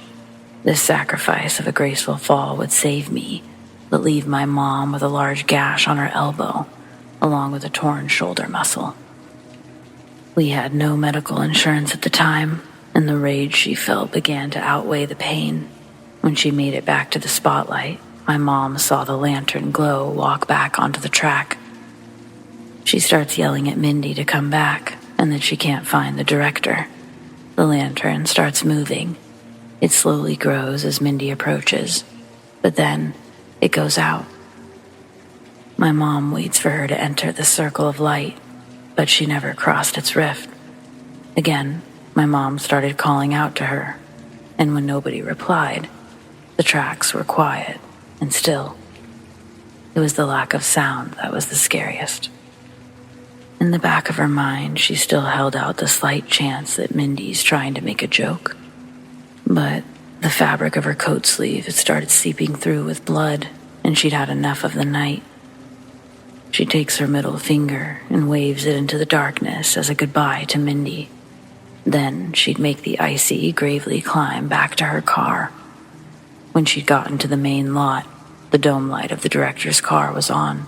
This sacrifice of a graceful fall would save me, but leave my mom with a large gash on her elbow, along with a torn shoulder muscle. We had no medical insurance at the time, and the rage she felt began to outweigh the pain. When she made it back to the spotlight, my mom saw the lantern glow walk back onto the track. She starts yelling at Mindy to come back, and that she can't find the director. The lantern starts moving. It slowly grows as Mindy approaches, but then it goes out. My mom waits for her to enter the circle of light, but she never crossed its rift. Again, my mom started calling out to her, and when nobody replied, the tracks were quiet and still. It was the lack of sound that was the scariest. In the back of her mind, she still held out the slight chance that Mindy's trying to make a joke. But the fabric of her coat sleeve had started seeping through with blood, and she'd had enough of the night. She takes her middle finger and waves it into the darkness as a goodbye to Mindy. Then she'd make the icy, gravely climb back to her car. When she'd gotten to the main lot, the dome light of the director's car was on.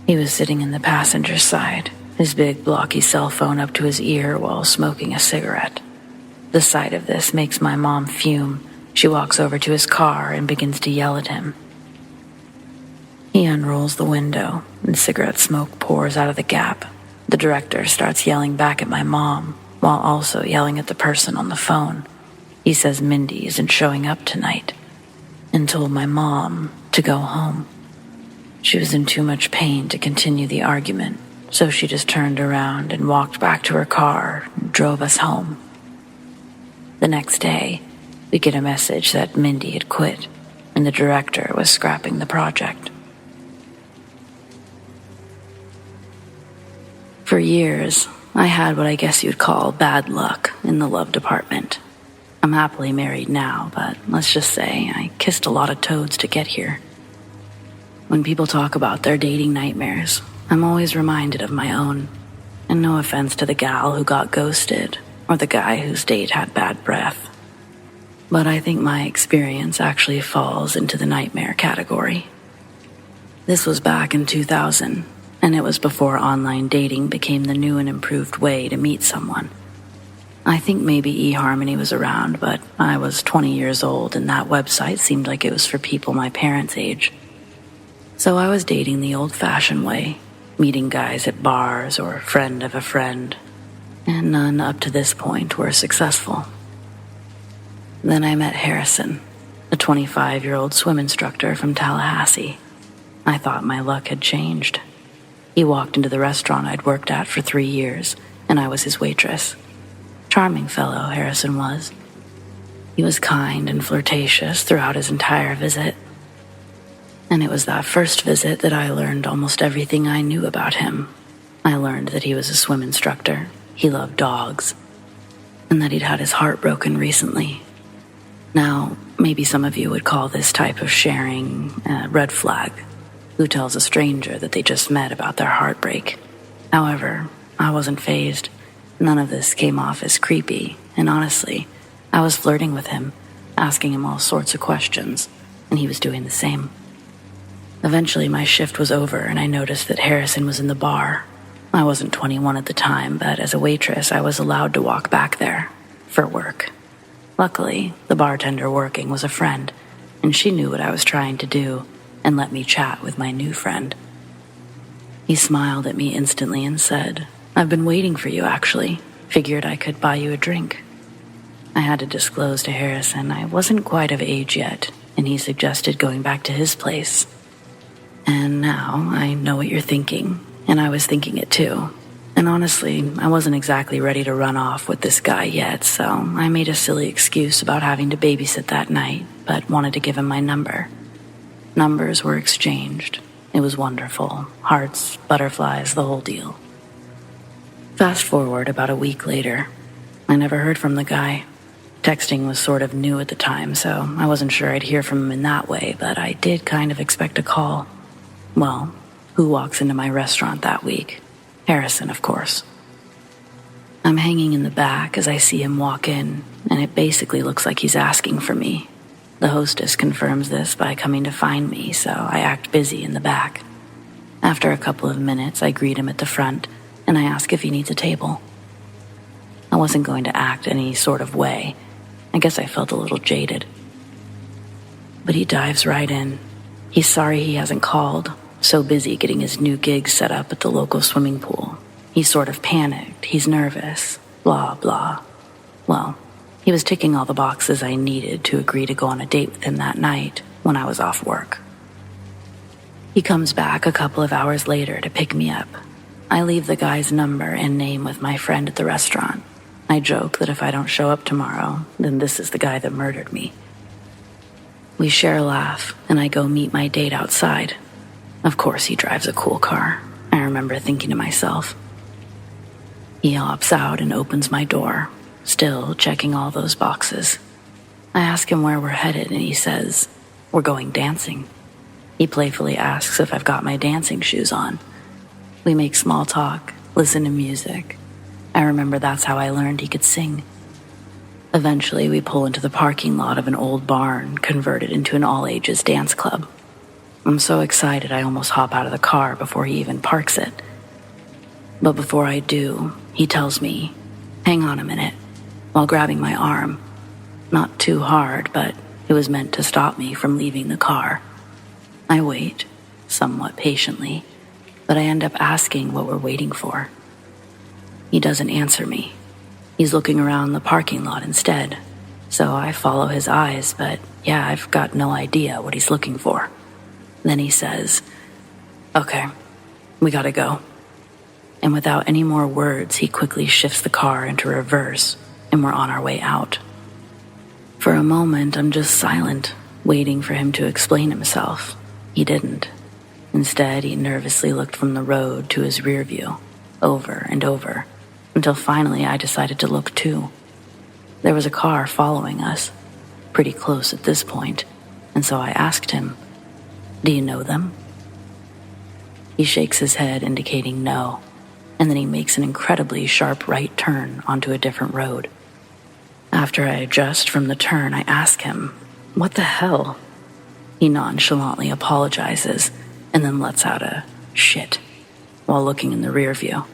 He was sitting in the passenger side, his big blocky cell phone up to his ear while smoking a cigarette. The sight of this makes my mom fume. She walks over to his car and begins to yell at him. He unrolls the window, and cigarette smoke pours out of the gap. The director starts yelling back at my mom, while also yelling at the person on the phone. He says Mindy isn't showing up tonight, and told my mom to go home. She was in too much pain to continue the argument, so she just turned around and walked back to her car and drove us home. The next day, we get a message that Mindy had quit, and the director was scrapping the project. For years, I had what I guess you'd call bad luck in the love department. I'm happily married now, but let's just say I kissed a lot of toads to get here. When people talk about their dating nightmares, I'm always reminded of my own. And no offense to the gal who got ghosted, or the guy whose date had bad breath. But I think my experience actually falls into the nightmare category. This was back in 2000. And it was before online dating became the new and improved way to meet someone. I think maybe eHarmony was around, but I was 20 years old and that website seemed like it was for people my parents' age. So I was dating the old-fashioned way, meeting guys at bars or friend of a friend, and none up to this point were successful. Then I met Harrison, a 25-year-old swim instructor from Tallahassee. I thought my luck had changed. He walked into the restaurant I'd worked at for 3 years, and I was his waitress. Charming fellow, Harrison was. He was kind and flirtatious throughout his entire visit. And it was that first visit that I learned almost everything I knew about him. I learned that he was a swim instructor, he loved dogs, and that he'd had his heart broken recently. Now, maybe some of you would call this type of sharing a red flag. Who tells a stranger that they just met about their heartbreak? However, I wasn't fazed. None of this came off as creepy, and honestly, I was flirting with him, asking him all sorts of questions, and he was doing the same. Eventually, my shift was over, and I noticed that Harrison was in the bar. I wasn't 21 at the time, but as a waitress, I was allowed to walk back there for work. Luckily, the bartender working was a friend, and she knew what I was trying to do, and let me chat with my new friend. He smiled at me instantly and said, "I've been waiting for you, actually. Figured I could buy you a drink." I had to disclose to Harrison I wasn't quite of age yet, and he suggested going back to his place. And now I know what you're thinking, and I was thinking it too. And honestly, I wasn't exactly ready to run off with this guy yet, so I made a silly excuse about having to babysit that night, but wanted to give him my number. Numbers were exchanged. It was wonderful. Hearts, butterflies, the whole deal. Fast forward about a week later. I never heard from the guy. Texting was sort of new at the time, so I wasn't sure I'd hear from him in that way, but I did kind of expect a call. Well, who walks into my restaurant that week? Harrison, of course. I'm hanging in the back as I see him walk in, and it basically looks like he's asking for me. The hostess confirms this by coming to find me, so I act busy in the back. After a couple of minutes, I greet him at the front, and I ask if he needs a table. I wasn't going to act any sort of way. I guess I felt a little jaded. But he dives right in. He's sorry he hasn't called, so busy getting his new gig set up at the local swimming pool. He's sort of panicked, he's nervous, blah, blah. Well, he was ticking all the boxes I needed to agree to go on a date with him that night when I was off work. He comes back a couple of hours later to pick me up. I leave the guy's number and name with my friend at the restaurant. I joke that if I don't show up tomorrow, then this is the guy that murdered me. We share a laugh, and I go meet my date outside. Of course he drives a cool car, I remember thinking to myself. He hops out and opens my door, still checking all those boxes. I ask him where we're headed, and he says, "We're going dancing." He playfully asks if I've got my dancing shoes on. We make small talk, listen to music. I remember that's how I learned he could sing. Eventually, we pull into the parking lot of an old barn converted into an all-ages dance club. I'm so excited I almost hop out of the car before he even parks it. But before I do, he tells me, "Hang on a minute," while grabbing my arm. Not too hard, but it was meant to stop me from leaving the car. I wait, somewhat patiently, but I end up asking what we're waiting for. He doesn't answer me. He's looking around the parking lot instead, so I follow his eyes, but yeah, I've got no idea what he's looking for. Then he says, "Okay, we gotta go." And without any more words, he quickly shifts the car into reverse, and we're on our way out. For a moment, I'm just silent, waiting for him to explain himself. He didn't. Instead, he nervously looked from the road to his rear view, over and over, until finally I decided to look too. There was a car following us, pretty close at this point, and so I asked him, "Do you know them?" He shakes his head, indicating no, and then he makes an incredibly sharp right turn onto a different road. After I adjust from the turn, I ask him, "What the hell?" He nonchalantly apologizes and then lets out a "shit" while looking in the rear view.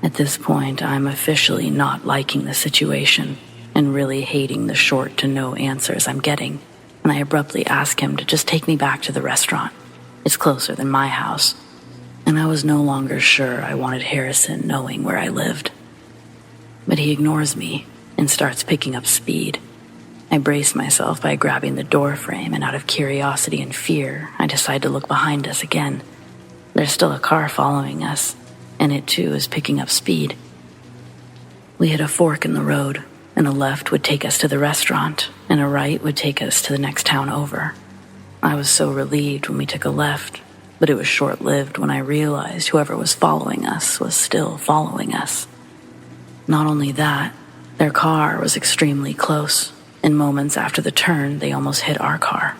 At this point, I'm officially not liking the situation and really hating the short to no answers I'm getting, and I abruptly ask him to just take me back to the restaurant. It's closer than my house, and I was no longer sure I wanted Harrison knowing where I lived. But he ignores me and starts picking up speed. I brace myself by grabbing the door frame, and out of curiosity and fear, I decide to look behind us again. There's still a car following us, and it too is picking up speed. We hit a fork in the road, and a left would take us to the restaurant, and a right would take us to the next town over. I was so relieved when we took a left, but it was short-lived when I realized whoever was following us was still following us. Not only that, their car was extremely close, and moments after the turn, they almost hit our car.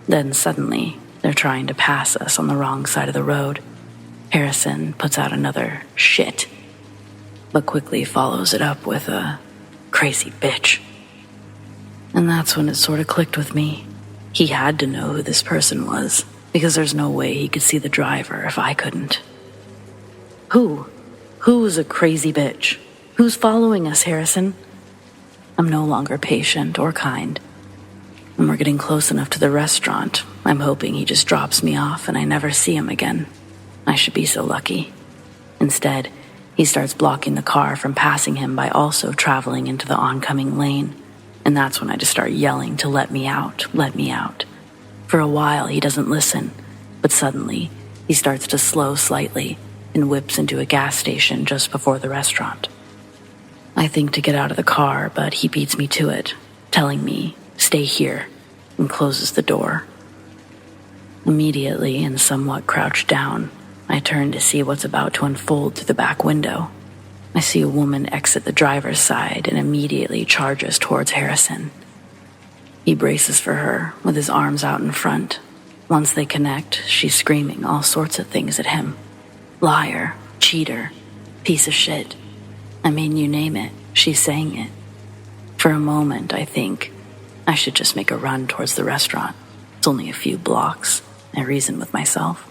Then suddenly, they're trying to pass us on the wrong side of the road. Harrison puts out another "shit," but quickly follows it up with a "crazy bitch." And that's when it sort of clicked with me. He had to know who this person was, because there's no way he could see the driver if I couldn't. Who? Who's a crazy bitch? Who's following us, Harrison? I'm no longer patient or kind. When we're getting close enough to the restaurant, I'm hoping he just drops me off and I never see him again. I should be so lucky. Instead, he starts blocking the car from passing him by also traveling into the oncoming lane. And that's when I just start yelling to let me out, let me out. For a while, he doesn't listen, but suddenly, he starts to slow slightly, and whips into a gas station just before the restaurant. I think to get out of the car, but he beats me to it, telling me, "Stay here," and closes the door. Immediately and somewhat crouched down, I turn to see what's about to unfold through the back window. I see a woman exit the driver's side and immediately charges towards Harrison. He braces for her with his arms out in front. Once they connect, she's screaming all sorts of things at him. Liar, cheater, piece of shit. I mean, you name it, she's saying it. For a moment, I think I should just make a run towards the restaurant. It's only a few blocks, I reason with myself.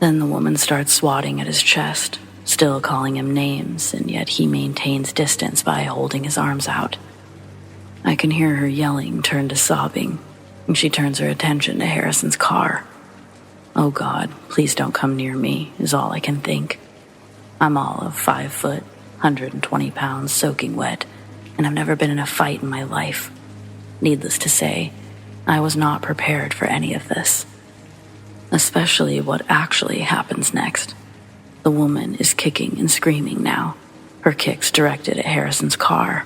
Then the woman starts swatting at his chest, still calling him names, and yet he maintains distance by holding his arms out. I can hear her yelling turn to sobbing, and she turns her attention to Harrison's car. Oh God, please don't come near me, is all I can think. I'm all of 5 foot, 120 pounds, soaking wet, and I've never been in a fight in my life. Needless to say, I was not prepared for any of this. Especially what actually happens next. The woman is kicking and screaming now, her kicks directed at Harrison's car.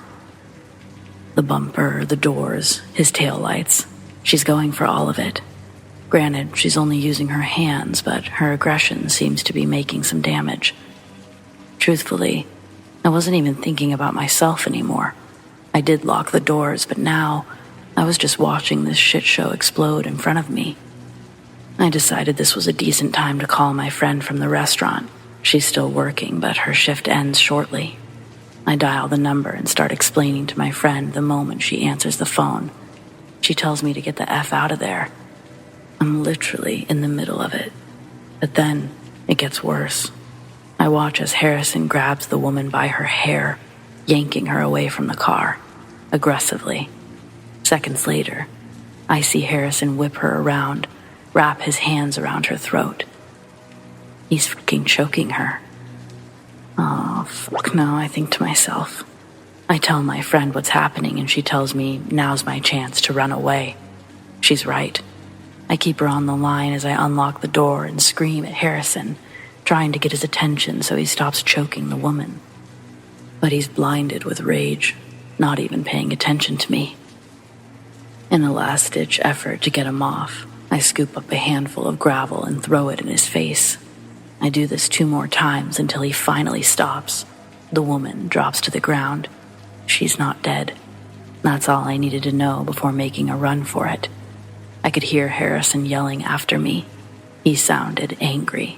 The bumper, the doors, his taillights. She's going for all of it. Granted, she's only using her hands, but her aggression seems to be making some damage. Truthfully, I wasn't even thinking about myself anymore. I did lock the doors, but now I was just watching this shit show explode in front of me. I decided this was a decent time to call my friend from the restaurant. She's still working, but her shift ends shortly. I dial the number and start explaining to my friend the moment she answers the phone. She tells me to get the F out of there. I'm literally in the middle of it. But then it gets worse. I watch as Harrison grabs the woman by her hair, yanking her away from the car, aggressively. Seconds later, I see Harrison whip her around, wrap his hands around her throat. He's fucking choking her. Oh, fuck no, I think to myself. I tell my friend what's happening and she tells me now's my chance to run away. She's right. I keep her on the line as I unlock the door and scream at Harrison, trying to get his attention so he stops choking the woman. But he's blinded with rage, not even paying attention to me. In a last-ditch effort to get him off, I scoop up a handful of gravel and throw it in his face. I do this 2 more times until he finally stops. The woman drops to the ground. She's not dead. That's all I needed to know before making a run for it. I could hear Harrison yelling after me. He sounded angry.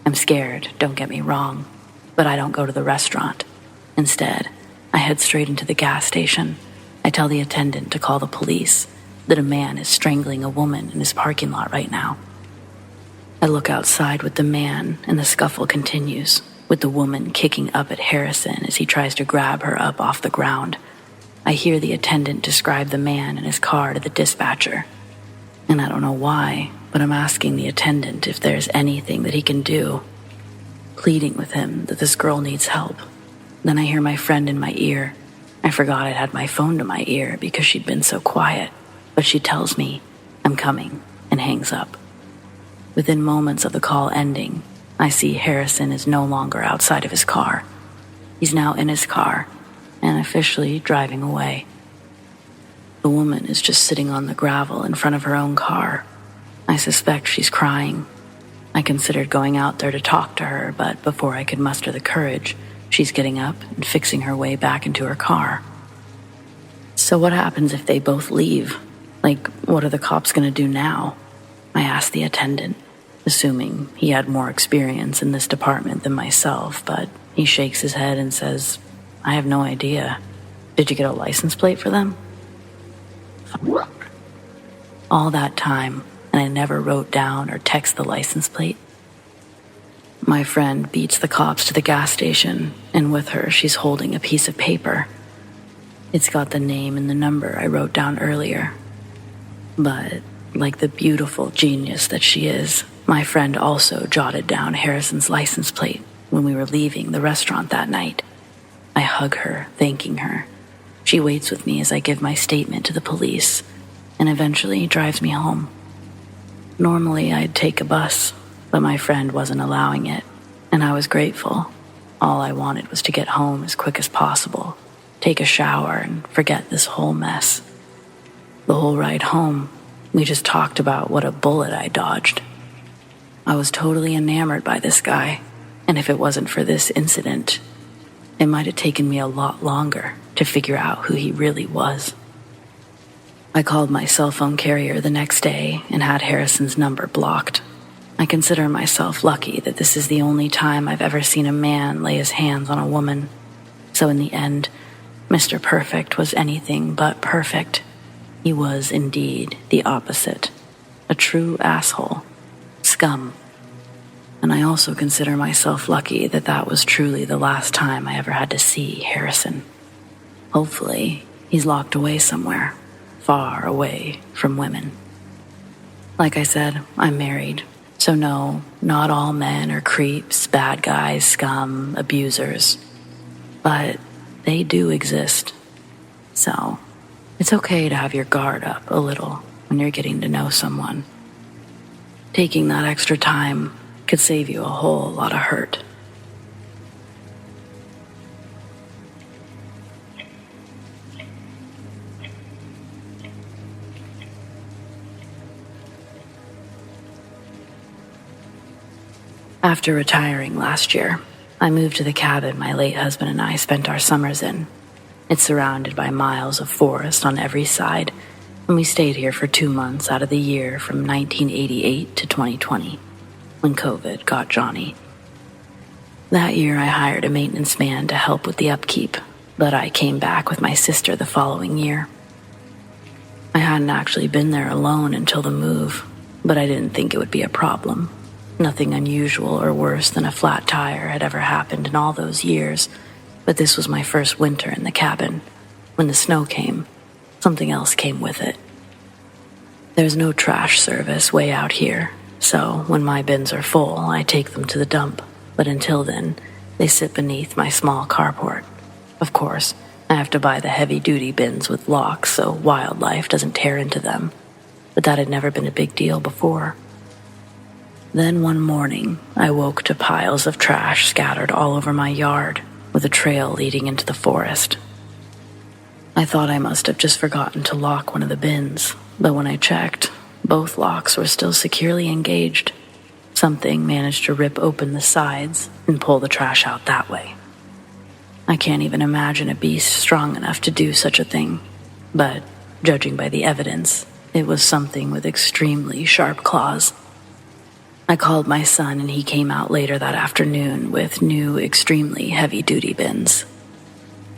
I'm scared, don't get me wrong, but I don't go to the restaurant. Instead, I head straight into the gas station. I tell the attendant to call the police, that a man is strangling a woman in his parking lot right now. I look outside with the man, and the scuffle continues, with the woman kicking up at Harrison as he tries to grab her up off the ground. I hear the attendant describe the man and his car to the dispatcher. And I don't know why, but I'm asking the attendant if there's anything that he can do, pleading with him that this girl needs help. Then I hear my friend in my ear. I forgot I'd had my phone to my ear because she'd been so quiet, but she tells me, "I'm coming," and hangs up. Within moments of the call ending, I see Harrison is no longer outside of his car. He's now in his car and officially driving away. The woman is just sitting on the gravel in front of her own car. I suspect she's crying. I considered going out there to talk to her, but before I could muster the courage, she's getting up and fixing her way back into her car. So what happens if they both leave? Like, what are the cops going to do now? I asked the attendant, assuming he had more experience in this department than myself, but he shakes his head and says, "I have no idea. Did you get a license plate for them?" All that time, and I never wrote down or texted the license plate. My friend beats the cops to the gas station, and with her, she's holding a piece of paper. It's got the name and the number I wrote down earlier. But, like the beautiful genius that she is, my friend also jotted down Harrison's license plate when we were leaving the restaurant that night. I hug her, thanking her. She waits with me as I give my statement to the police, and eventually drives me home. Normally, I'd take a bus, but my friend wasn't allowing it, and I was grateful. All I wanted was to get home as quick as possible, take a shower, and forget this whole mess. The whole ride home, we just talked about what a bullet I dodged. I was totally enamored by this guy, and if it wasn't for this incident, it might have taken me a lot longer to figure out who he really was. I called my cell phone carrier the next day and had Harrison's number blocked. I consider myself lucky that this is the only time I've ever seen a man lay his hands on a woman. So in the end, Mr. Perfect was anything but perfect. He was indeed the opposite. A true asshole. Scum. And I also consider myself lucky that that was truly the last time I ever had to see Harrison. Hopefully, he's locked away somewhere, far away from women. Like I said, I'm married, so no, not all men are creeps, bad guys, scum, abusers. But they do exist. So, it's okay to have your guard up a little when you're getting to know someone. Taking that extra time could save you a whole lot of hurt. After retiring last year, I moved to the cabin my late husband and I spent our summers in. It's surrounded by miles of forest on every side, and we stayed here for 2 months out of the year from 1988 to 2020, when COVID got Johnny. That year I hired a maintenance man to help with the upkeep, but I came back with my sister the following year. I hadn't actually been there alone until the move, but I didn't think it would be a problem. Nothing unusual or worse than a flat tire had ever happened in all those years, but this was my first winter in the cabin. When the snow came, something else came with it. There's no trash service way out here, so when my bins are full, I take them to the dump, but until then, they sit beneath my small carport. Of course, I have to buy the heavy-duty bins with locks so wildlife doesn't tear into them, but that had never been a big deal before. Then one morning, I woke to piles of trash scattered all over my yard, with a trail leading into the forest. I thought I must have just forgotten to lock one of the bins, but when I checked, both locks were still securely engaged. Something managed to rip open the sides and pull the trash out that way. I can't even imagine a beast strong enough to do such a thing, but judging by the evidence, it was something with extremely sharp claws. I called my son and he came out later that afternoon with new, extremely heavy-duty bins.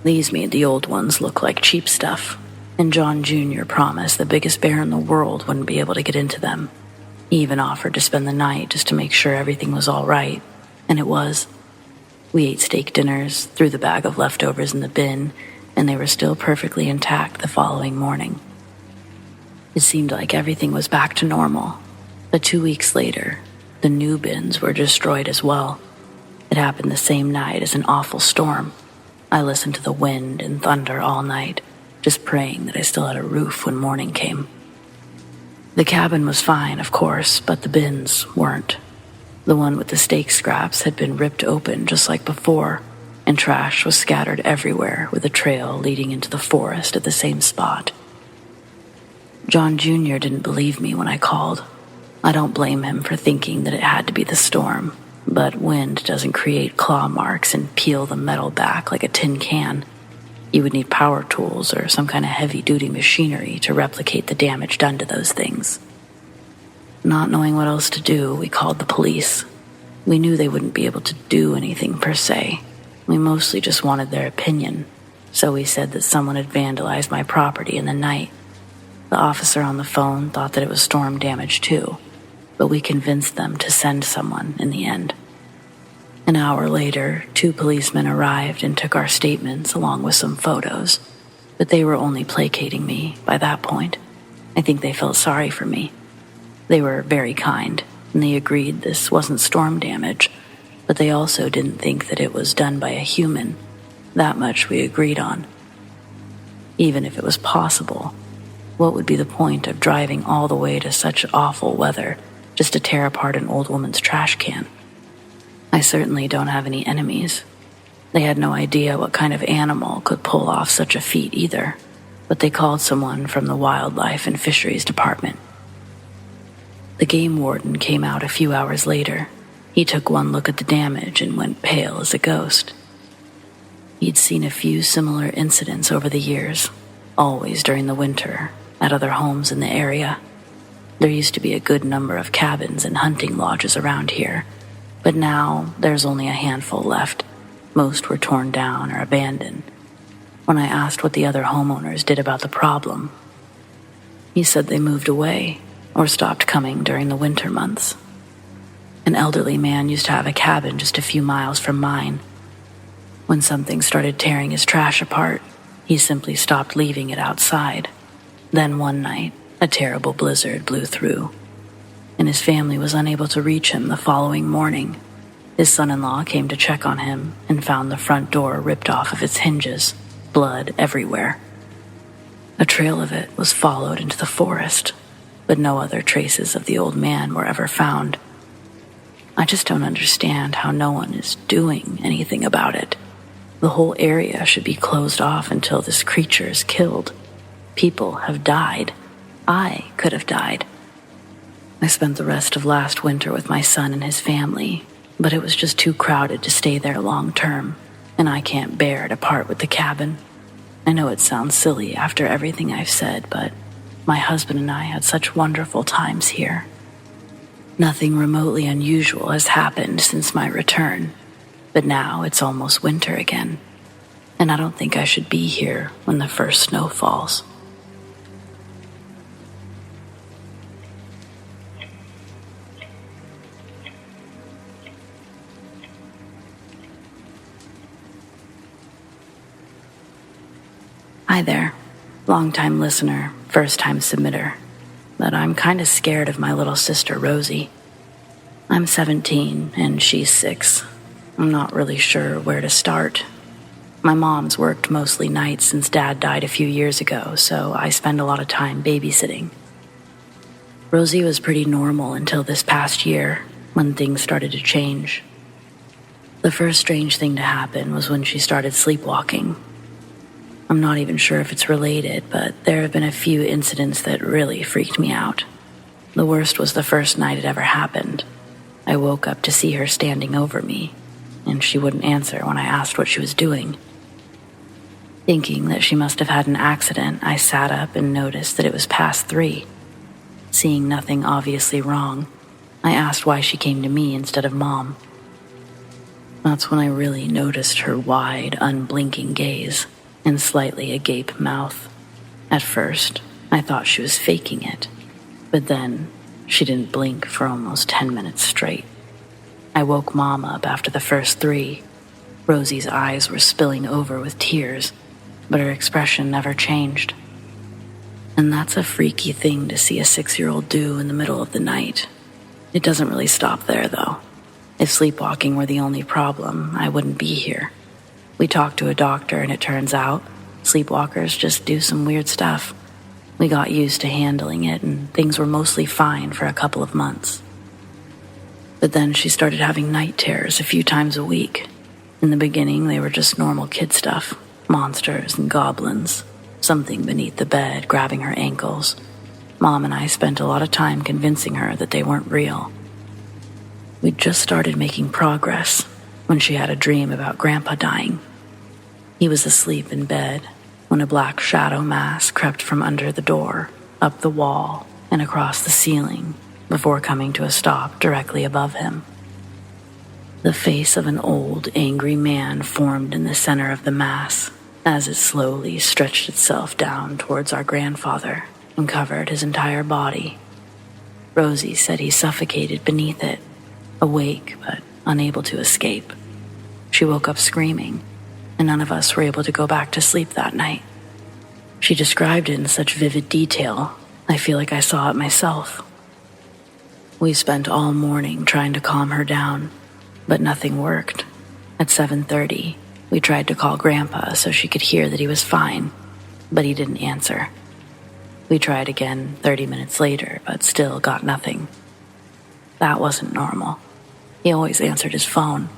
These made the old ones look like cheap stuff, and John Jr. promised the biggest bear in the world wouldn't be able to get into them. He even offered to spend the night just to make sure everything was all right, and it was. We ate steak dinners, threw the bag of leftovers in the bin, and they were still perfectly intact the following morning. It seemed like everything was back to normal, but 2 weeks later, the new bins were destroyed as well. It happened the same night as an awful storm. I listened to the wind and thunder all night, just praying that I still had a roof when morning came. The cabin was fine, of course, but the bins weren't. The one with the steak scraps had been ripped open just like before, and trash was scattered everywhere with a trail leading into the forest at the same spot. John Jr. didn't believe me when I called. I don't blame him for thinking that it had to be the storm, but wind doesn't create claw marks and peel the metal back like a tin can. You would need power tools or some kind of heavy-duty machinery to replicate the damage done to those things. Not knowing what else to do, we called the police. We knew they wouldn't be able to do anything per se. We mostly just wanted their opinion, so we said that someone had vandalized my property in the night. The officer on the phone thought that it was storm damage too, but we convinced them to send someone in the end. An hour later, 2 policemen arrived and took our statements along with some photos, but they were only placating me by that point. I think they felt sorry for me. They were very kind, and they agreed this wasn't storm damage, but they also didn't think that it was done by a human. That much we agreed on. Even if it was possible, what would be the point of driving all the way to such awful weather just to tear apart an old woman's trash can? I certainly don't have any enemies. They had no idea what kind of animal could pull off such a feat either, but they called someone from the Wildlife and Fisheries Department. The game warden came out a few hours later. He took one look at the damage and went pale as a ghost. He'd seen a few similar incidents over the years, always during the winter, at other homes in the area. There used to be a good number of cabins and hunting lodges around here, but now there's only a handful left. Most were torn down or abandoned. When I asked what the other homeowners did about the problem, he said they moved away or stopped coming during the winter months. An elderly man used to have a cabin just a few miles from mine. When something started tearing his trash apart, he simply stopped leaving it outside. Then one night, a terrible blizzard blew through, and his family was unable to reach him the following morning. His son-in-law came to check on him and found the front door ripped off of its hinges, blood everywhere. A trail of it was followed into the forest, but no other traces of the old man were ever found. I just don't understand how no one is doing anything about it. The whole area should be closed off until this creature is killed. People have died. I could have died. I spent the rest of last winter with my son and his family, but it was just too crowded to stay there long term, and I can't bear to part with the cabin. I know it sounds silly after everything I've said, but my husband and I had such wonderful times here. Nothing remotely unusual has happened since my return, but now it's almost winter again, and I don't think I should be here when the first snow falls. Hi there, long-time listener, first-time submitter, but I'm kind of scared of my little sister Rosie. I'm 17 and she's 6. I'm not really sure where to start. My mom's worked mostly nights since Dad died a few years ago, so I spend a lot of time babysitting. Rosie was pretty normal until this past year, when things started to change. The first strange thing to happen was when she started sleepwalking. I'm not even sure if it's related, but there have been a few incidents that really freaked me out. The worst was the first night it ever happened. I woke up to see her standing over me, and she wouldn't answer when I asked what she was doing. Thinking that she must have had an accident, I sat up and noticed that it was past 3. Seeing nothing obviously wrong, I asked why she came to me instead of Mom. That's when I really noticed her wide, unblinking gaze and slightly agape mouth. At first, I thought she was faking it, but then she didn't blink for almost 10 minutes straight. I woke Mom up after the first 3. Rosie's eyes were spilling over with tears, but her expression never changed. And that's a freaky thing to see a 6-year-old do in the middle of the night. It doesn't really stop there, though. If sleepwalking were the only problem, I wouldn't be here. We talked to a doctor, and it turns out sleepwalkers just do some weird stuff. We got used to handling it, and things were mostly fine for a couple of months. But then she started having night terrors a few times a week. In the beginning, they were just normal kid stuff, monsters and goblins, something beneath the bed grabbing her ankles. Mom and I spent a lot of time convincing her that they weren't real. We'd just started making progress when she had a dream about Grandpa dying. He was asleep in bed when a black shadow mass crept from under the door, up the wall, and across the ceiling, before coming to a stop directly above him. The face of an old, angry man formed in the center of the mass as it slowly stretched itself down towards our grandfather and covered his entire body. Rosie said he suffocated beneath it, awake but unable to escape. She woke up screaming, and none of us were able to go back to sleep that night. She described it in such vivid detail, I feel like I saw it myself. We spent all morning trying to calm her down, but nothing worked. At 7:30, we tried to call Grandpa so she could hear that he was fine, but he didn't answer. We tried again 30 minutes later, but still got nothing. That wasn't normal. He always answered his phone.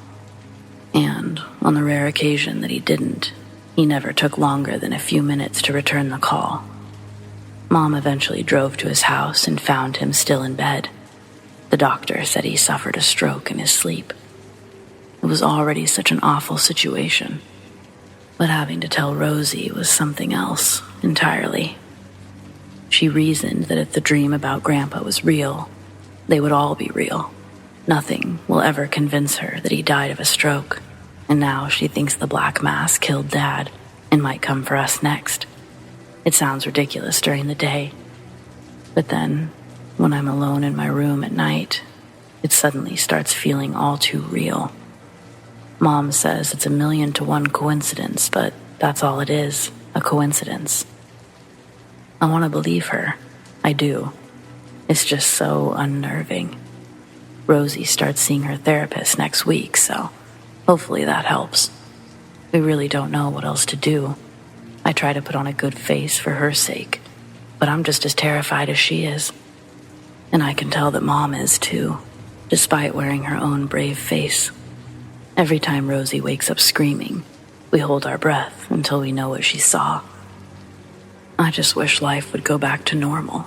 And on the rare occasion that he didn't, he never took longer than a few minutes to return the call. Mom eventually drove to his house and found him still in bed. The doctor said he suffered a stroke in his sleep. It was already such an awful situation, but having to tell Rosie was something else entirely. She reasoned that if the dream about Grandpa was real, they would all be real. Nothing will ever convince her that he died of a stroke, and now she thinks the Black Mass killed Dad and might come for us next. It sounds ridiculous during the day, but then, when I'm alone in my room at night, it suddenly starts feeling all too real. Mom says it's a 1,000,000 to 1 coincidence, but that's all it is, a coincidence. I want to believe her. I do. It's just so unnerving. Rosie starts seeing her therapist next week, so hopefully that helps. We really don't know what else to do. I try to put on a good face for her sake, but I'm just as terrified as she is. And I can tell that Mom is too, despite wearing her own brave face. Every time Rosie wakes up screaming, we hold our breath until we know what she saw. I just wish life would go back to normal.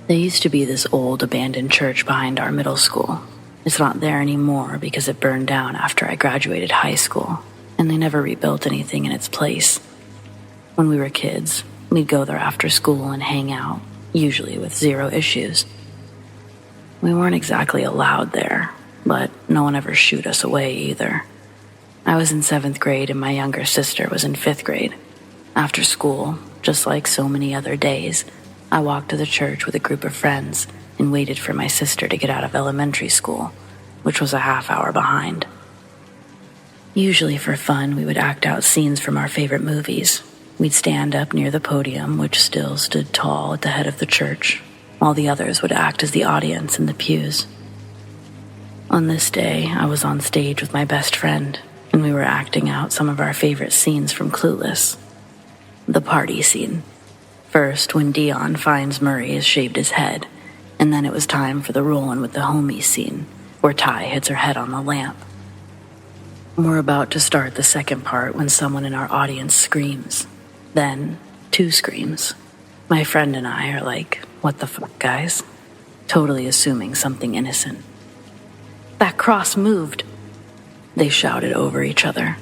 There used to be this old abandoned church behind our middle school. It's not there anymore because it burned down after I graduated high school, and they never rebuilt anything in its place. When we were kids, we'd go there after school and hang out, usually with zero issues. We weren't exactly allowed there, but no one ever shooed us away either. I was in 7th grade and my younger sister was in 5th grade. After school, just like so many other days, I walked to the church with a group of friends and waited for my sister to get out of elementary school, which was a half-hour behind. Usually for fun, we would act out scenes from our favorite movies. We'd stand up near the podium, which still stood tall at the head of the church, while the others would act as the audience in the pews. On this day, I was on stage with my best friend, and we were acting out some of our favorite scenes from Clueless. The party scene. First, when Dion finds Murray has shaved his head, and then it was time for the rollin' with the homies scene, where Ty hits her head on the lamp. We're about to start the second part when someone in our audience screams. Then, 2 screams. My friend and I are like, "What the fuck, guys?" Totally assuming something innocent. "That cross moved," they shouted over each other.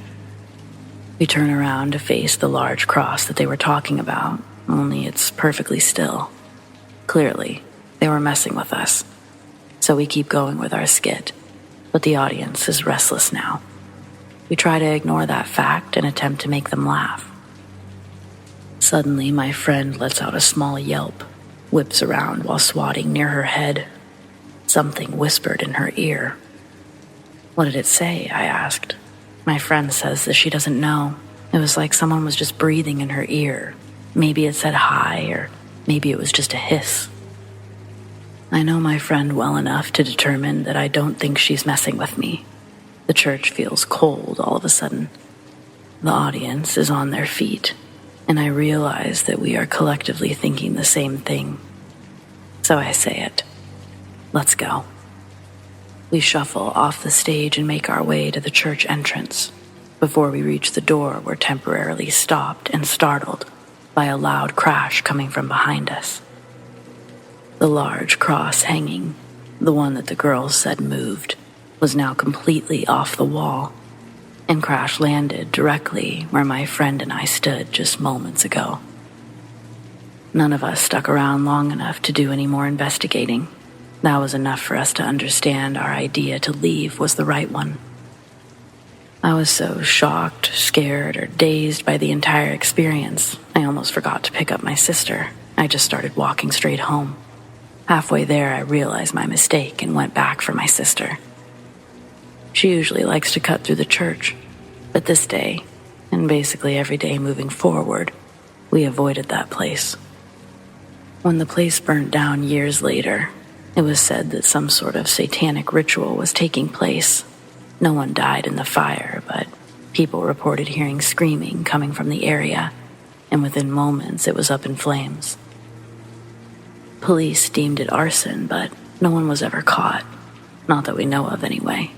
We turn around to face the large cross that they were talking about, only it's perfectly still. Clearly, they were messing with us. So we keep going with our skit, but the audience is restless now. We try to ignore that fact and attempt to make them laugh. Suddenly, my friend lets out a small yelp, whips around while swatting near her head. Something whispered in her ear. "What did it say?" I asked. My friend says that she doesn't know. It was like someone was just breathing in her ear. Maybe it said hi, or maybe it was just a hiss. I know my friend well enough to determine that I don't think she's messing with me. The church feels cold all of a sudden. The audience is on their feet, and I realize that we are collectively thinking the same thing. So I say it. Let's go. We shuffle off the stage and make our way to the church entrance. Before we reach the door, we're temporarily stopped and startled by a loud crash coming from behind us. The large cross hanging, the one that the girls said moved, was now completely off the wall and crash landed directly where my friend and I stood just moments ago. None of us stuck around long enough to do any more investigating. That was enough for us to understand our idea to leave was the right one. I was so shocked, scared, or dazed by the entire experience, I almost forgot to pick up my sister. I just started walking straight home. Halfway there, I realized my mistake and went back for my sister. She usually likes to cut through the church, but this day, and basically every day moving forward, we avoided that place. When the place burnt down years later, it was said that some sort of satanic ritual was taking place. No one died in the fire, but people reported hearing screaming coming from the area, and within moments it was up in flames. Police deemed it arson, but no one was ever caught. Not that we know of, anyway.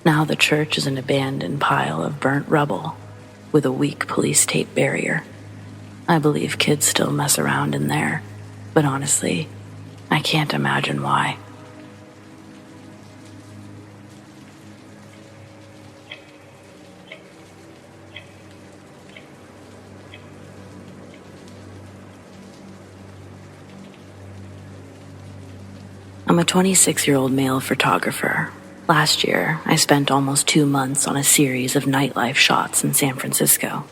Now the church is an abandoned pile of burnt rubble with a weak police tape barrier. I believe kids still mess around in there, but honestly, I can't imagine why. I'm a 26-year-old male photographer. Last year, I spent almost 2 months on a series of nightlife shots in San Francisco.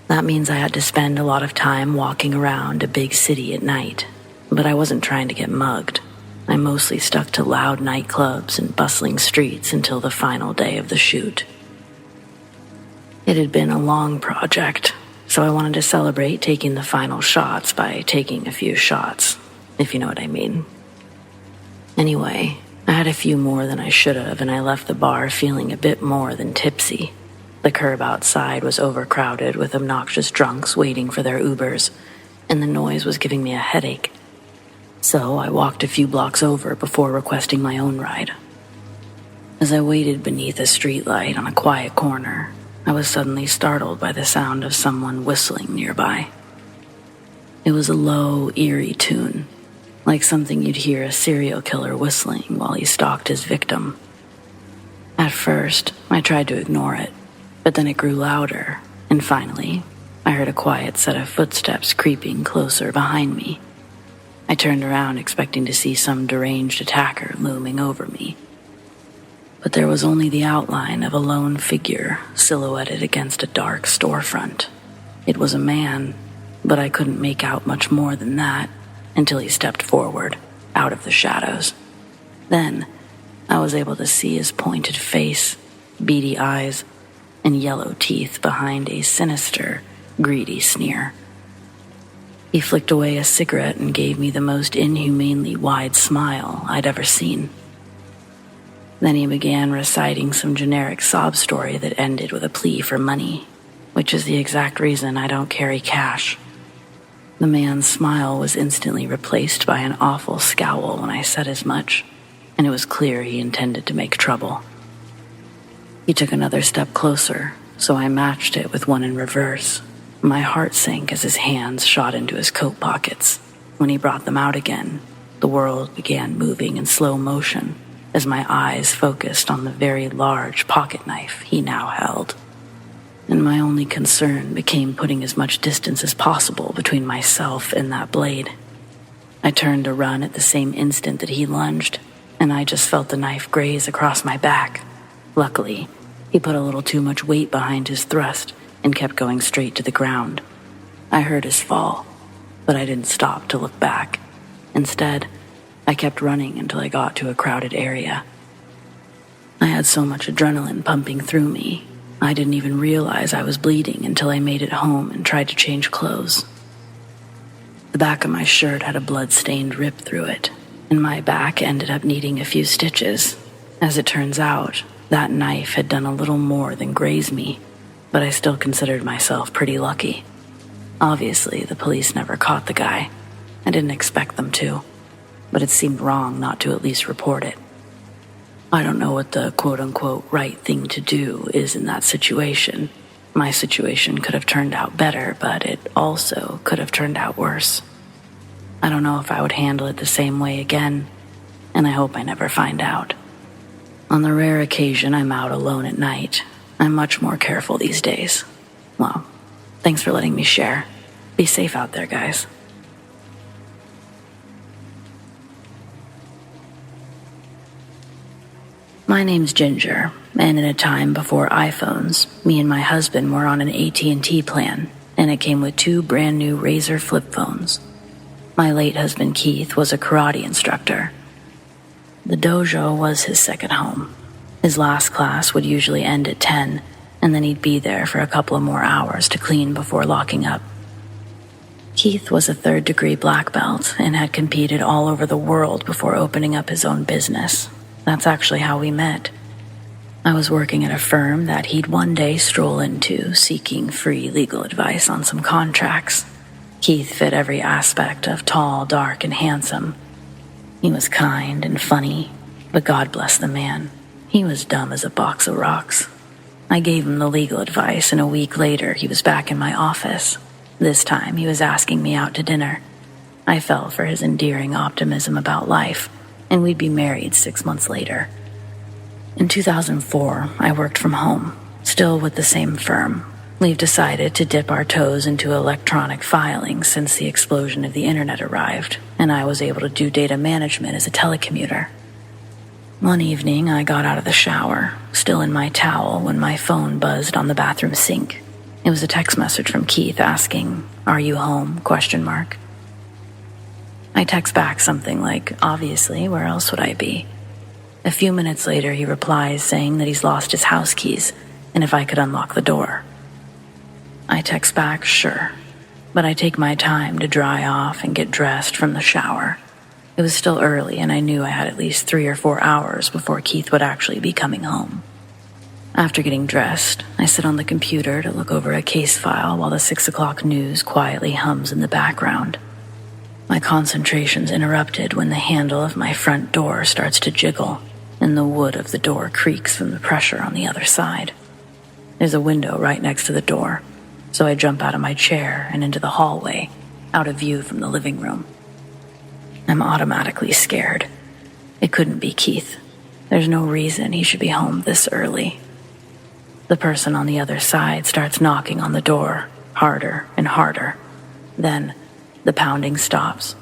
That means I had to spend a lot of time walking around a big city at night, but I wasn't trying to get mugged. I mostly stuck to loud nightclubs and bustling streets until the final day of the shoot. It had been a long project, so I wanted to celebrate taking the final shots by taking a few shots, if you know what I mean. Anyway, I had a few more than I should have, and I left the bar feeling a bit more than tipsy. The curb outside was overcrowded with obnoxious drunks waiting for their Ubers, and the noise was giving me a headache. So I walked a few blocks over before requesting my own ride. As I waited beneath a streetlight on a quiet corner, I was suddenly startled by the sound of someone whistling nearby. It was a low, eerie tune, like something you'd hear a serial killer whistling while he stalked his victim. At first, I tried to ignore it, but then it grew louder, and finally, I heard a quiet set of footsteps creeping closer behind me. I turned around expecting to see some deranged attacker looming over me. But there was only the outline of a lone figure silhouetted against a dark storefront. It was a man, but I couldn't make out much more than that until he stepped forward, out of the shadows. Then, I was able to see his pointed face, beady eyes, and yellow teeth behind a sinister, greedy sneer. He flicked away a cigarette and gave me the most inhumanely wide smile I'd ever seen. Then he began reciting some generic sob story that ended with a plea for money, which is the exact reason I don't carry cash. The man's smile was instantly replaced by an awful scowl when I said as much, and it was clear he intended to make trouble. He took another step closer, so I matched it with one in reverse. My heart sank as his hands shot into his coat pockets. When he brought them out again, the world began moving in slow motion as my eyes focused on the very large pocket knife he now held. And my only concern became putting as much distance as possible between myself and that blade. I turned to run at the same instant that he lunged, and I just felt the knife graze across my back. Luckily, he put a little too much weight behind his thrust and kept going straight to the ground. I heard his fall, but I didn't stop to look back. Instead, I kept running until I got to a crowded area. I had so much adrenaline pumping through me, I didn't even realize I was bleeding until I made it home and tried to change clothes. The back of my shirt had a blood-stained rip through it, and my back ended up needing a few stitches. As it turns out, that knife had done a little more than graze me, but I still considered myself pretty lucky. Obviously, the police never caught the guy. I didn't expect them to, but it seemed wrong not to at least report it. I don't know what the quote-unquote right thing to do is in that situation. My situation could have turned out better, but it also could have turned out worse. I don't know if I would handle it the same way again, and I hope I never find out. On the rare occasion I'm out alone at night, I'm much more careful these days. Well, thanks for letting me share. Be safe out there, guys. My name's Ginger, and in a time before iPhones, me and my husband were on an AT&T plan, and it came with 2 brand new Razr flip phones. My late husband Keith was a karate instructor. The dojo was his second home. His last class would usually end at 10, and then he'd be there for a couple of more hours to clean before locking up. Keith was a 3rd-degree black belt and had competed all over the world before opening up his own business. That's actually how we met. I was working at a firm that he'd one day stroll into, seeking free legal advice on some contracts. Keith fit every aspect of tall, dark, and handsome. He was kind and funny, but God bless the man. He was dumb as a box of rocks. I gave him the legal advice, and a week later he was back in my office. This time he was asking me out to dinner. I fell for his endearing optimism about life, and we'd be married 6 months later. In 2004, I worked from home, still with the same firm. We've decided to dip our toes into electronic filing since the explosion of the internet arrived, and I was able to do data management as a telecommuter. One evening, I got out of the shower, still in my towel, when my phone buzzed on the bathroom sink. It was a text message from Keith asking, "Are you home?" ? I text back something like, "Obviously, where else would I be?" A few minutes later, he replies saying that he's lost his house keys and if I could unlock the door. I text back, "Sure," but I take my time to dry off and get dressed from the shower. It was still early, and I knew I had at least 3 or 4 hours before Keith would actually be coming home. After getting dressed, I sit on the computer to look over a case file while the 6 o'clock news quietly hums in the background. My concentration's interrupted when the handle of my front door starts to jiggle, and the wood of the door creaks from the pressure on the other side. There's a window right next to the door, so I jump out of my chair and into the hallway, out of view from the living room. I'm automatically scared. It couldn't be Keith. There's no reason he should be home this early. The person on the other side starts knocking on the door, harder and harder. Then, the pounding stops.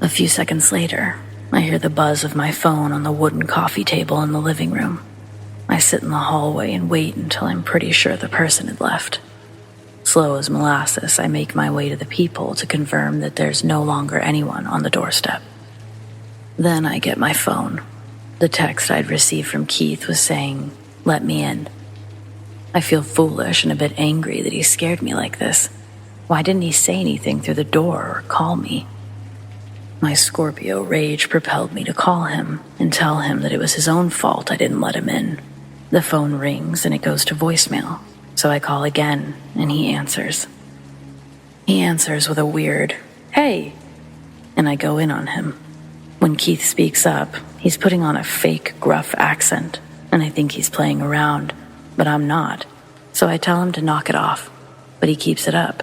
A few seconds later, I hear the buzz of my phone on the wooden coffee table in the living room. I sit in the hallway and wait until I'm pretty sure the person had left. Slow as molasses, I make my way to the peephole to confirm that there's no longer anyone on the doorstep. Then I get my phone. The text I'd received from Keith was saying, "Let me in." I feel foolish and a bit angry that he scared me like this. Why didn't he say anything through the door or call me? My Scorpio rage propelled me to call him and tell him that it was his own fault I didn't let him in. The phone rings and it goes to voicemail, so I call again and he answers. He answers with a weird, "Hey," and I go in on him. When Keith speaks up, he's putting on a fake gruff accent, and I think he's playing around, but I'm not, so I tell him to knock it off, but he keeps it up.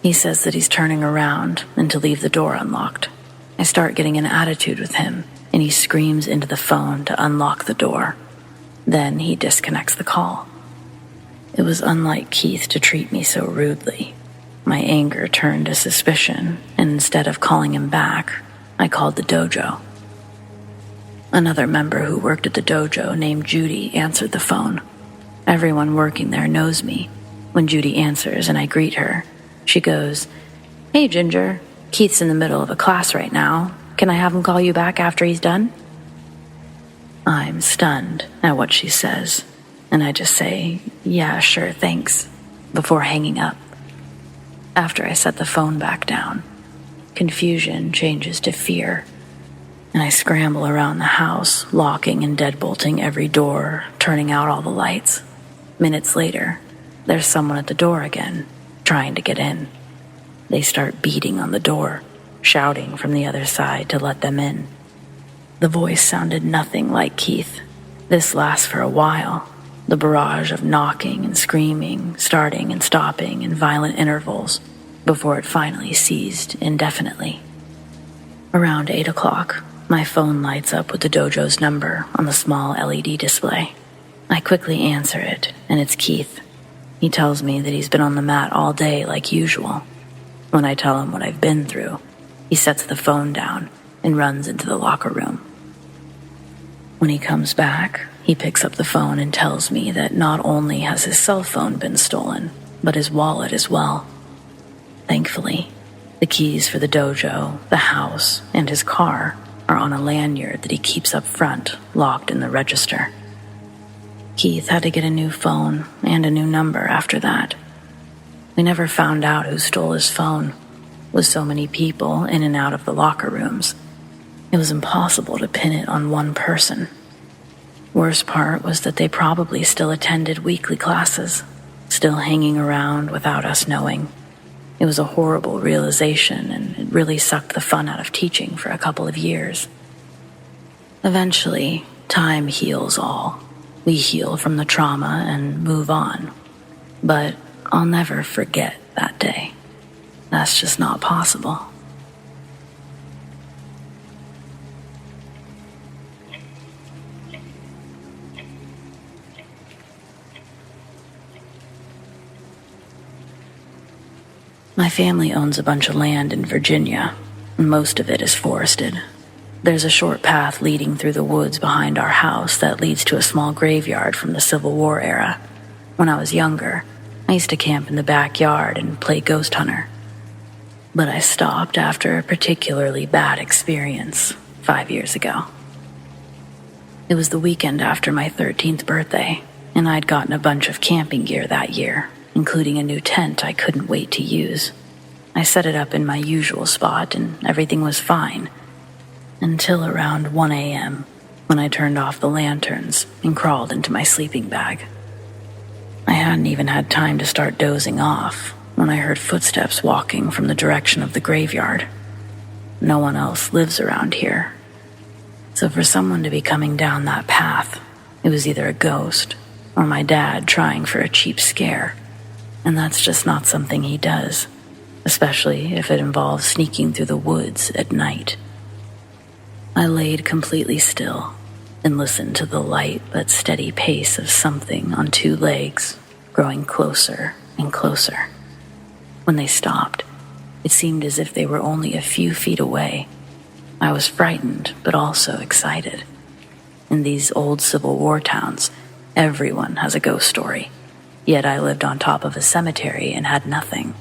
He says that he's turning around and to leave the door unlocked. I start getting an attitude with him, and he screams into the phone to unlock the door. Then he disconnects the call. It was unlike Keith to treat me so rudely. My anger turned to suspicion, and instead of calling him back, I called the dojo. Another member who worked at the dojo named Judy answered the phone. Everyone working there knows me. When Judy answers and I greet her, she goes, "Hey, Ginger, Keith's in the middle of a class right now. Can I have him call you back after he's done?" I'm stunned at what she says, and I just say, "Yeah, sure, thanks," before hanging up. After I set the phone back down, confusion changes to fear, and I scramble around the house, locking and deadbolting every door, turning out all the lights. Minutes later, there's someone at the door again, trying to get in. They start beating on the door, shouting from the other side to let them in. The voice sounded nothing like Keith. This lasts for a while, the barrage of knocking and screaming, starting and stopping in violent intervals, before it finally ceased indefinitely. Around 8 o'clock, my phone lights up with the dojo's number on the small LED display. I quickly answer it, and it's Keith. He tells me that he's been on the mat all day like usual. When I tell him what I've been through, he sets the phone down and runs into the locker room. When he comes back, he picks up the phone and tells me that not only has his cell phone been stolen, but his wallet as well. Thankfully, the keys for the dojo, the house, and his car are on a lanyard that he keeps up front, locked in the register. Keith had to get a new phone and a new number after that. We never found out who stole his phone. With so many people in and out of the locker rooms, it was impossible to pin it on one person. Worst part was that they probably still attended weekly classes, still hanging around without us knowing. It was a horrible realization, and it really sucked the fun out of teaching for a couple of years. Eventually, time heals all. We heal from the trauma and move on. But I'll never forget that day. That's just not possible. My family owns a bunch of land in Virginia, and most of it is forested. There's a short path leading through the woods behind our house that leads to a small graveyard from the Civil War era. When I was younger, I used to camp in the backyard and play ghost hunter. But I stopped after a particularly bad experience 5 years ago. It was the weekend after my 13th birthday, and I'd gotten a bunch of camping gear that year, including a new tent I couldn't wait to use. I set it up in my usual spot and everything was fine, until around 1 a.m. when I turned off the lanterns and crawled into my sleeping bag. I hadn't even had time to start dozing off when I heard footsteps walking from the direction of the graveyard. No one else lives around here, so for someone to be coming down that path, it was either a ghost or my dad trying for a cheap scare. And that's just not something he does, especially if it involves sneaking through the woods at night. I laid completely still and listened to the light but steady pace of something on 2 legs, growing closer and closer. When they stopped, it seemed as if they were only a few feet away. I was frightened, but also excited. In these old Civil War towns, everyone has a ghost story. Yet I lived on top of a cemetery and had nothing.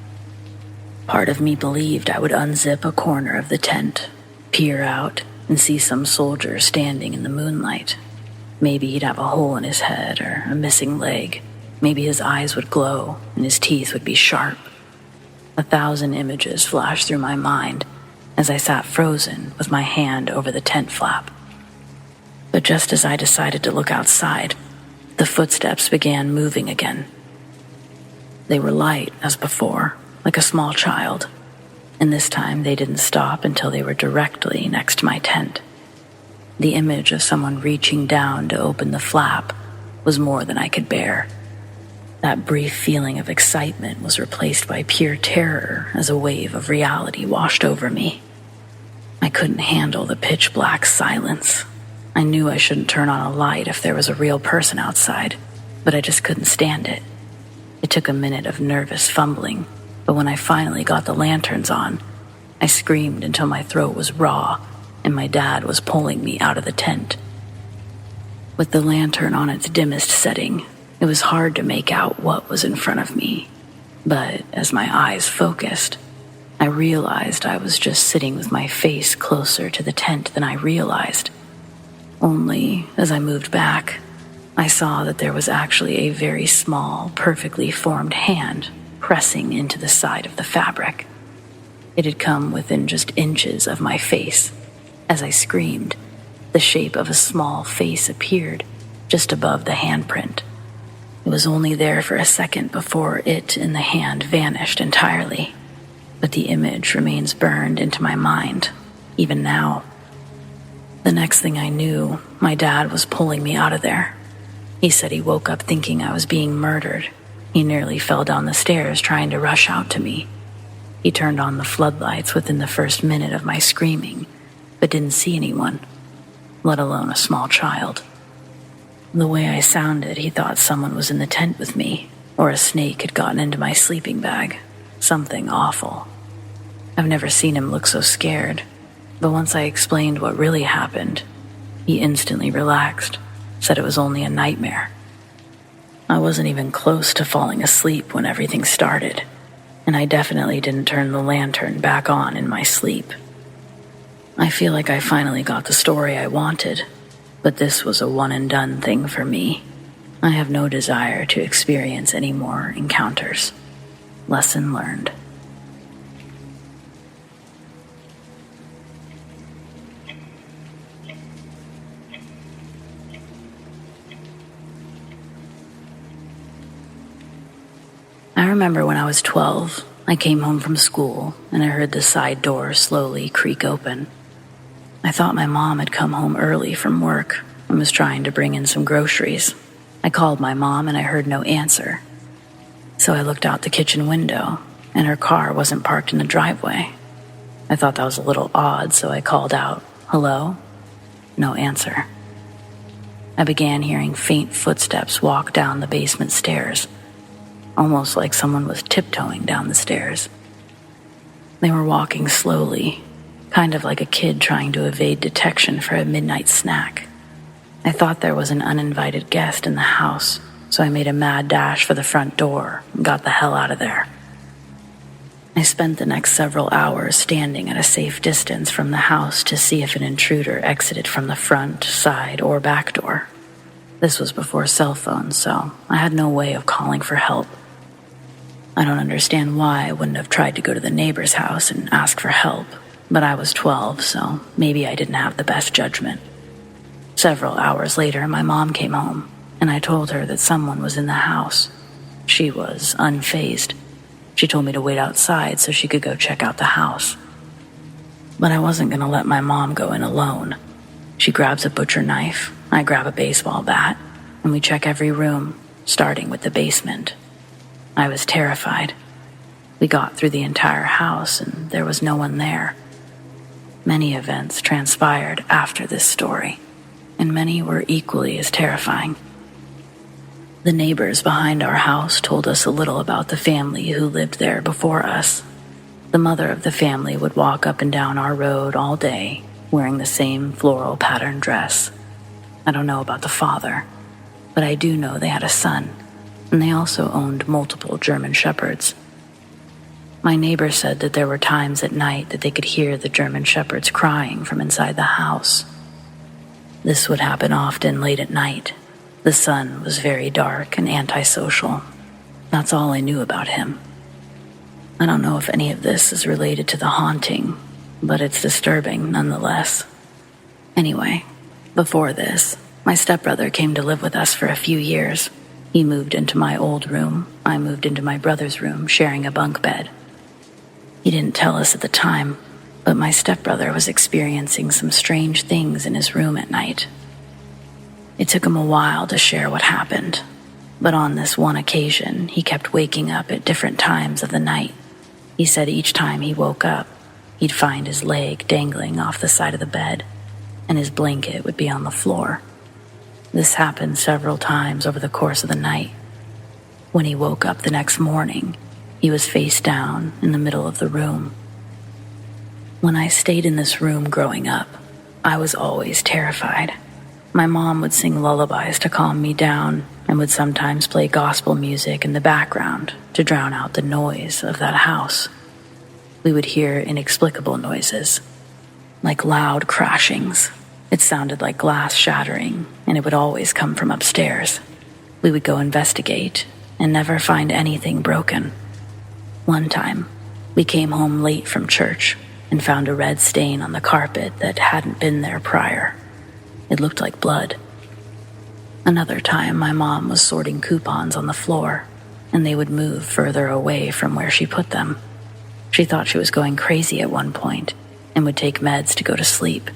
Part of me believed I would unzip a corner of the tent, peer out, and see some soldier standing in the moonlight. Maybe he'd have a hole in his head or a missing leg. Maybe his eyes would glow and his teeth would be sharp. 1,000 images flashed through my mind as I sat frozen with my hand over the tent flap. But just as I decided to look outside, the footsteps began moving again. They were light as before, like a small child, and this time they didn't stop until they were directly next to my tent. The image of someone reaching down to open the flap was more than I could bear. That brief feeling of excitement was replaced by pure terror as a wave of reality washed over me. I couldn't handle the pitch-black silence. I knew I shouldn't turn on a light if there was a real person outside, but I just couldn't stand it. It took a minute of nervous fumbling, but when I finally got the lanterns on, I screamed until my throat was raw and my dad was pulling me out of the tent. With the lantern on its dimmest setting, it was hard to make out what was in front of me, but as my eyes focused, I realized I was just sitting with my face closer to the tent than I realized. Only, as I moved back, I saw that there was actually a very small, perfectly formed hand pressing into the side of the fabric. It had come within just inches of my face. As I screamed, the shape of a small face appeared just above the handprint. It was only there for a second before it and the hand vanished entirely, but the image remains burned into my mind, even now. The next thing I knew, my dad was pulling me out of there. He said he woke up thinking I was being murdered. He nearly fell down the stairs trying to rush out to me. He turned on the floodlights within the first minute of my screaming, but didn't see anyone, let alone a small child. The way I sounded, he thought someone was in the tent with me, or a snake had gotten into my sleeping bag. Something awful. I've never seen him look so scared, but once I explained what really happened, he instantly relaxed, said it was only a nightmare. I wasn't even close to falling asleep when everything started, and I definitely didn't turn the lantern back on in my sleep. I feel like I finally got the story I wanted, but this was a one-and-done thing for me. I have no desire to experience any more encounters. Lesson learned. remember when I was 12, I came home from school and I heard the side door slowly creak open. I thought my mom had come home early from work and was trying to bring in some groceries. I called my mom and I heard no answer. So I looked out the kitchen window and her car wasn't parked in the driveway. I thought that was a little odd, so I called out, "Hello?" No answer. I began hearing faint footsteps walk down the basement stairs, almost like someone was tiptoeing down the stairs. They were walking slowly, kind of like a kid trying to evade detection for a midnight snack. I thought there was an uninvited guest in the house, so I made a mad dash for the front door and got the hell out of there. I spent the next several hours standing at a safe distance from the house to see if an intruder exited from the front, side, or back door. This was before cell phones, so I had no way of calling for help. I don't understand why I wouldn't have tried to go to the neighbor's house and ask for help, but I was 12, so maybe I didn't have the best judgment. Several hours later, my mom came home, and I told her that someone was in the house. She was unfazed. She told me to wait outside so she could go check out the house. But I wasn't going to let my mom go in alone. She grabs a butcher knife, I grab a baseball bat, and we check every room, starting with the basement. I was terrified. We got through the entire house and there was no one there. Many events transpired after this story, and many were equally as terrifying. The neighbors behind our house told us a little about the family who lived there before us. The mother of the family would walk up and down our road all day, wearing the same floral patterned dress. I don't know about the father, but I do know they had a son, and they also owned multiple German shepherds. My neighbor said that there were times at night that they could hear the German shepherds crying from inside the house. This would happen often late at night. The son was very dark and antisocial. That's all I knew about him. I don't know if any of this is related to the haunting, but it's disturbing nonetheless. Anyway, before this, my stepbrother came to live with us for a few years. He moved into my old room. I moved into my brother's room, sharing a bunk bed. He didn't tell us at the time, but my stepbrother was experiencing some strange things in his room at night. It took him a while to share what happened, but on this one occasion, he kept waking up at different times of the night. He said each time he woke up, he'd find his leg dangling off the side of the bed, and his blanket would be on the floor. This happened several times over the course of the night. When he woke up the next morning, he was face down in the middle of the room. When I stayed in this room growing up, I was always terrified. My mom would sing lullabies to calm me down and would sometimes play gospel music in the background to drown out the noise of that house. We would hear inexplicable noises, like loud crashings. It sounded like glass shattering, and it would always come from upstairs. We would go investigate and never find anything broken. One time, we came home late from church and found a red stain on the carpet that hadn't been there prior. It looked like blood. Another time, my mom was sorting coupons on the floor, and they would move further away from where she put them. She thought she was going crazy at one point and would take meds to go to sleep.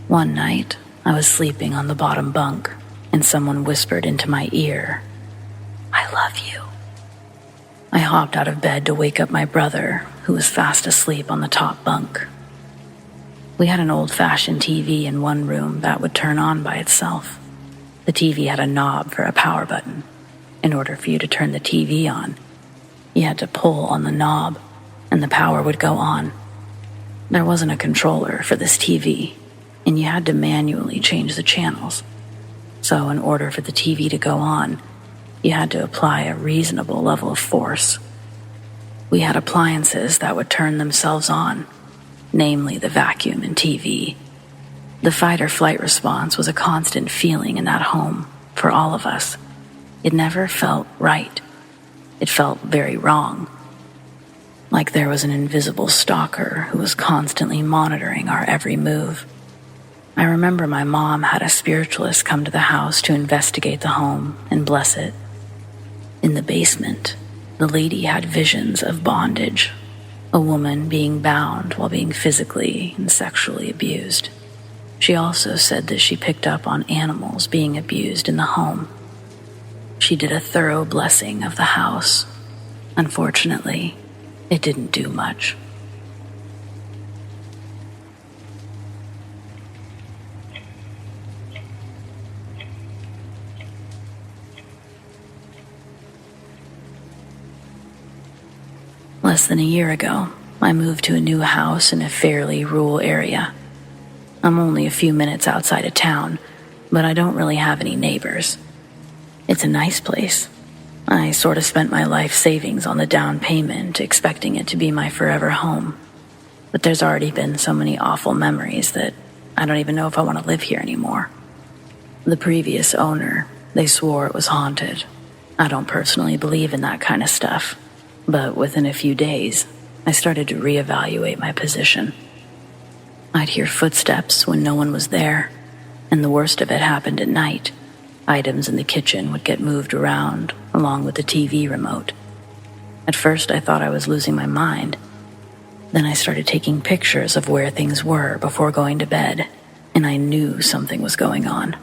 One night, I was sleeping on the bottom bunk, and someone whispered into my ear, "I love you." I hopped out of bed to wake up my brother, who was fast asleep on the top bunk. We had an old-fashioned TV in one room that would turn on by itself. The TV had a knob for a power button. In order for you to turn the TV on, you had to pull on the knob, and the power would go on. There wasn't a controller for this TV, and you had to manually change the channels. So in order for the TV to go on, you had to apply a reasonable level of force. We had appliances that would turn themselves on, namely the vacuum and TV. The fight or flight response was a constant feeling in that home for all of us. It never felt right. It felt very wrong. Like there was an invisible stalker who was constantly monitoring our every move. I remember my mom had a spiritualist come to the house to investigate the home and bless it. In the basement, The lady had visions of bondage, a woman being bound while being physically and sexually abused. She also said that she picked up on animals being abused in the home. She did a thorough blessing of the house. Unfortunately, it didn't do much. Less than a year ago, I moved to a new house in a fairly rural area. I'm only a few minutes outside of town, but I don't really have any neighbors. It's a nice place. I sort of spent my life savings on the down payment, expecting it to be my forever home. But there's already been so many awful memories that I don't even know if I want to live here anymore. The previous owner, they swore it was haunted. I don't personally believe in that kind of stuff. But within a few days, I started to reevaluate my position. I'd hear footsteps when no one was there, and the worst of it happened at night. Items in the kitchen would get moved around, along with the TV remote. At first, I thought I was losing my mind. Then I started taking pictures of where things were before going to bed, and I knew something was going on.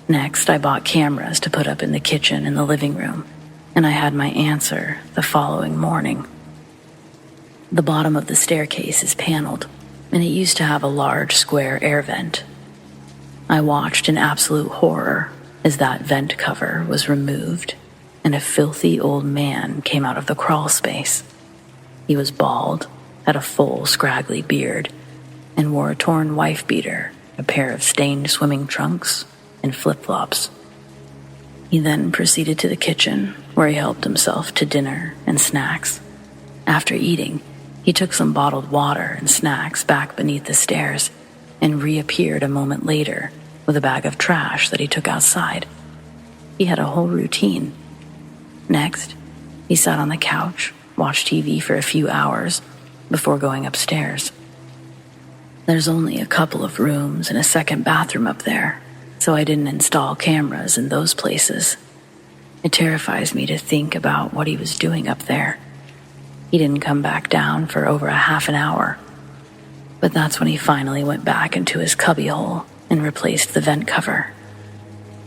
Next, I bought cameras to put up in the kitchen and the living room, and I had my answer the following morning. The bottom of the staircase is paneled, and it used to have a large square air vent. I watched in absolute horror as that vent cover was removed and a filthy old man came out of the crawl space. He was bald, had a full, scraggly beard, and wore a torn wife beater, a pair of stained swimming trunks, and flip-flops. He then proceeded to the kitchen, where he helped himself to dinner and snacks. After eating, he took some bottled water and snacks back beneath the stairs and reappeared a moment later with a bag of trash that he took outside. He had a whole routine. Next, he sat on the couch, watched TV for a few hours before going upstairs. There's only a couple of rooms and a second bathroom up there, so I didn't install cameras in those places. It terrifies me to think about what he was doing up there. He didn't come back down for over a half an hour, but that's when he finally went back into his cubbyhole and replaced the vent cover.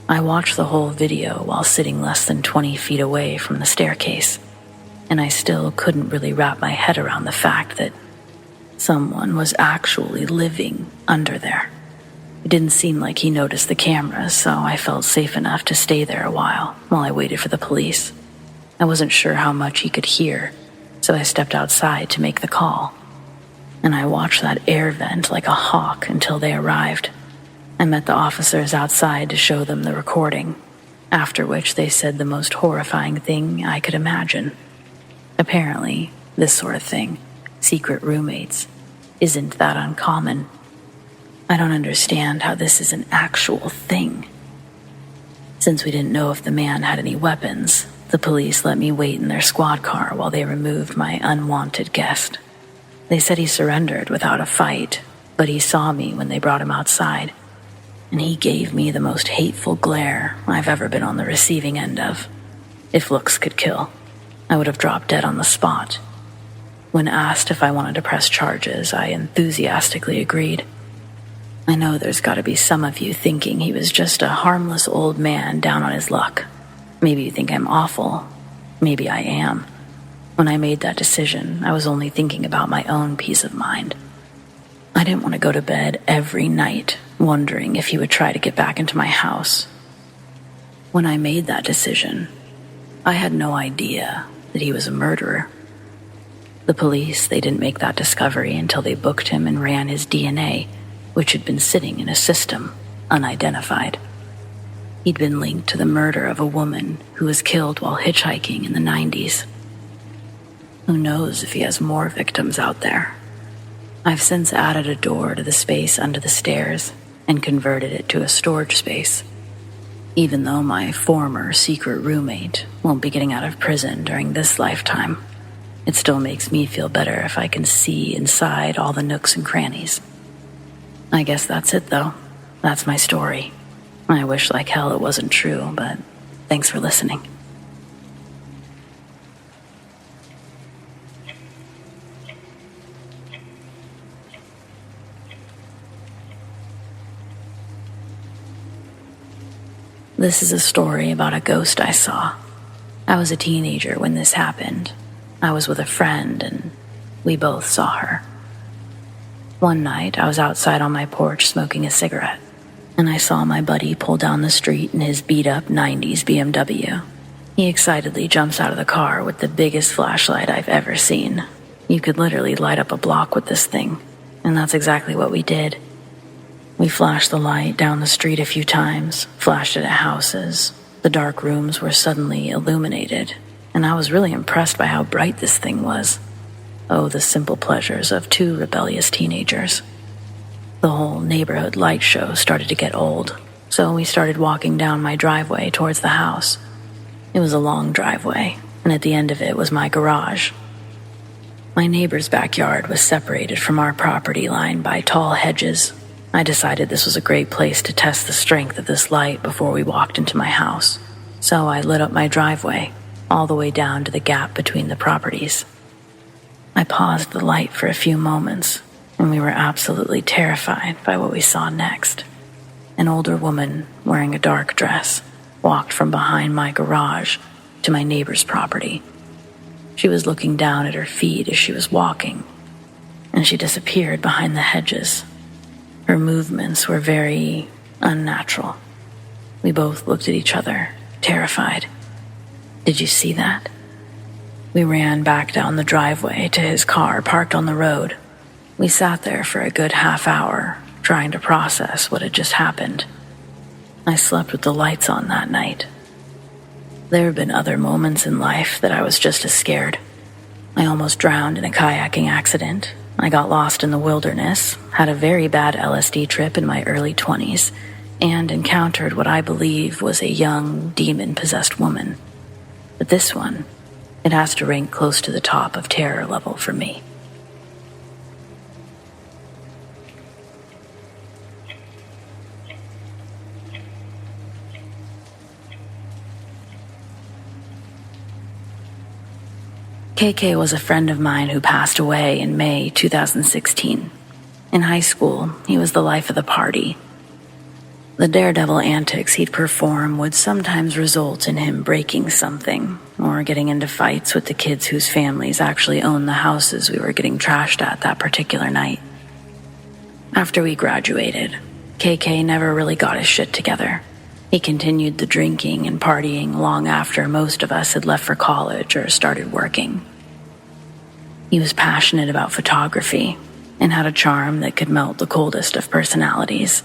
I watched the whole video while sitting less than 20 feet away from the staircase, and I still couldn't really wrap my head around the fact that someone was actually living under there. It didn't seem like he noticed the cameras, so I felt safe enough to stay there a while I waited for the police. I wasn't sure how much he could hear, so I stepped outside to make the call. And I watched that air vent like a hawk until they arrived. I met the officers outside to show them the recording, after which they said the most horrifying thing I could imagine. Apparently, this sort of thing, secret roommates, isn't that uncommon. I don't understand how this is an actual thing. Since we didn't know if the man had any weapons, the police let me wait in their squad car while they removed my unwanted guest. They said he surrendered without a fight, but he saw me when they brought him outside, and he gave me the most hateful glare I've ever been on the receiving end of. If looks could kill, I would have dropped dead on the spot. When asked if I wanted to press charges, I enthusiastically agreed. I know there's got to be some of you thinking he was just a harmless old man down on his luck. Maybe you think I'm awful. Maybe I am. When I made that decision, I was only thinking about my own peace of mind. I didn't want to go to bed every night wondering if he would try to get back into my house. When I made that decision, I had no idea that he was a murderer. The police, they didn't make that discovery until they booked him and ran his DNA, which had been sitting in a system, unidentified. He'd been linked to the murder of a woman who was killed while hitchhiking in the 90s. Who knows if he has more victims out there? I've since added a door to the space under the stairs and converted it to a storage space. Even though my former secret roommate won't be getting out of prison during this lifetime, it still makes me feel better if I can see inside all the nooks and crannies. I guess that's it, though. That's my story. I wish like hell it wasn't true, but thanks for listening. This is a story about a ghost I saw. I was a teenager when this happened. I was with a friend and we both saw her. One night, I was outside on my porch smoking a cigarette, and I saw my buddy pull down the street in his beat-up 90s BMW. He excitedly jumps out of the car with the biggest flashlight I've ever seen. You could literally light up a block with this thing, and that's exactly what we did. We flashed the light down the street a few times, flashed it at houses. The dark rooms were suddenly illuminated, and I was really impressed by how bright this thing was. Oh, the simple pleasures of two rebellious teenagers. The whole neighborhood light show started to get old, so we started walking down my driveway towards the house. It was a long driveway, and at the end of it was my garage. My neighbor's backyard was separated from our property line by tall hedges. I decided this was a great place to test the strength of this light before we walked into my house, so I lit up my driveway, all the way down to the gap between the properties. I paused the light for a few moments, and we were absolutely terrified by what we saw next. An older woman wearing a dark dress walked from behind my garage to my neighbor's property. She was looking down at her feet as she was walking, and she disappeared behind the hedges. Her movements were very unnatural. We both looked at each other, terrified. Did you see that? We ran back down the driveway to his car parked on the road. We sat there for a good half hour, trying to process what had just happened. I slept with the lights on that night. There have been other moments in life that I was just as scared. I almost drowned in a kayaking accident. I got lost in the wilderness, had a very bad LSD trip in my early 20s, and encountered what I believe was a young, demon-possessed woman. But this one, it has to rank close to the top of terror level for me. KK was a friend of mine who passed away in May 2016. In high school, he was the life of the party. The daredevil antics he'd perform would sometimes result in him breaking something or getting into fights with the kids whose families actually owned the houses we were getting trashed at that particular night. After we graduated, KK never really got his shit together. He continued the drinking and partying long after most of us had left for college or started working. He was passionate about photography and had a charm that could melt the coldest of personalities.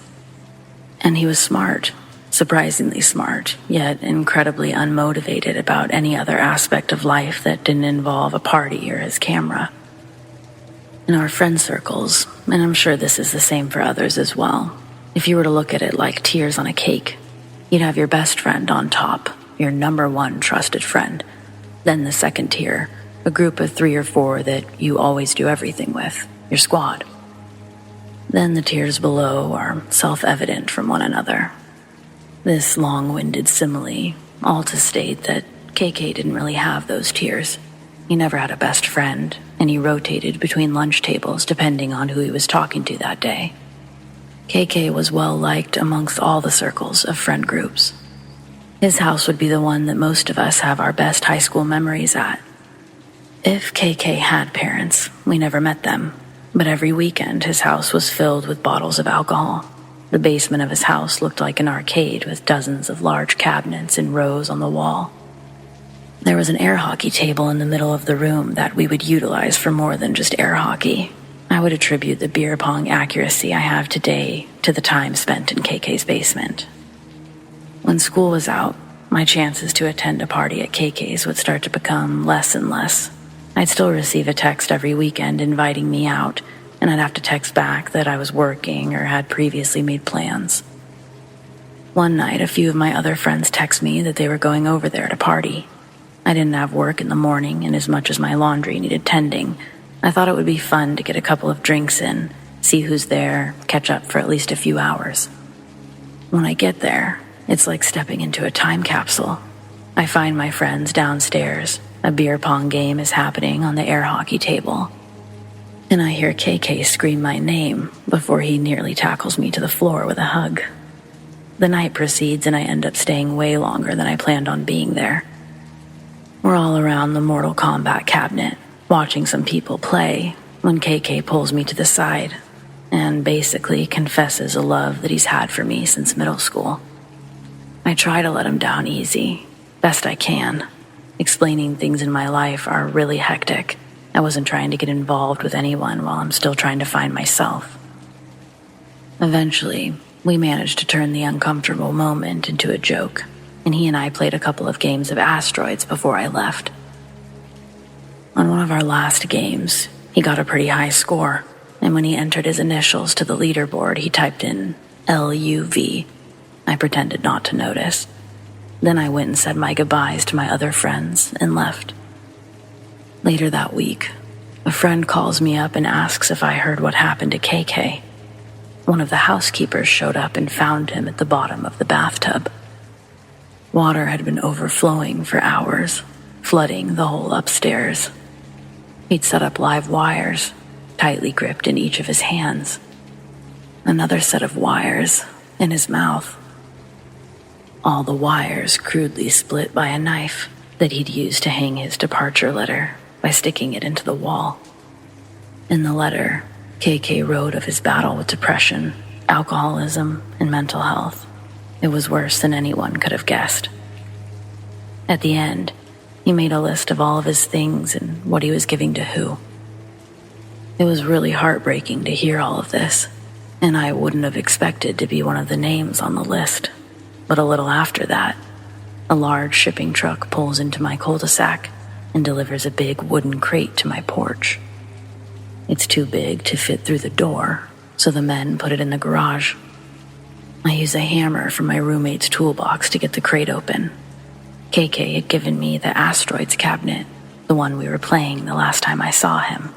And he was smart, surprisingly smart, yet incredibly unmotivated about any other aspect of life that didn't involve a party or his camera. In our friend circles, and I'm sure this is the same for others as well, if you were to look at it like tiers on a cake, you'd have your best friend on top, your number one trusted friend. Then the second tier, a group of 3 or 4 that you always do everything with, your squad. Then the tiers below are self-evident from one another. This long-winded simile, all to state that KK didn't really have those tiers. He never had a best friend, and he rotated between lunch tables depending on who he was talking to that day. KK was well liked amongst all the circles of friend groups. His house would be the one that most of us have our best high school memories at. If KK had parents, we never met them, but every weekend his house was filled with bottles of alcohol. The basement of his house looked like an arcade with dozens of large cabinets in rows on the wall. There was an air hockey table in the middle of the room that we would utilize for more than just air hockey. I would attribute the beer pong accuracy I have today to the time spent in KK's basement. When school was out, my chances to attend a party at KK's would start to become less and less. I'd still receive a text every weekend inviting me out, and I'd have to text back that I was working or had previously made plans. One night, a few of my other friends texted me that they were going over there to party. I didn't have work in the morning, and as much as my laundry needed tending, I thought it would be fun to get a couple of drinks in, see who's there, catch up for at least a few hours. When I get there, it's like stepping into a time capsule. I find my friends downstairs. A beer pong game is happening on the air hockey table. And I hear KK scream my name before he nearly tackles me to the floor with a hug. the night proceeds and I end up staying way longer than I planned on being there. We're all around the Mortal Kombat cabinet, watching some people play, when KK pulls me to the side and basically confesses a love that he's had for me since middle school. I try to let him down easy, best I can, explaining things in my life are really hectic. I wasn't trying to get involved with anyone while I'm still trying to find myself. Eventually, we managed to turn the uncomfortable moment into a joke, and he and I played a couple of games of asteroids before I left. On one of our last games, he got a pretty high score, and when he entered his initials to the leaderboard, he typed in LUV. I pretended not to notice. Then I went and said my goodbyes to my other friends and left. Later that week, a friend calls me up and asks if I heard what happened to KK. One of the housekeepers showed up and found him at the bottom of the bathtub. Water had been overflowing for hours, flooding the whole upstairs. He'd set up live wires, tightly gripped in each of his hands. Another set of wires in his mouth. All the wires crudely split by a knife that he'd used to hang his departure letter by sticking it into the wall. In the letter, KK wrote of his battle with depression, alcoholism, and mental health. It was worse than anyone could have guessed. At the end, he made a list of all of his things and what he was giving to who. It was really heartbreaking to hear all of this, and I wouldn't have expected to be one of the names on the list. But a little after that, a large shipping truck pulls into my cul-de-sac and delivers a big wooden crate to my porch. It's too big to fit through the door, so the men put it in the garage. I use a hammer from my roommate's toolbox to get the crate open. KK had given me the asteroids cabinet, the one we were playing the last time I saw him.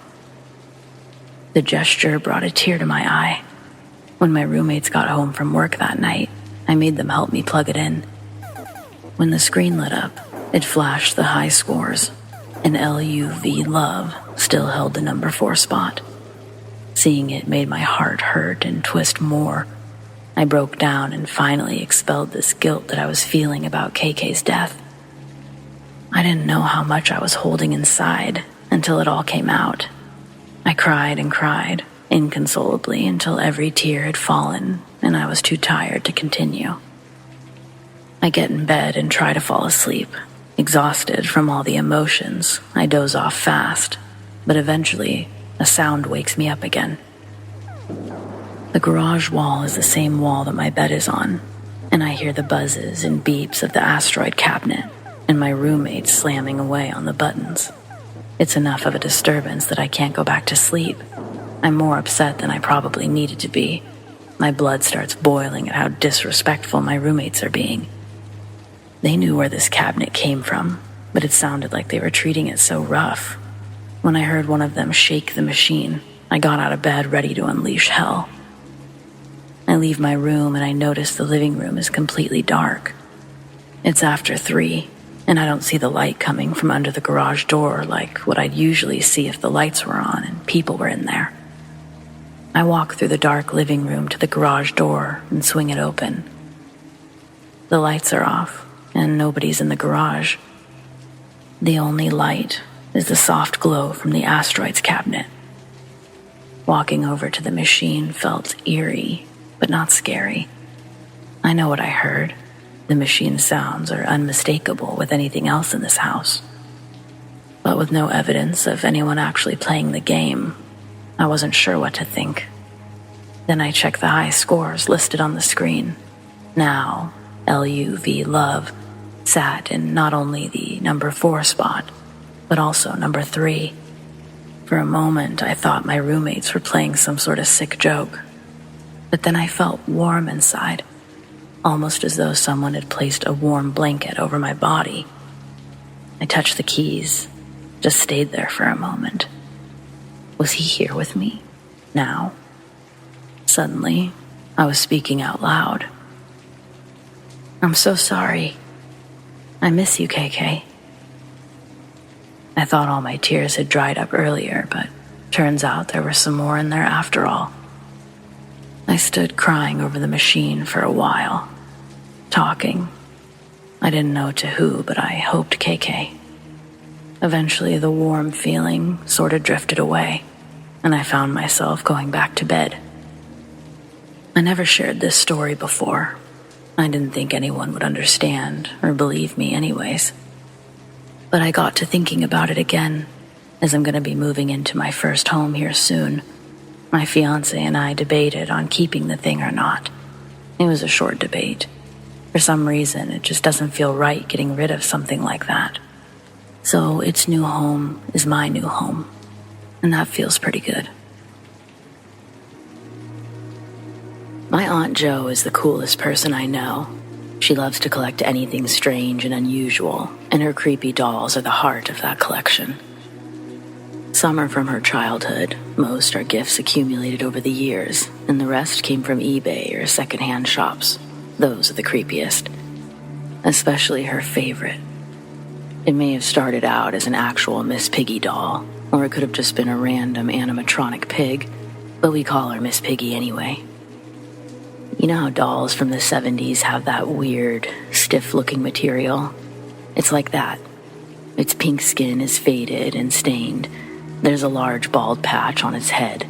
The gesture brought a tear to my eye. When my roommates got home from work that night, I made them help me plug it in. When the screen lit up, it flashed the high scores, and LUV Love still held the number 4 spot. Seeing it made my heart hurt and twist more. I broke down and finally expelled this guilt that I was feeling about KK's death. I didn't know how much I was holding inside until it all came out. I cried and cried, inconsolably, until every tear had fallen and I was too tired to continue. I get in bed and try to fall asleep. Exhausted from all the emotions, I doze off fast, but eventually a sound wakes me up again. The garage wall is the same wall that my bed is on, and I hear the buzzes and beeps of the asteroid cabinet and my roommate slamming away on the buttons. It's enough of a disturbance that I can't go back to sleep. I'm more upset than I probably needed to be. My blood starts boiling at how disrespectful my roommates are being. They knew where this cabinet came from, but it sounded like they were treating it so rough. When I heard one of them shake the machine, I got out of bed ready to unleash hell. I leave my room and I notice the living room is completely dark. It's after 3, and I don't see the light coming from under the garage door like what I'd usually see if the lights were on and people were in there. I walk through the dark living room to the garage door and swing it open. The lights are off, and nobody's in the garage. The only light is the soft glow from the asteroids cabinet. Walking over to the machine felt eerie, but not scary. I know what I heard. The machine sounds are unmistakable with anything else in this house. But with no evidence of anyone actually playing the game, I wasn't sure what to think. Then I checked the high scores listed on the screen. Now, LUV Love sat in not only the number 4 spot, but also number 3. For a moment, I thought my roommates were playing some sort of sick joke. But then I felt warm inside, almost as though someone had placed a warm blanket over my body. I touched the keys, just stayed there for a moment. Was he here with me? Now? Suddenly, I was speaking out loud. I'm so sorry. I miss you, KK. I thought all my tears had dried up earlier, but turns out there were some more in there after all. I stood crying over the machine for a while, talking. I didn't know to who, but I hoped KK. Eventually, the warm feeling sort of drifted away, and I found myself going back to bed. I never shared this story before. I didn't think anyone would understand or believe me anyways. But I got to thinking about it again, as I'm going to be moving into my first home here soon. My fiancé and I debated on keeping the thing or not. It was a short debate. For some reason, it just doesn't feel right getting rid of something like that. So its new home is my new home, and that feels pretty good. My Aunt Jo is the coolest person I know. She loves to collect anything strange and unusual, and her creepy dolls are the heart of that collection. Some are from her childhood, most are gifts accumulated over the years, and the rest came from eBay or secondhand shops. Those are the creepiest. Especially her favorite. It may have started out as an actual Miss Piggy doll, or it could have just been a random animatronic pig, but we call her Miss Piggy anyway. You know how dolls from the 70s have that weird, stiff-looking material? It's like that. Its pink skin is faded and stained. There's a large bald patch on its head,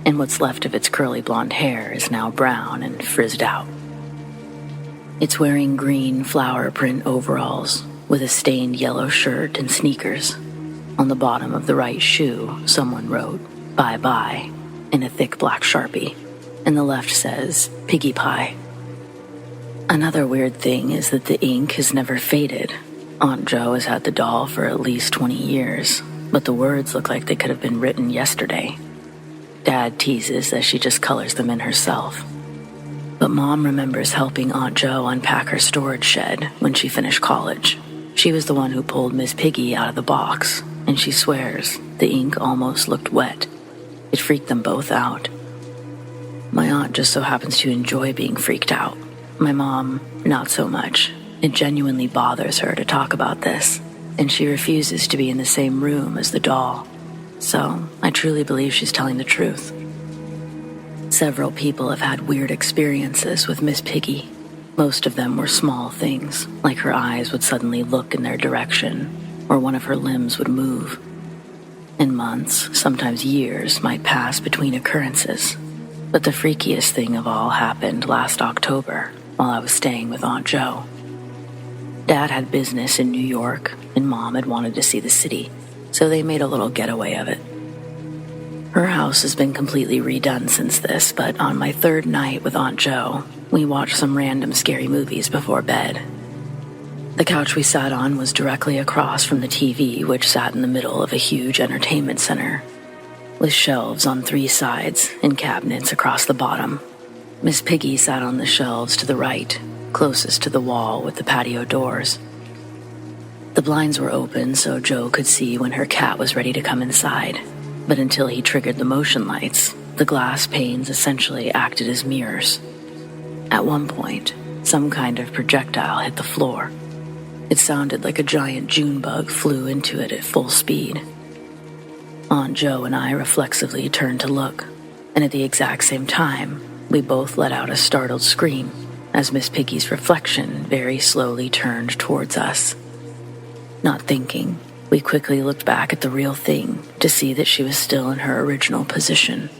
and what's left of its curly blonde hair is now brown and frizzed out. It's wearing green flower print overalls with a stained yellow shirt and sneakers. On the bottom of the right shoe, someone wrote, "Bye-bye," in a thick black Sharpie, and the left says, "Piggy Pie." Another weird thing is that the ink has never faded. Aunt Jo has had the doll for at least 20 years, but the words look like they could have been written yesterday. Dad teases that she just colors them in herself. But Mom remembers helping Aunt Jo unpack her storage shed when she finished college. She was the one who pulled Miss Piggy out of the box, and she swears the ink almost looked wet. It freaked them both out. My aunt just so happens to enjoy being freaked out. My mom, not so much. It genuinely bothers her to talk about this, and she refuses to be in the same room as the doll. So I truly believe she's telling the truth. Several people have had weird experiences with Miss Piggy. Most of them were small things, like her eyes would suddenly look in their direction, or one of her limbs would move. And months, sometimes years, might pass between occurrences. But the freakiest thing of all happened last October, while I was staying with Aunt Jo. Dad had business in New York, and Mom had wanted to see the city, so they made a little getaway of it. Her house has been completely redone since this, but on my third night with Aunt Jo, we watched some random scary movies before bed. The couch we sat on was directly across from the TV, which sat in the middle of a huge entertainment center, with shelves on 3 sides and cabinets across the bottom. Miss Piggy sat on the shelves to the right, closest to the wall with the patio doors. The blinds were open so Jo could see when her cat was ready to come inside, but until he triggered the motion lights, the glass panes essentially acted as mirrors. At one point, some kind of projectile hit the floor. It sounded like a giant June bug flew into it at full speed. Aunt Jo and I reflexively turned to look, and at the exact same time, we both let out a startled scream as Miss Piggy's reflection very slowly turned towards us. Not thinking, we quickly looked back at the real thing to see that she was still in her original position.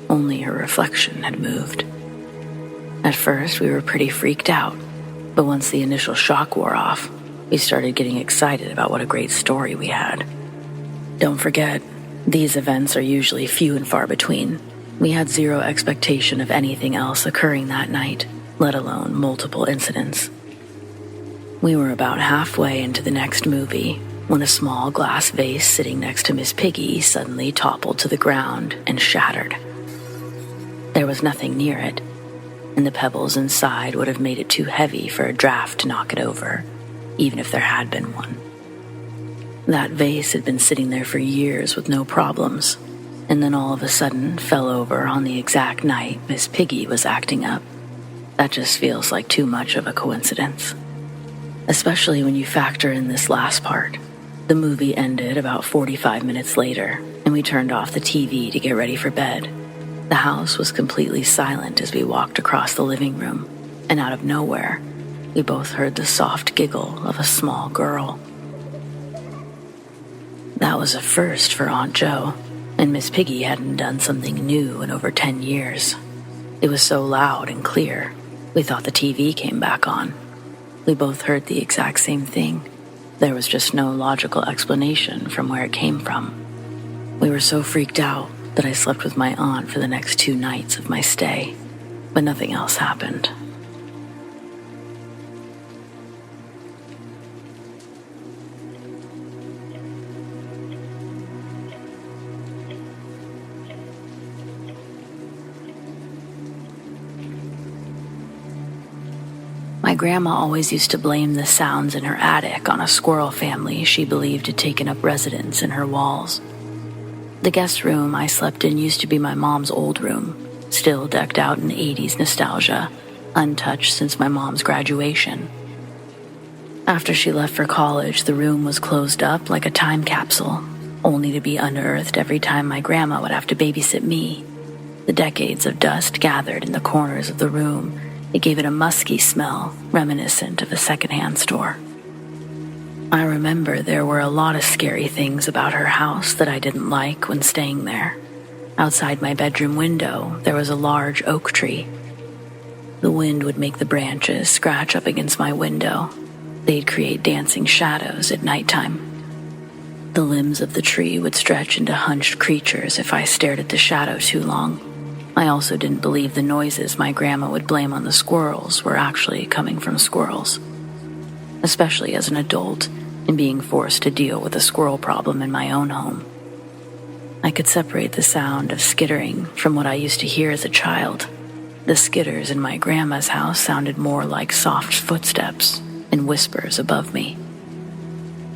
Only her reflection had moved. At first, we were pretty freaked out, but once the initial shock wore off, we started getting excited about what a great story we had. Don't forget, these events are usually few and far between. We had zero expectation of anything else occurring that night, let alone multiple incidents. We were about halfway into the next movie when a small glass vase sitting next to Miss Piggy suddenly toppled to the ground and shattered. There was nothing near it, and the pebbles inside would have made it too heavy for a draft to knock it over, even if there had been one. That vase had been sitting there for years with no problems, and then all of a sudden fell over on the exact night Miss Piggy was acting up. That just feels like too much of a coincidence. Especially when you factor in this last part. The movie ended about 45 minutes later, and we turned off the TV to get ready for bed. The house was completely silent as we walked across the living room, and out of nowhere, we both heard the soft giggle of a small girl. That was a first for Aunt Jo, and Miss Piggy hadn't done something new in over 10 years. It was so loud and clear, we thought the TV came back on. We both heard the exact same thing. There was just no logical explanation from where it came from. We were so freaked out that I slept with my aunt for the next 2 nights of my stay, but nothing else happened. My grandma always used to blame the sounds in her attic on a squirrel family she believed had taken up residence in her walls. The guest room I slept in used to be my mom's old room, still decked out in 80s nostalgia, untouched since my mom's graduation. After she left for college, the room was closed up like a time capsule, only to be unearthed every time my grandma would have to babysit me. The decades of dust gathered in the corners of the room. It gave it a musky smell, reminiscent of a secondhand store. I remember there were a lot of scary things about her house that I didn't like when staying there. Outside my bedroom window, there was a large oak tree. The wind would make the branches scratch up against my window. They'd create dancing shadows at nighttime. The limbs of the tree would stretch into hunched creatures if I stared at the shadow too long. I also didn't believe the noises my grandma would blame on the squirrels were actually coming from squirrels. Especially as an adult and being forced to deal with a squirrel problem in my own home. I could separate the sound of skittering from what I used to hear as a child. The skitters in my grandma's house sounded more like soft footsteps and whispers above me.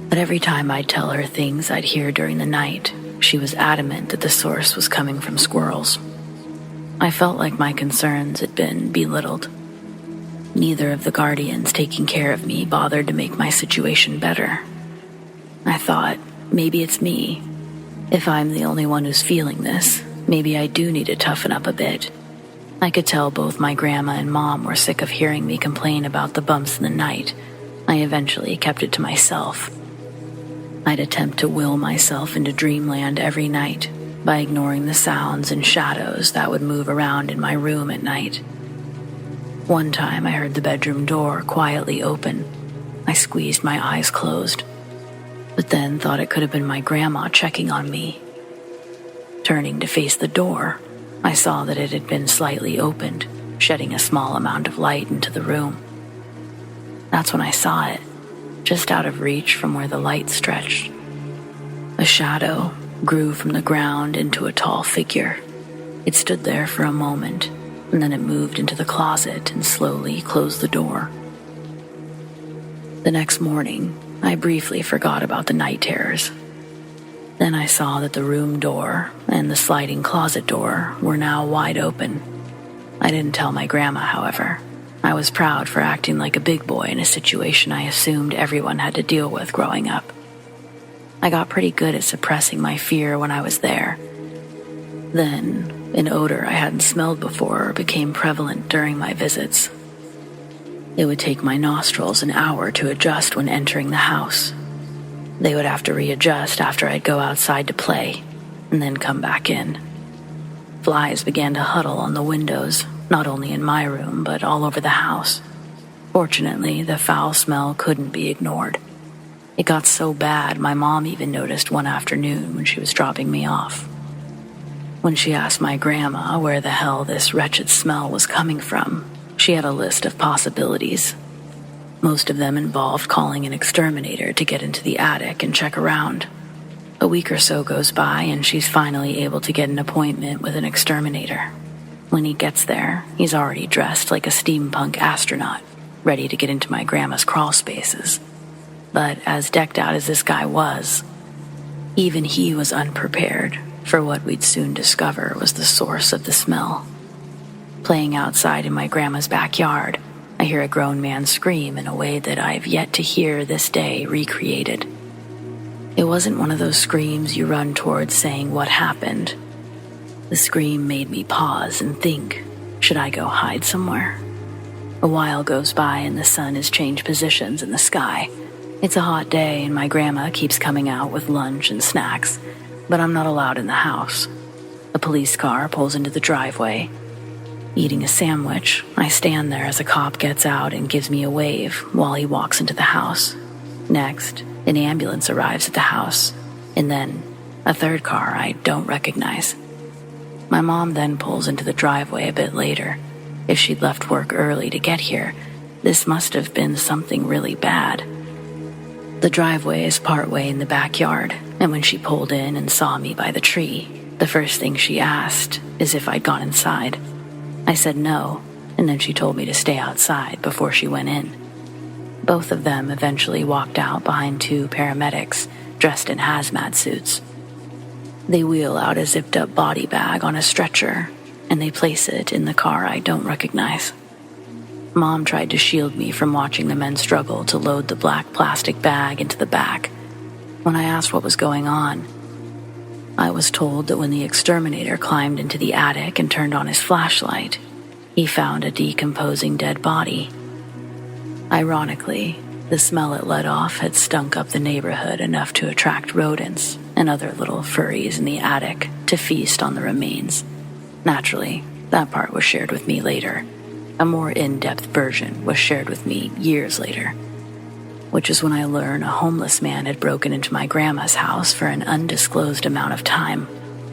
But every time I'd tell her things I'd hear during the night, she was adamant that the source was coming from squirrels. I felt like my concerns had been belittled. Neither of the guardians taking care of me bothered to make my situation better. I thought, maybe it's me. If I'm the only one who's feeling this, maybe I do need to toughen up a bit. I could tell both my grandma and mom were sick of hearing me complain about the bumps in the night. I eventually kept it to myself. I'd attempt to will myself into dreamland every night by ignoring the sounds and shadows that would move around in my room at night. One time I heard the bedroom door quietly open. I squeezed my eyes closed, but then thought it could have been my grandma checking on me. Turning to face the door, I saw that it had been slightly opened, shedding a small amount of light into the room. That's when I saw it, just out of reach from where the light stretched. A shadow grew from the ground into a tall figure. It stood there for a moment, and then it moved into the closet and slowly closed the door. The next morning, I briefly forgot about the night terrors. Then I saw that the room door and the sliding closet door were now wide open. I didn't tell my grandma, however. I was proud for acting like a big boy in a situation I assumed everyone had to deal with growing up. I got pretty good at suppressing my fear when I was there. Then, an odor I hadn't smelled before became prevalent during my visits. It would take my nostrils an hour to adjust when entering the house. They would have to readjust after I'd go outside to play, and then come back in. Flies began to huddle on the windows, not only in my room, but all over the house. Fortunately, the foul smell couldn't be ignored. It got so bad, my mom even noticed one afternoon when she was dropping me off. When she asked my grandma where the hell this wretched smell was coming from, she had a list of possibilities. Most of them involved calling an exterminator to get into the attic and check around. A week or so goes by and she's finally able to get an appointment with an exterminator. When he gets there, he's already dressed like a steampunk astronaut, ready to get into my grandma's crawl spaces. But as decked out as this guy was, even he was unprepared for what we'd soon discover was the source of the smell. Playing outside in my grandma's backyard, I hear a grown man scream in a way that I've yet to hear this day recreated. It wasn't one of those screams you run towards saying what happened. The scream made me pause and think, should I go hide somewhere? A while goes by and the sun has changed positions in the sky. It's a hot day and my grandma keeps coming out with lunch and snacks, but I'm not allowed in the house. A police car pulls into the driveway. Eating a sandwich, I stand there as a cop gets out and gives me a wave while he walks into the house. Next, an ambulance arrives at the house, and then a third car I don't recognize. My mom then pulls into the driveway a bit later. If she'd left work early to get here, this must have been something really bad. The driveway is partway in the backyard, and when she pulled in and saw me by the tree, the first thing she asked is if I'd gone inside. I said no, and then she told me to stay outside before she went in. Both of them eventually walked out behind two paramedics dressed in hazmat suits. They wheel out a zipped-up body bag on a stretcher, and they place it in the car I don't recognize. Mom tried to shield me from watching the men struggle to load the black plastic bag into the back. When I asked what was going on, I was told that when the exterminator climbed into the attic and turned on his flashlight, he found a decomposing dead body. Ironically, the smell it let off had stunk up the neighborhood enough to attract rodents and other little furries in the attic to feast on the remains. Naturally, that part was shared with me later. A more in-depth version was shared with me years later, which is when I learned a homeless man had broken into my grandma's house for an undisclosed amount of time.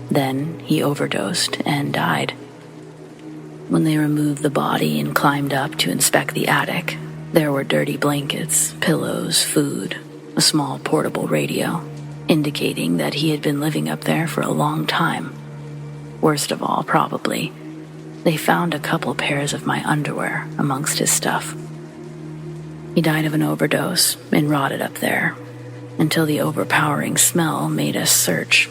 Then he overdosed and died. When they removed the body and climbed up to inspect the attic, there were dirty blankets, pillows, food, a small portable radio, indicating that he had been living up there for a long time. Worst of all, probably, they found a couple pairs of my underwear amongst his stuff. He died of an overdose and rotted up there, until the overpowering smell made us search.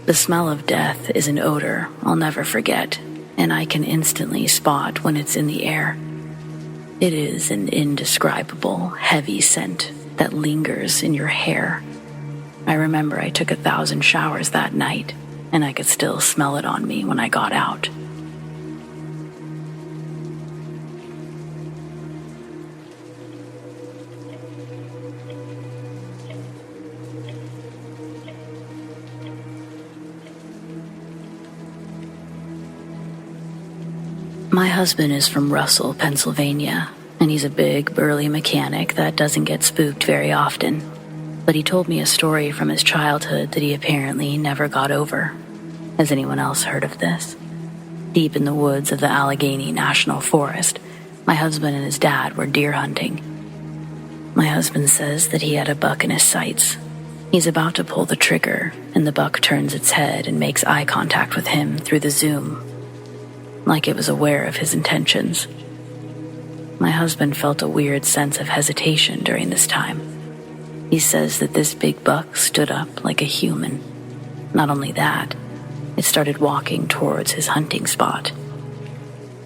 The smell of death is an odor I'll never forget, and I can instantly spot when it's in the air. It is an indescribable, heavy scent that lingers in your hair. I remember I took 1,000 showers that night, and I could still smell it on me when I got out. My husband is from Russell, Pennsylvania, and he's a big, burly mechanic that doesn't get spooked very often. But he told me a story from his childhood that he apparently never got over. Has anyone else heard of this? Deep in the woods of the Allegheny National Forest, my husband and his dad were deer hunting. My husband says that he had a buck in his sights. He's about to pull the trigger, and the buck turns its head and makes eye contact with him through the zoom, like it was aware of his intentions. My husband felt a weird sense of hesitation during this time. He says that this big buck stood up like a human. Not only that, it started walking towards his hunting spot.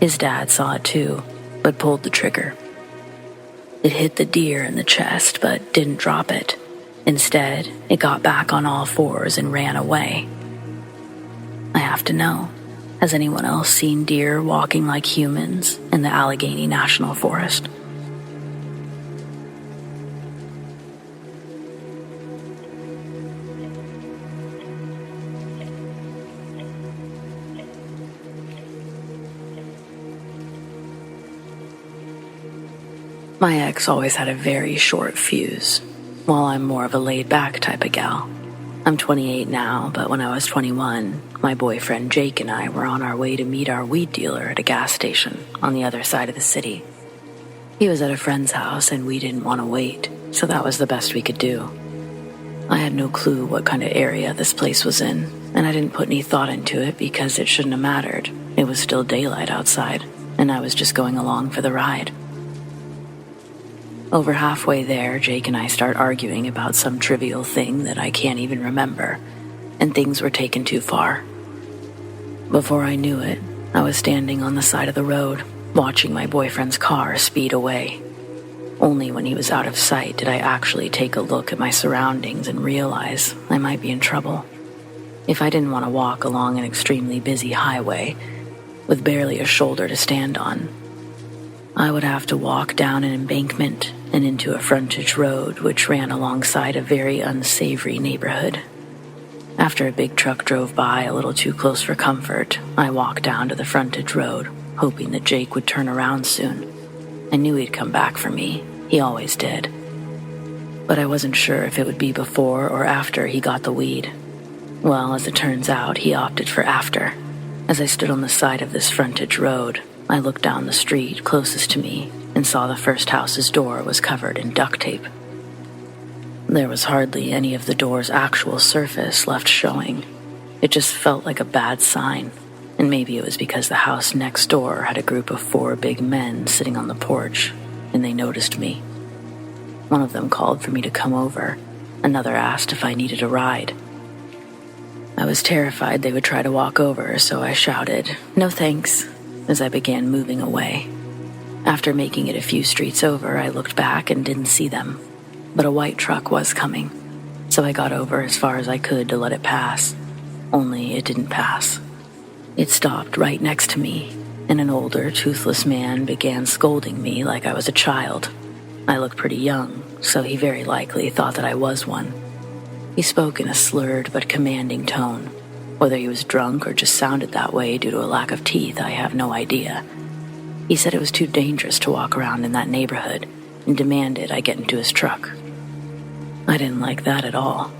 His dad saw it too, but pulled the trigger. It hit the deer in the chest, but didn't drop it. Instead, it got back on all fours and ran away. I have to know, has anyone else seen deer walking like humans in the Allegheny National Forest? My ex always had a very short fuse, while I'm more of a laid-back type of gal. I'm 28 now, but when I was 21, my boyfriend Jake and I were on our way to meet our weed dealer at a gas station on the other side of the city. He was at a friend's house and we didn't want to wait, so that was the best we could do. I had no clue what kind of area this place was in, and I didn't put any thought into it because it shouldn't have mattered. It was still daylight outside, and I was just going along for the ride. Over halfway there, Jake and I start arguing about some trivial thing that I can't even remember, and things were taken too far. Before I knew it, I was standing on the side of the road, watching my boyfriend's car speed away. Only when he was out of sight did I actually take a look at my surroundings and realize I might be in trouble. If I didn't want to walk along an extremely busy highway with barely a shoulder to stand on, I would have to walk down an embankment and into a frontage road which ran alongside a very unsavory neighborhood. After a big truck drove by a little too close for comfort, I walked down to the frontage road, hoping that Jake would turn around soon. I knew he'd come back for me. He always did. But I wasn't sure if it would be before or after he got the weed. Well, as it turns out, he opted for after. As I stood on the side of this frontage road, I looked down the street closest to me and saw the first house's door was covered in duct tape. There was hardly any of the door's actual surface left showing. It just felt like a bad sign, and maybe it was because the house next door had a group of 4 big men sitting on the porch, and they noticed me. One of them called for me to come over. Another asked if I needed a ride. I was terrified they would try to walk over, so I shouted, "No thanks," as I began moving away. After making it a few streets over, I looked back and didn't see them. But a white truck was coming, so I got over as far as I could to let it pass. Only it didn't pass. It stopped right next to me, and an older, toothless man began scolding me like I was a child. I looked pretty young, so he very likely thought that I was one. He spoke in a slurred but commanding tone. Whether he was drunk or just sounded that way due to a lack of teeth, I have no idea. He said it was too dangerous to walk around in that neighborhood and demanded I get into his truck. I didn't like that at all.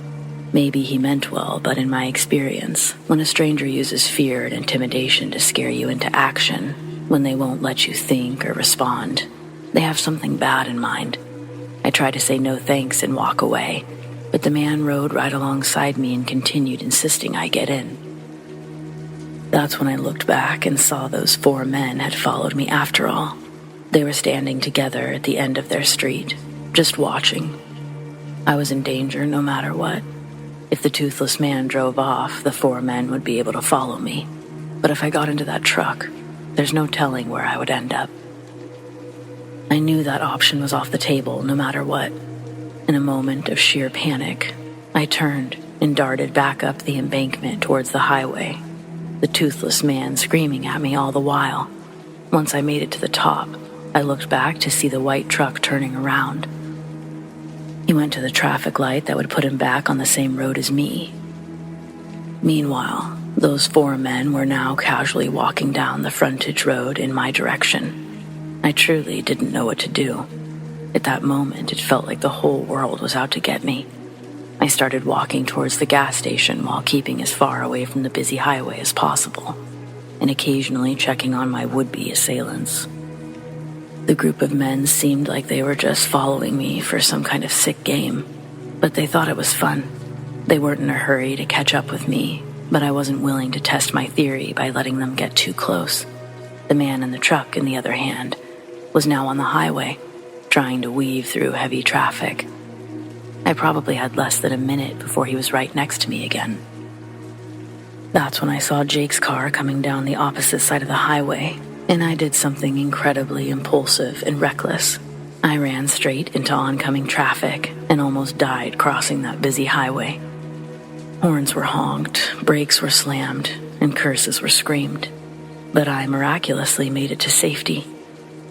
Maybe he meant well, but in my experience, when a stranger uses fear and intimidation to scare you into action, when they won't let you think or respond, they have something bad in mind. I tried to say no thanks and walk away, but the man rode right alongside me and continued insisting I get in. That's when I looked back and saw those 4 men had followed me after all. They were standing together at the end of their street, just watching. I was in danger no matter what. If the toothless man drove off, the 4 men would be able to follow me. But if I got into that truck, there's no telling where I would end up. I knew that option was off the table no matter what. In a moment of sheer panic, I turned and darted back up the embankment towards the highway, the toothless man screaming at me all the while. Once I made it to the top, I looked back to see the white truck turning around. He went to the traffic light that would put him back on the same road as me. Meanwhile, those 4 men were now casually walking down the frontage road in my direction. I truly didn't know what to do. At that moment, it felt like the whole world was out to get me. I started walking towards the gas station while keeping as far away from the busy highway as possible, and occasionally checking on my would-be assailants. The group of men seemed like they were just following me for some kind of sick game, but they thought it was fun. They weren't in a hurry to catch up with me, but I wasn't willing to test my theory by letting them get too close. The man in the truck, on the other hand, was now on the highway, trying to weave through heavy traffic. I probably had less than a minute before he was right next to me again. That's when I saw Jake's car coming down the opposite side of the highway, and I did something incredibly impulsive and reckless. I ran straight into oncoming traffic and almost died crossing that busy highway. Horns were honked, brakes were slammed, and curses were screamed. But I miraculously made it to safety.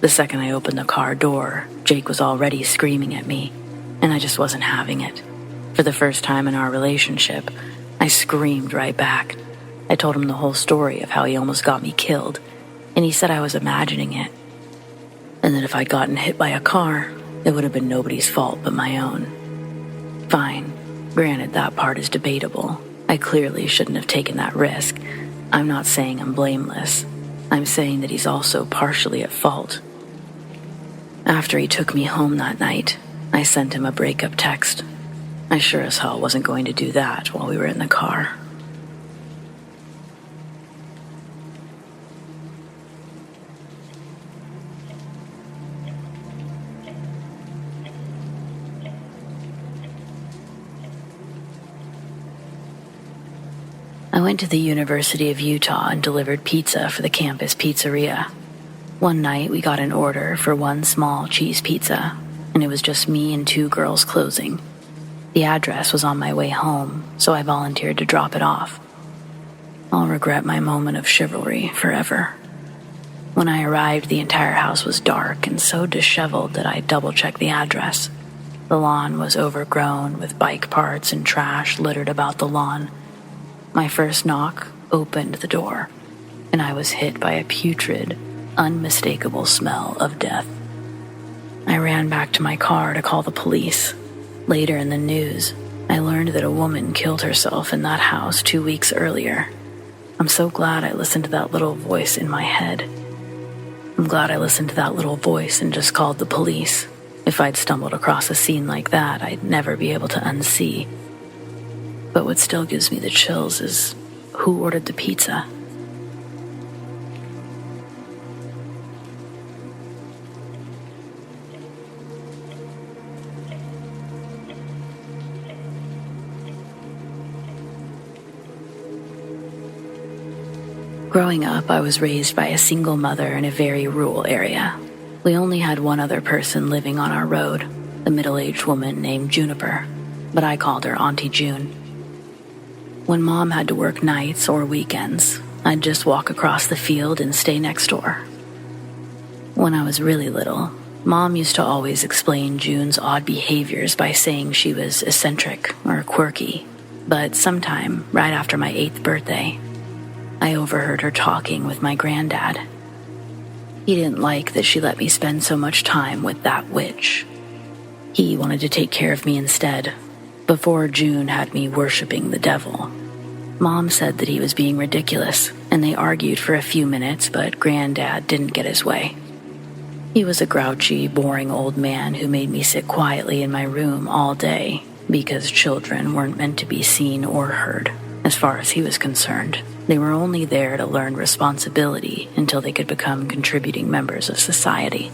The second I opened the car door, Jake was already screaming at me, and I just wasn't having it. For the first time in our relationship, I screamed right back. I told him the whole story of how he almost got me killed, and he said I was imagining it, and that if I'd gotten hit by a car, it would have been nobody's fault but my own. Fine, granted that part is debatable. I clearly shouldn't have taken that risk. I'm not saying I'm blameless. I'm saying that he's also partially at fault. After he took me home that night, I sent him a breakup text. I sure as hell wasn't going to do that while we were in the car. I went to the University of Utah and delivered pizza for the campus pizzeria. One night we got an order for 1 small cheese pizza, and it was just me and 2 girls closing. The address was on my way home, so I volunteered to drop it off. I'll regret my moment of chivalry forever. When I arrived, the entire house was dark and so disheveled that I double-checked the address. The lawn was overgrown with bike parts and trash littered about the lawn. My first knock opened the door, and I was hit by a putrid, unmistakable smell of death. I ran back to my car to call the police. Later in the news, I learned that a woman killed herself in that house 2 weeks earlier. I'm so glad I listened to that little voice in my head. I'm glad I listened to that little voice and just called the police. If I'd stumbled across a scene like that, I'd never be able to unsee. But what still gives me the chills is who ordered the pizza. Growing up, I was raised by a single mother in a very rural area. We only had one other person living on our road, a middle-aged woman named Juniper, but I called her Auntie June. When Mom had to work nights or weekends, I'd just walk across the field and stay next door. When I was really little, Mom used to always explain June's odd behaviors by saying she was eccentric or quirky, but sometime right after my 8th birthday, I overheard her talking with my granddad. He didn't like that she let me spend so much time with that witch. He wanted to take care of me instead, before June had me worshiping the devil. Mom said that he was being ridiculous, and they argued for a few minutes, but Granddad didn't get his way. He was a grouchy, boring old man who made me sit quietly in my room all day because children weren't meant to be seen or heard, as far as he was concerned. They were only there to learn responsibility until they could become contributing members of society.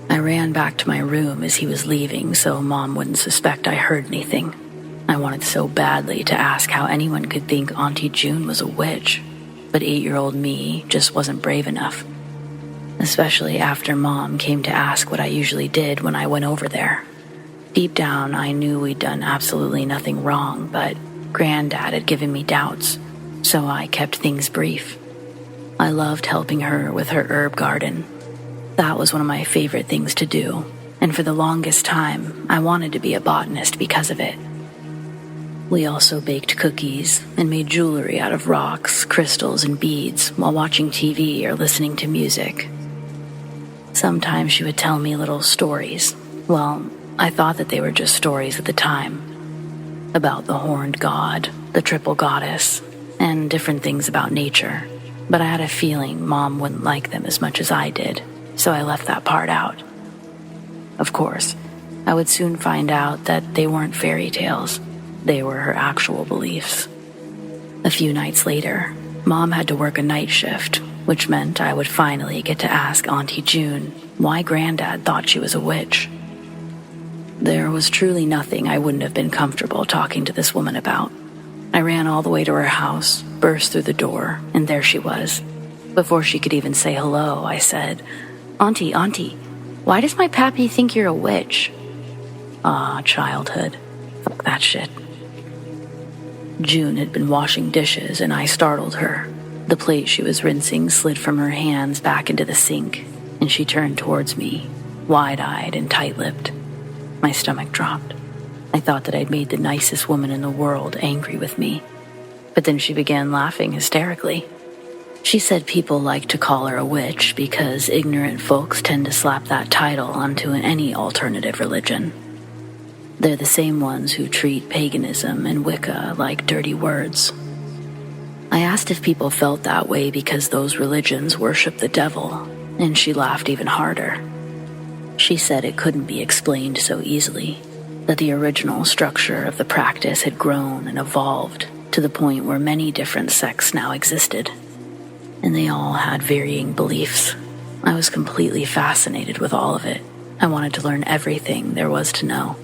I ran back to my room as he was leaving so Mom wouldn't suspect I heard anything. I wanted so badly to ask how anyone could think Auntie June was a witch, but 8-year-old me just wasn't brave enough. Especially after Mom came to ask what I usually did when I went over there. Deep down, I knew we'd done absolutely nothing wrong, but Granddad had given me doubts, so I kept things brief. I loved helping her with her herb garden. That was one of my favorite things to do, and for the longest time, I wanted to be a botanist because of it. We also baked cookies and made jewelry out of rocks, crystals, and beads while watching TV or listening to music. Sometimes she would tell me little stories. Well, I thought that they were just stories at the time. About the horned god, the triple goddess, and different things about nature. But I had a feeling Mom wouldn't like them as much as I did, so I left that part out. Of course, I would soon find out that they weren't fairy tales. They were her actual beliefs. A few nights later, Mom had to work a night shift, which meant I would finally get to ask Auntie June why Granddad thought she was a witch. There was truly nothing I wouldn't have been comfortable talking to this woman about. I ran all the way to her house, burst through the door, and there she was. Before she could even say hello, I said, Auntie, why does my pappy think you're a witch?" Ah, childhood. Fuck that shit. June had been washing dishes and I startled her. The plate she was rinsing slid from her hands back into the sink, and she turned towards me, wide-eyed and tight-lipped. My stomach dropped. I thought that I'd made the nicest woman in the world angry with me. But then she began laughing hysterically. She said people like to call her a witch because ignorant folks tend to slap that title onto any alternative religion. They're the same ones who treat paganism and Wicca like dirty words. I asked if people felt that way because those religions worship the devil, and she laughed even harder. She said it couldn't be explained so easily, that the original structure of the practice had grown and evolved to the point where many different sects now existed, and they all had varying beliefs. I was completely fascinated with all of it. I wanted to learn everything there was to know,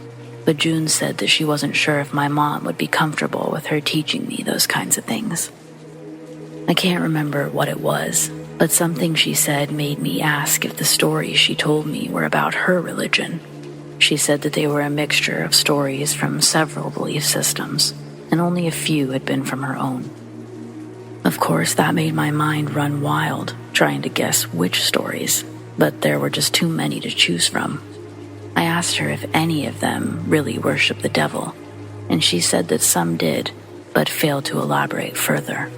but June said that she wasn't sure if my mom would be comfortable with her teaching me those kinds of things. I can't remember what it was, but something she said made me ask if the stories she told me were about her religion. She said that they were a mixture of stories from several belief systems, and only a few had been from her own. Of course, that made my mind run wild, trying to guess which stories, but there were just too many to choose from. I asked her if any of them really worshiped the devil, and she said that some did, but failed to elaborate further.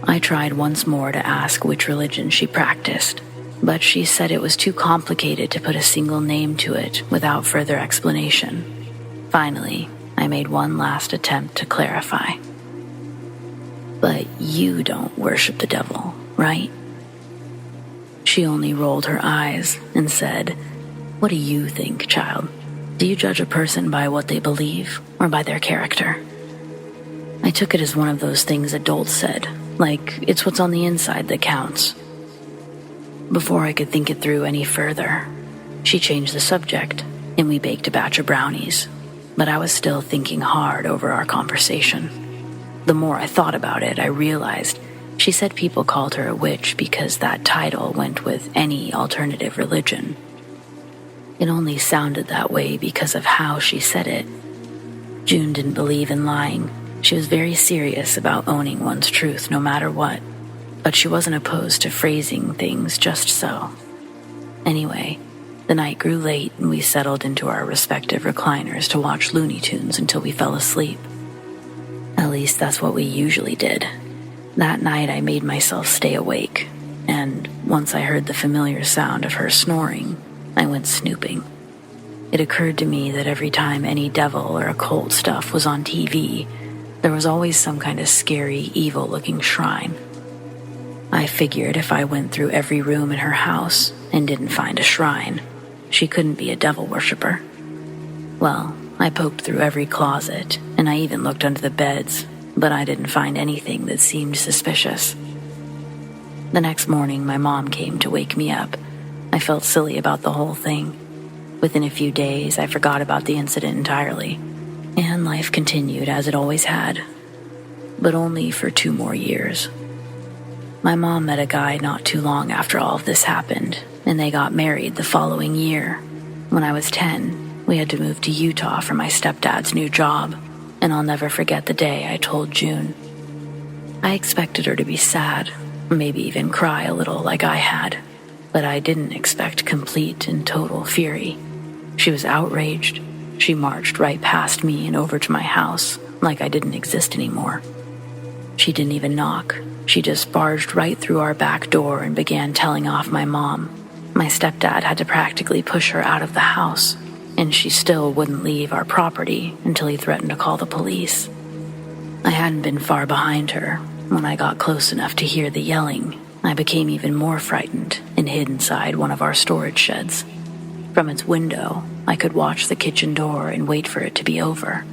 I tried once more to ask which religion she practiced, but she said it was too complicated to put a single name to it without further explanation. Finally, I made one last attempt to clarify. But you don't worship the devil, right? She only rolled her eyes and said, "What do you think, child? Do you judge a person by what they believe or by their character?" I took it as one of those things adults said, like it's what's on the inside that counts. Before I could think it through any further, she changed the subject and we baked a batch of brownies, but I was still thinking hard over our conversation. The more I thought about it, I realized she said people called her a witch because that title went with any alternative religion. It only sounded that way because of how she said it. June didn't believe in lying. She was very serious about owning one's truth no matter what, but she wasn't opposed to phrasing things just so. Anyway, the night grew late and we settled into our respective recliners to watch Looney Tunes until we fell asleep. At least that's what we usually did. That night I made myself stay awake, and once I heard the familiar sound of her snoring, I went snooping. It occurred to me that every time any devil or occult stuff was on TV, there was always some kind of scary, evil-looking shrine. I figured if I went through every room in her house and didn't find a shrine, she couldn't be a devil worshiper. Well, I poked through every closet, and I even looked under the beds, but I didn't find anything that seemed suspicious. The next morning, my mom came to wake me up. I felt silly about the whole thing. Within a few days, I forgot about the incident entirely, and life continued as it always had, but only for 2 more years. My mom met a guy not too long after all of this happened, and they got married the following year. When I was 10, we had to move to Utah for my stepdad's new job, and I'll never forget the day I told June. I expected her to be sad, maybe even cry a little like I had, but I didn't expect complete and total fury. She was outraged. She marched right past me and over to my house like I didn't exist anymore. She didn't even knock. She just barged right through our back door and began telling off my mom. My stepdad had to practically push her out of the house, and she still wouldn't leave our property until he threatened to call the police. I hadn't been far behind her. When I got close enough to hear the yelling, I became even more frightened and hid inside one of our storage sheds. From its window, I could watch the kitchen door and wait for it to be over.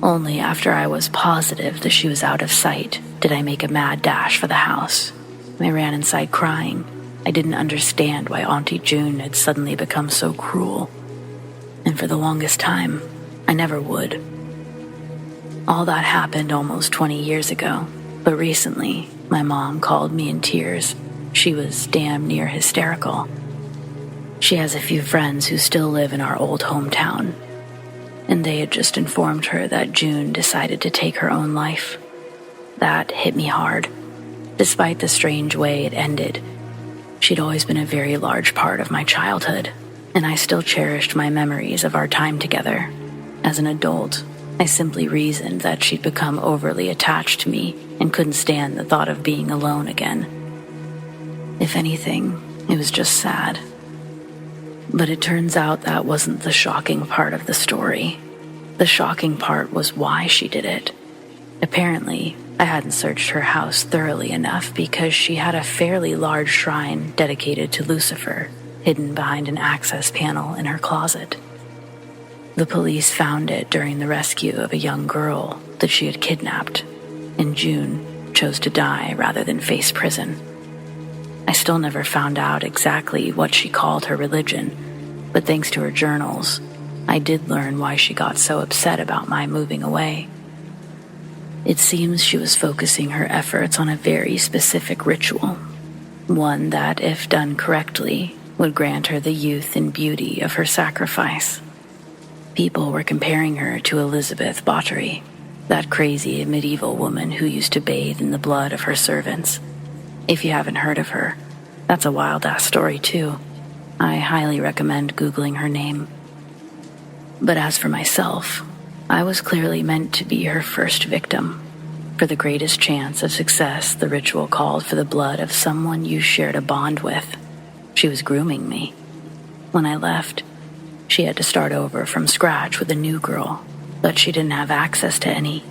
Only after I was positive that she was out of sight did I make a mad dash for the house. I ran inside crying. I didn't understand why Auntie June had suddenly become so cruel. And for the longest time, I never would. All that happened almost 20 years ago, but recently, my mom called me in tears. She was damn near hysterical. She has a few friends who still live in our old hometown, and they had just informed her that June decided to take her own life. That hit me hard. Despite the strange way it ended, she'd always been a very large part of my childhood, and I still cherished my memories of our time together. As an adult, I simply reasoned that she'd become overly attached to me and couldn't stand the thought of being alone again. If anything, it was just sad. But it turns out that wasn't the shocking part of the story. The shocking part was why she did it. Apparently, I hadn't searched her house thoroughly enough because she had a fairly large shrine dedicated to Lucifer, hidden behind an access panel in her closet. The police found it during the rescue of a young girl that she had kidnapped, and June chose to die rather than face prison. I still never found out exactly what she called her religion, but thanks to her journals, I did learn why she got so upset about my moving away. It seems she was focusing her efforts on a very specific ritual, one that, if done correctly, would grant her the youth and beauty of her sacrifice. People were comparing her to Elizabeth Báthory, That crazy medieval woman who used to bathe in the blood of her servants. If you haven't heard of her, that's a wild-ass story too. I highly recommend Googling her name. But as for myself, I was clearly meant to be her first victim. For the greatest chance of success, the ritual called for the blood of someone you shared a bond with. She was grooming me. When I left, she had to start over from scratch with a new girl, but she didn't have access to any.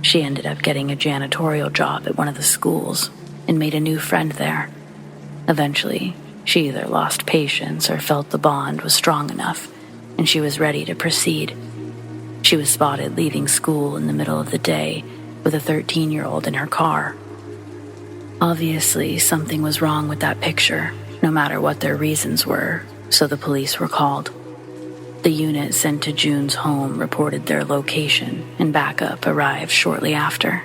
She ended up getting a janitorial job at one of the schools and made a new friend there. Eventually, she either lost patience or felt the bond was strong enough, and she was ready to proceed. She was spotted leaving school in the middle of the day with a 13-year-old in her car. Obviously, something was wrong with that picture, no matter what their reasons were, so the police were called. The unit sent to June's home reported their location, and backup arrived shortly after.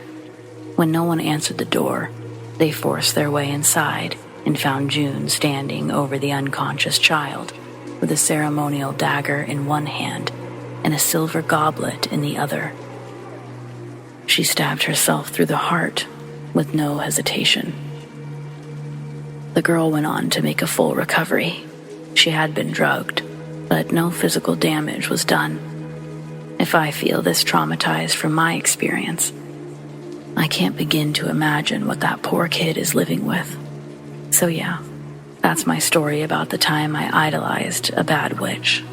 When no one answered the door, they forced their way inside and found June standing over the unconscious child with a ceremonial dagger in one hand and a silver goblet in the other. She stabbed herself through the heart with no hesitation. The girl went on to make a full recovery. She had been drugged, but no physical damage was done. If I feel this traumatized from my experience, I can't begin to imagine what that poor kid is living with. So yeah, that's my story about the time I idolized a bad witch.